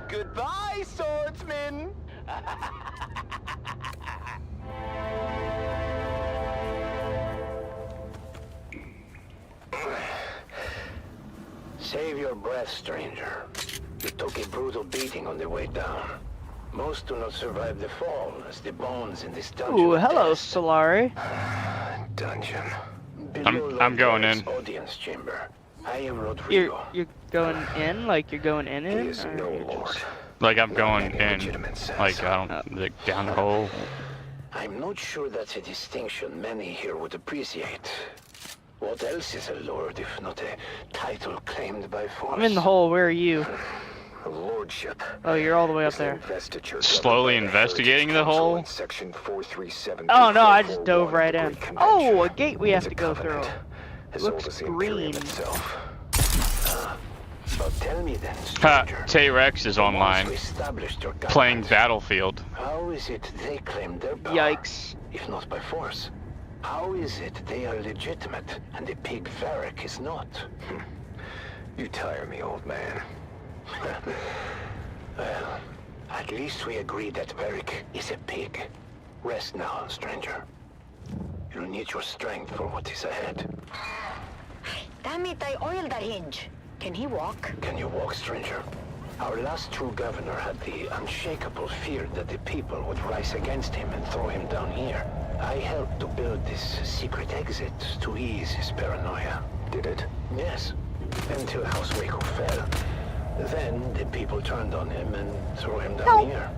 Goodbye, swordsman! Save your breath, stranger. You took a brutal beating on the way down. Most do not survive the fall, as the bones in this dungeon. Ooh, hello, Solari. Dungeon. I'm going in. Audience chamber. I am Rodrigo. You're going in? Like you're going in it? He is no lord. Like I'm going in. Like I don't like down the hole. I'm not sure that's a distinction many here would appreciate. What else is a lord if not a title claimed by force? I'm in the hole. Where are you? A lordship. Oh, you're all the way up there. Slowly investigating the hole? Oh no, I just dove right in. Oh, a gate we have to go through. It looks green. But tell me then, T-Rex is online, playing Battlefield. how is it they claim their power, Yikes. if not by force? How is it they are legitimate and the pig Varric is not? You tire me, old man. Well, at least we agree that Varric is a pig. Rest now, stranger. You'll need your strength for what is ahead. Damn it, I oiled that hinge. Can he walk? Can you walk, stranger? Our last true governor had the unshakable fear that the people would rise against him and throw him down here. I helped to build this secret exit to ease his paranoia. Did it? Yes. Until House Waco fell. Then the people turned on him and threw him down here.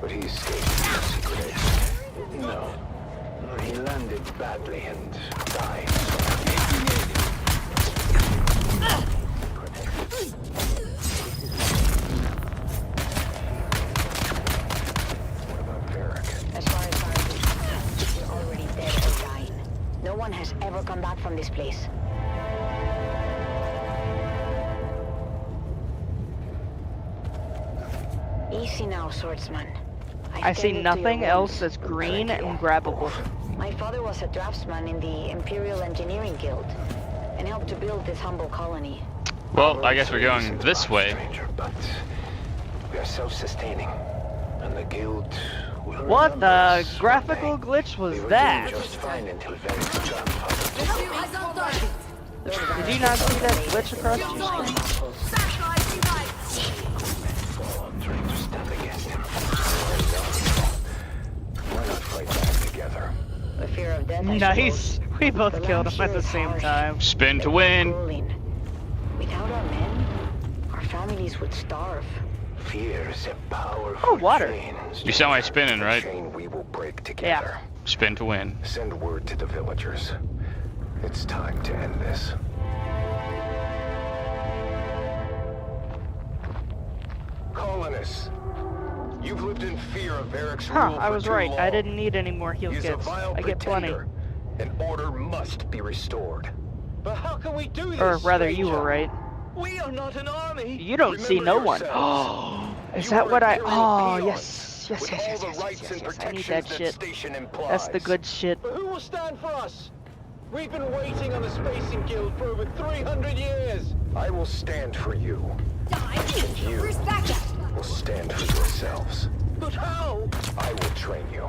But he escaped the secret exit. No. He landed badly and died. What about Varric? As far as Varric, he's already dead or dying. No one has ever come back from this place. Easy now, swordsman. I see nothing else that's green and grabbable. My father was a draftsman in the Imperial Engineering Guild and helped to build this humble colony. Well, I guess we're going this way. Stranger, but we are self-sustaining, and the guild will What the remember us graphical someday. glitch was We were that? doing just fine until Varric's grandfather. Did you not see that glitch across your screen? Trying to stand against him. Why not fight back together? The fear of death, I Nice. We both The killed land him at here the is same harsh. time. Spin to win. Grueling. Without our men, our families would starve. Fear is a powerful Oh, water. chain. You saw my spinning, right? Chain we will break together. Spin to win. Send word to the villagers. It's time to end this. Colonists, you've lived in fear of Varric's Huh, rule I for was too right. long. I didn't need any more heal He's a kits. vile I get plenty. pretender, and order must be restored. But how can we do this, Or rather, you were stranger? right. We are not an army. You don't see no one. Oh, is that what I... Oh, yes. Yes, yes, yes, yes, yes, yes, yes. I need that shit. That's the good shit. But who will stand for us? We've been waiting on the Spacing Guild for over 300 years. I will stand for you. And you will stand for yourselves. But how? I will train you.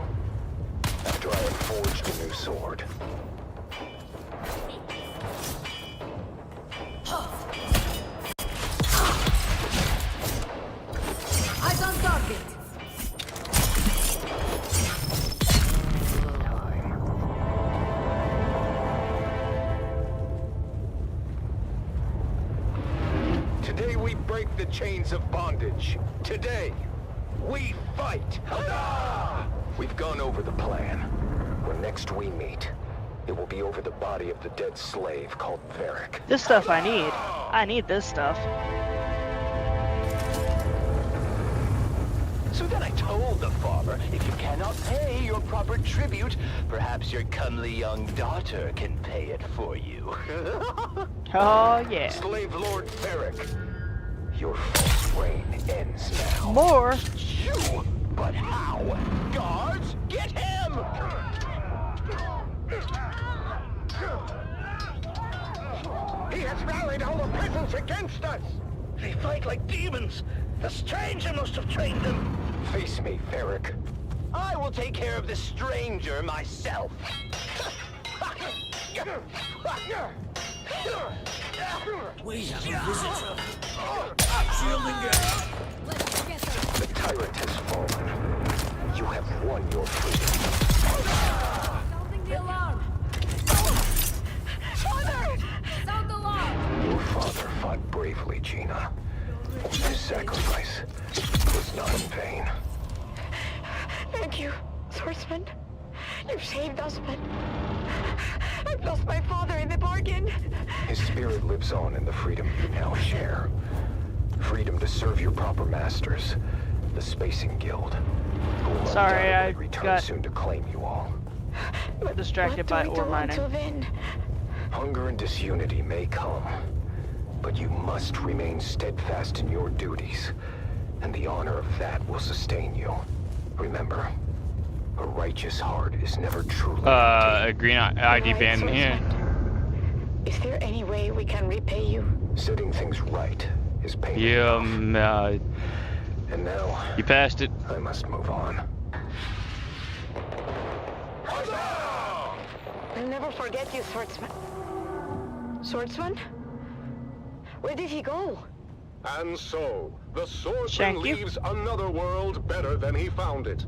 After I have forged a new sword. Eyes on target. Today we break the chains of bondage. Today, we fight. We've gone over the plan. When next we meet, it will be over the body of the dead slave called Varric. This stuff I need. I need this stuff. So then I told the farmer, if you cannot pay your proper tribute, perhaps your comely young daughter can pay it for you. Oh, yeah. Slave Lord Varric, your false reign ends now. More? You? But how? Guards, get him! He has rallied all the peasants against us! They fight like demons! The stranger must have trained them! Face me, Varric. I will take care of this stranger myself. We have a visitor. The tyrant has fallen. You have won your freedom. Sounding the alarm. Father! Sound alarm. Your father fought bravely, Gina. His sacrifice was not in vain. Thank you, swordsman. You've saved us, but I've lost my father in the bargain. His spirit lives on in the freedom you now share. Freedom to serve your proper masters, the Spacing Guild, who will undoubtedly return soon to claim you all. Distracted by ore mining. Hunger and disunity may come, but you must remain steadfast in your duties, and the honor of that will sustain you. Remember, a righteous heart is never truly a green ID band in here. Is there any way we can repay you? Setting things right is painful. Yeah, and now you passed it. I must move on. I'll never forget you, swordsman. Swordsman? Where did he go? And so, the swordsman leaves another world better than he found it.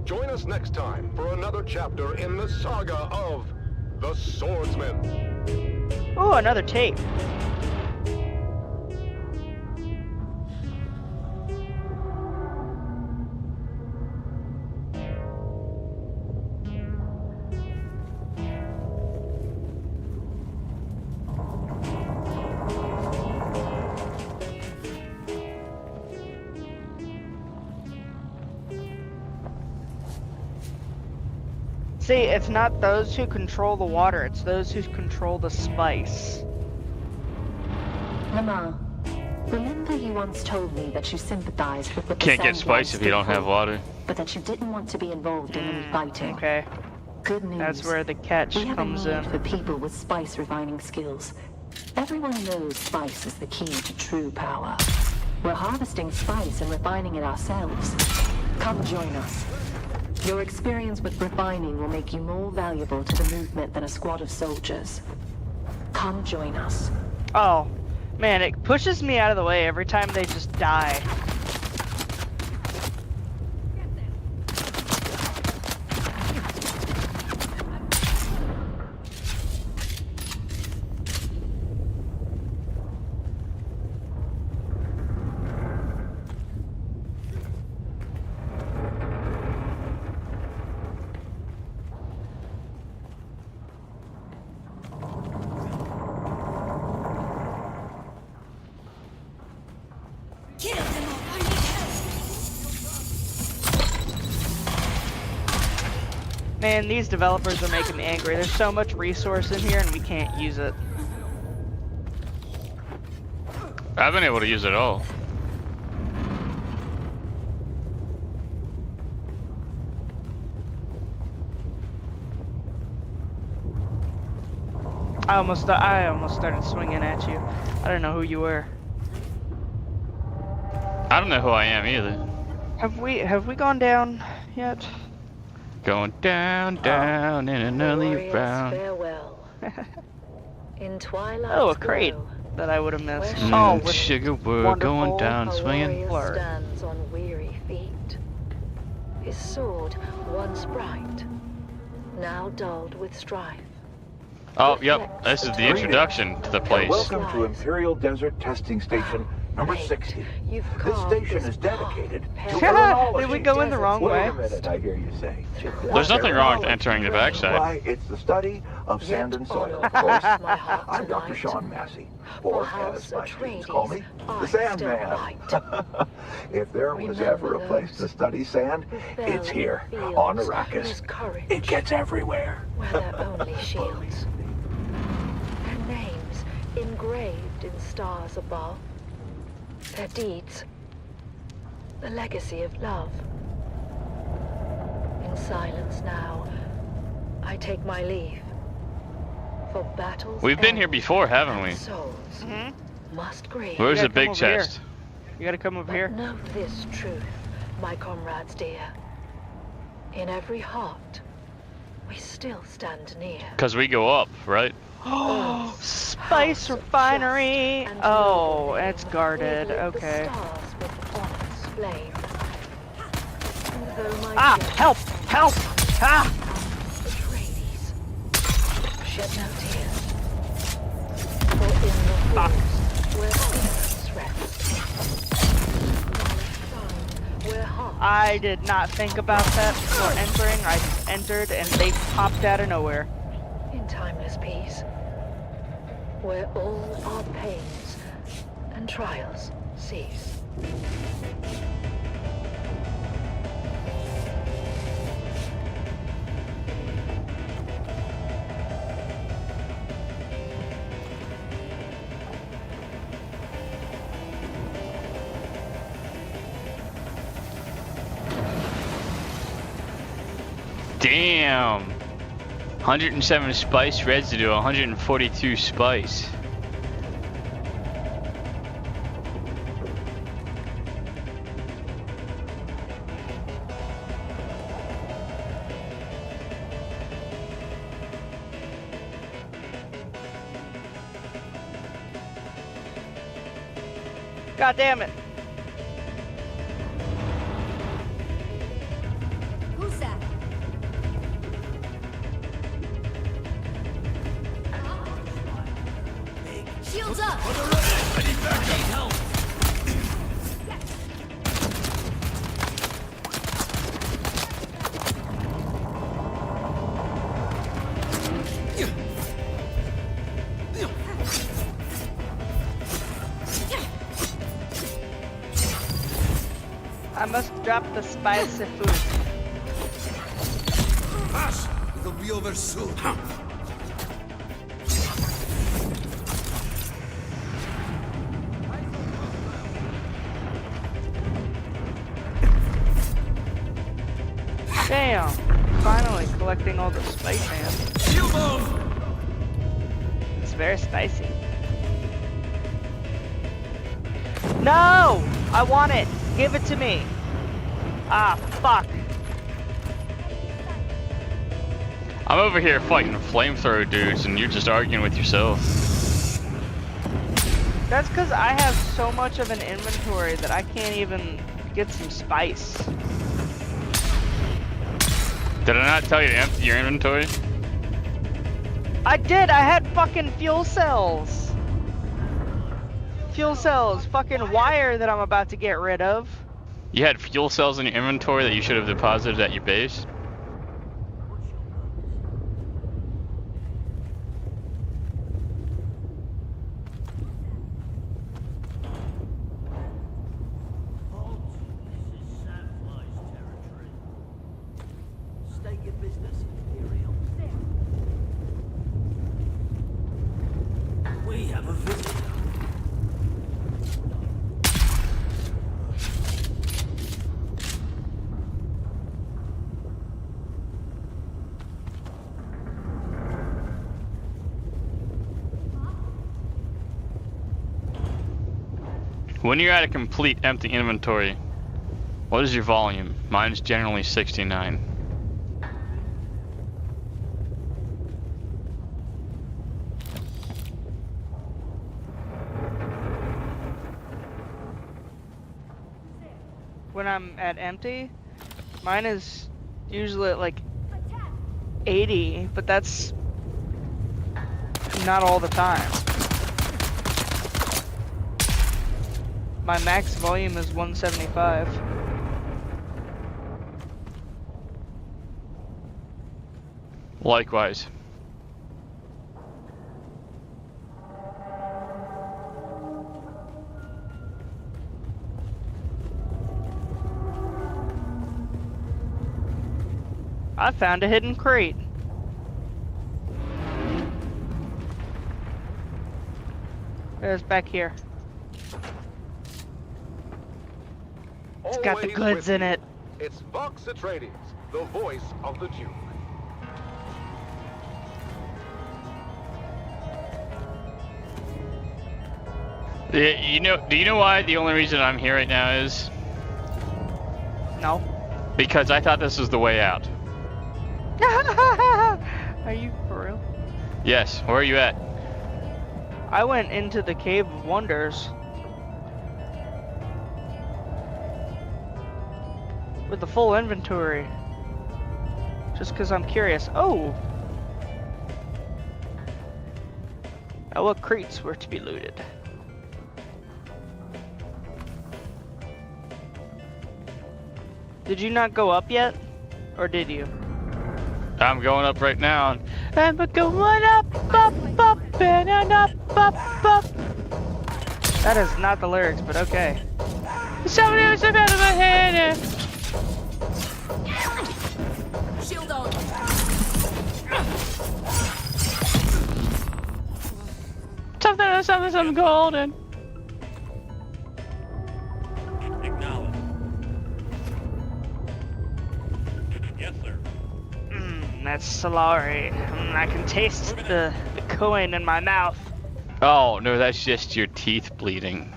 Join us next time for another chapter in the saga of the Swordsman. Oh, another tape. See, it's not those who control the water, it's those who control the spice. Lamar, remember you once told me that you sympathized with the Can't get spice if you don't have water. But that you didn't want to be involved in any fighting. Okay. Good news. That's where the catch comes in. For people with spice refining skills. Everyone knows spice is the key to true power. We're harvesting spice and refining it ourselves. Come join us. Your experience with refining will make you more valuable to the movement than a squad of soldiers. Come join us. Oh, man, it pushes me out of the way every time they just die. Man, these developers are making me angry. There's so much resource in here and we can't use it. I've been able to use it all. I almost started swinging at you. I don't know who you were. I don't know who I am either. Have we gone down yet? Going down, down in another round. Farewell. In twilight. Oh, a crate that I would have missed. With sugar, we're going down swinging. Stands on weary feet. His sword, once bright, now dulled with strife. Oh, yep. This is the introduction to the place. Welcome to Imperial Desert Testing Station number 60. This station is dedicated to urinology. Did we go in the wrong way? Wait a minute, I hear you say. There's nothing wrong with entering the backside. Why, it's the study of sand and soil, of course. I'm Dr. Sean Massey, or as my students call me, the Sandman. If there was ever a place to study sand, it's here, on Arrakis. It gets everywhere. Where they're only shields. Their names engraved in stars above. Their deeds, the legacy of love. In silence now, I take my leave. For battles. We've been here before, haven't we? Souls must grieve. Where's the big chest? You gotta come over here. Know this truth, my comrades dear. In every heart, we still stand near. Because we go up, right? Oh, spice refinery. Oh, it's guarded. Okay. Ah, help! Help! Ah! Shed no tears. For in the forest where spirits rest, I did not think about that before entering. I just entered and they popped out of nowhere. In timeless peace, where all our pains and trials cease. Damn! 107 spice residue, 142 spice. God damn it. Who's that? Shields up! I need back help! I must drop the spicy food. Hush! It'll be over soon. Damn! Finally collecting all the spice, man. It's very spicy. No! I want it! Give it to me! Ah, fuck. I'm over here fighting flamethrower dudes and you're just arguing with yourself. That's because I have so much of an inventory that I can't even get some spice. Did I not tell you to empty your inventory? I did! I had fucking fuel cells! Fuel cells, fucking wire that I'm about to get rid of. You had fuel cells in your inventory that you should have deposited at your base? State your business, Imperial. We have a visitor. When you're at a complete empty inventory, what is your volume? Mine's generally 69. When I'm at empty, mine is usually at like 80, but that's not all the time. My max volume is 175. Likewise. I found a hidden crate. It's back here. It's got the goods in it. It's Vox Atreides, the voice of the Duke. Yeah, do you know why the only reason I'm here right now is? No. Because I thought this was the way out. Are you for real? Yes, where are you at? I went into the Cave of Wonders. With the full inventory. Just because I'm curious. Oh! Now what crates were to be looted? Did you not go up yet? Or did you? I'm going up right now. And we're going up, and up. That is not the lyrics, but okay. Somebody else out of my head. Shield on. Something golden. Acknowledge. Yes, sir. That's Solari. I can taste the coin in my mouth. Oh, no, that's just your teeth bleeding.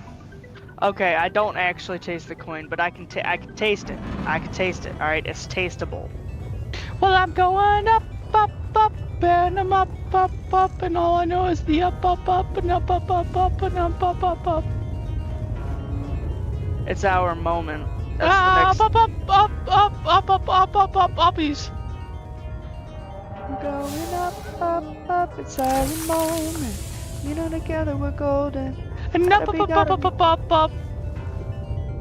Okay, I don't actually taste the coin, but I can taste it. I can taste it. All right, it's tasteable. Well, I'm going up, and I'm up, and all I know is the up, and up, and up. It's our moment. That's the next... uppies. Going up, it's our moment. You know, together we're golden. And up.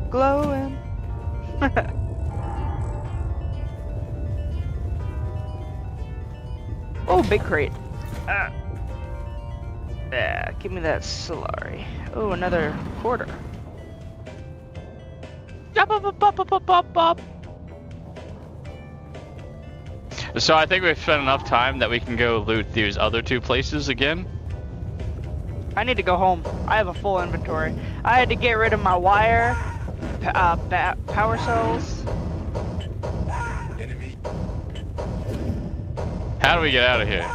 Glowing. Oh, big crate. Yeah, give me that Solari. Oh, another quarter. So I think we've spent enough time that we can go loot these other two places again. I need to go home. I have a full inventory. I had to get rid of my wire, power cells. Enemy. How do we get out of here?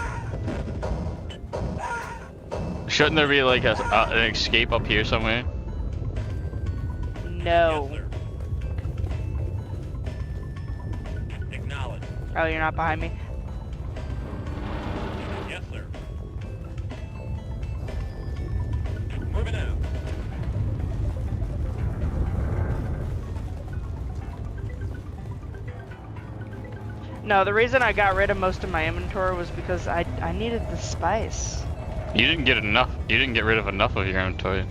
Shouldn't there be like an escape up here somewhere? No. Yes, acknowledge. Oh, you're not behind me? Yes, sir. Moving out. No, the reason I got rid of most of my inventory was because I needed the spice. You didn't get enough. You didn't get rid of enough of your inventory.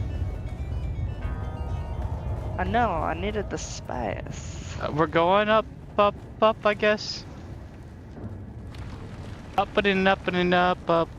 I know, I needed the spice. We're going up, I guess. Up and up.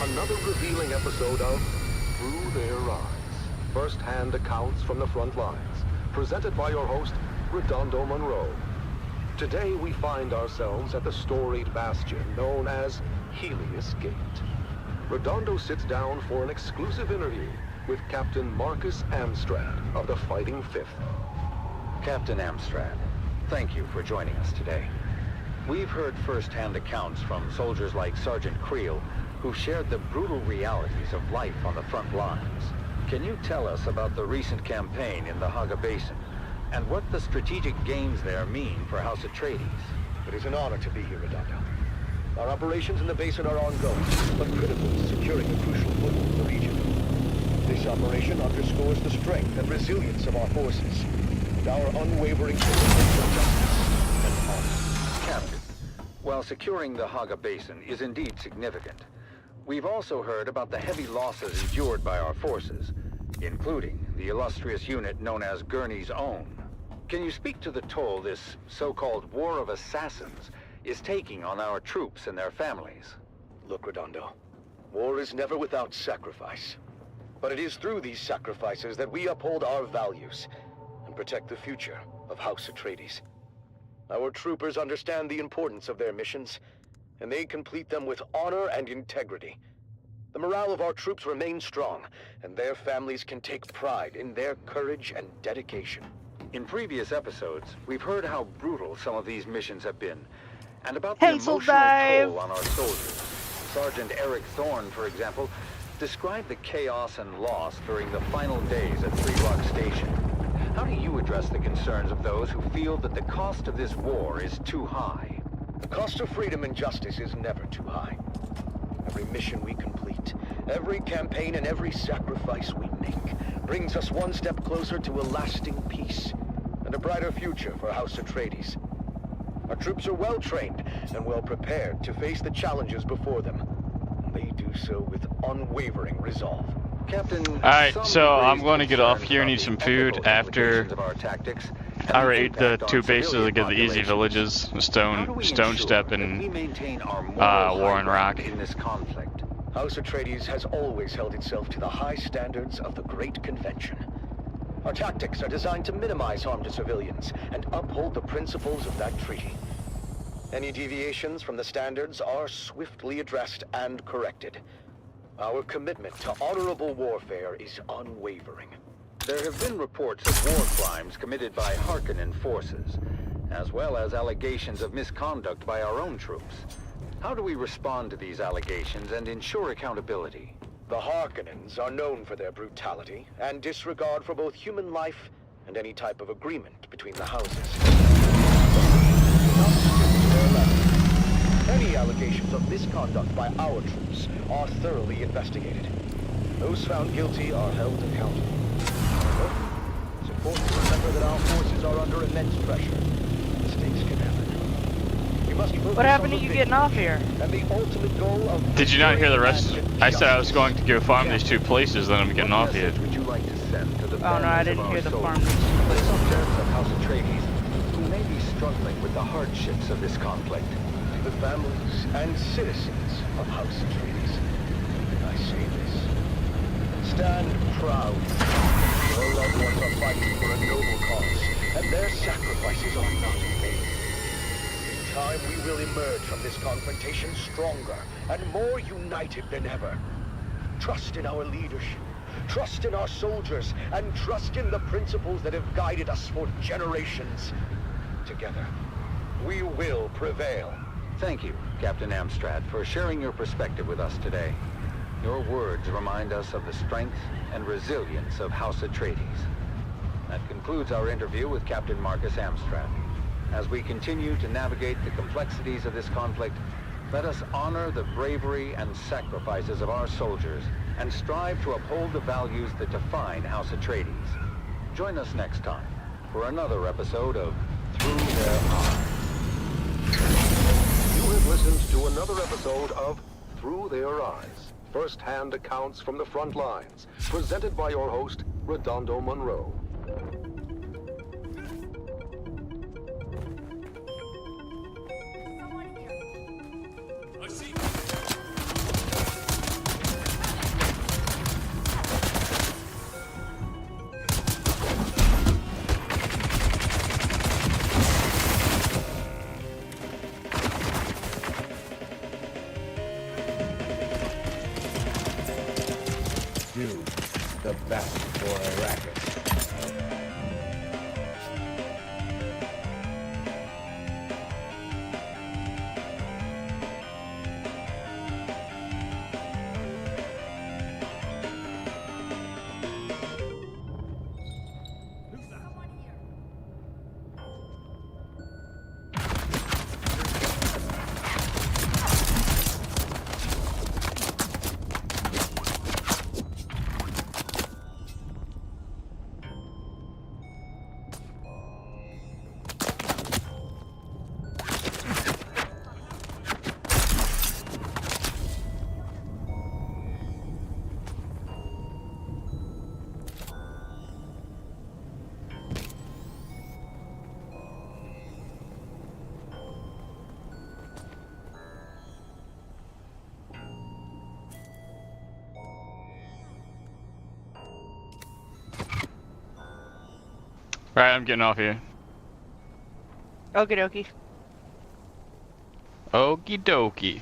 Another revealing episode of Through Their Eyes. First-hand accounts from the front lines. Presented by your host, Redondo Monroe. Today we find ourselves at the storied bastion known as Helios Gate. Redondo sits down for an exclusive interview with Captain Marcus Amstrad of the Fighting Fifth. Captain Amstrad, thank you for joining us today. We've heard first-hand accounts from soldiers like Sergeant Creel, who shared the brutal realities of life on the front lines. Can you tell us about the recent campaign in the Haga Basin, and what the strategic gains there mean for House Atreides? It is an honor to be here, Redondo. Our operations in the basin are ongoing, but critical to securing a crucial foothold in the region. This operation underscores the strength and resilience of our forces, and our unwavering commitment to justice and honor. Captain, while securing the Haga Basin is indeed significant, we've also heard about the heavy losses endured by our forces, including the illustrious unit known as Gurney's Own. Can you speak to the toll this so-called War of Assassins is taking on our troops and their families? Look, Redondo, war is never without sacrifice. But it is through these sacrifices that we uphold our values and protect the future of House Atreides. Our troopers understand the importance of their missions, and they complete them with honor and integrity. The morale of our troops remains strong, and their families can take pride in their courage and dedication. In previous episodes, we've heard how brutal some of these missions have been, and about the Pencil emotional dive. toll on our soldiers. Sergeant Eric Thorne, for example, described the chaos and loss during the final days at Three Rock Station. How do you address the concerns of those who feel that the cost of this war is too high? The cost of freedom and justice is never too high. Every mission we complete, every campaign and every sacrifice we make brings us one step closer to a lasting peace and a brighter future for House Atreides. Our troops are well trained and well prepared to face the challenges before them. And they do so with unwavering resolve. Captain, alright, so I'm going to get off here and eat some food after I raid the two bases to get the easy villages, Stone Step and Warren Rock. In this conflict, House Atreides has always held itself to the high standards of the Great Convention. Our tactics are designed to minimize harm to civilians and uphold the principles of that treaty. Any deviations from the standards are swiftly addressed and corrected. Our commitment to honorable warfare is unwavering. There have been reports of war crimes committed by Harkonnen forces, as well as allegations of misconduct by our own troops. How do we respond to these allegations and ensure accountability? The Harkonnens are known for their brutality and disregard for both human life and any type of agreement between the houses. Any allegations of misconduct by our troops are thoroughly investigated. Those found guilty are held accountable. However, it's important to remember that our forces are under immense pressure. Mistakes can happen. We must focus What happened to on the you getting off here? And the ultimate goal of Did you not hear the rest? I said I was going to go farm these two places, then I'm getting off here. Would you like to send to the Oh no, I didn't hear the farm. The subjects of House Atreides who may be struggling with the hardships of this conflict. The families and citizens of House Atreides, I say this. Stand proud. Your loved ones are fighting for a noble cause, and their sacrifices are not in vain. In time, we will emerge from this confrontation stronger and more united than ever. Trust in our leadership, trust in our soldiers, and trust in the principles that have guided us for generations. Together, we will prevail. Thank you, Captain Amstrad, for sharing your perspective with us today. Your words remind us of the strength and resilience of House Atreides. That concludes our interview with Captain Marcus Amstrad. As we continue to navigate the complexities of this conflict, let us honor the bravery and sacrifices of our soldiers and strive to uphold the values that define House Atreides. Join us next time for another episode of Through Their Eyes. You have listened to another episode of Through Their Eyes, first-hand accounts from the front lines, presented by your host, Redondo Monroe. Dune, the best for Arrakis. Right, I'm getting off here. Okie dokie. Okie dokie.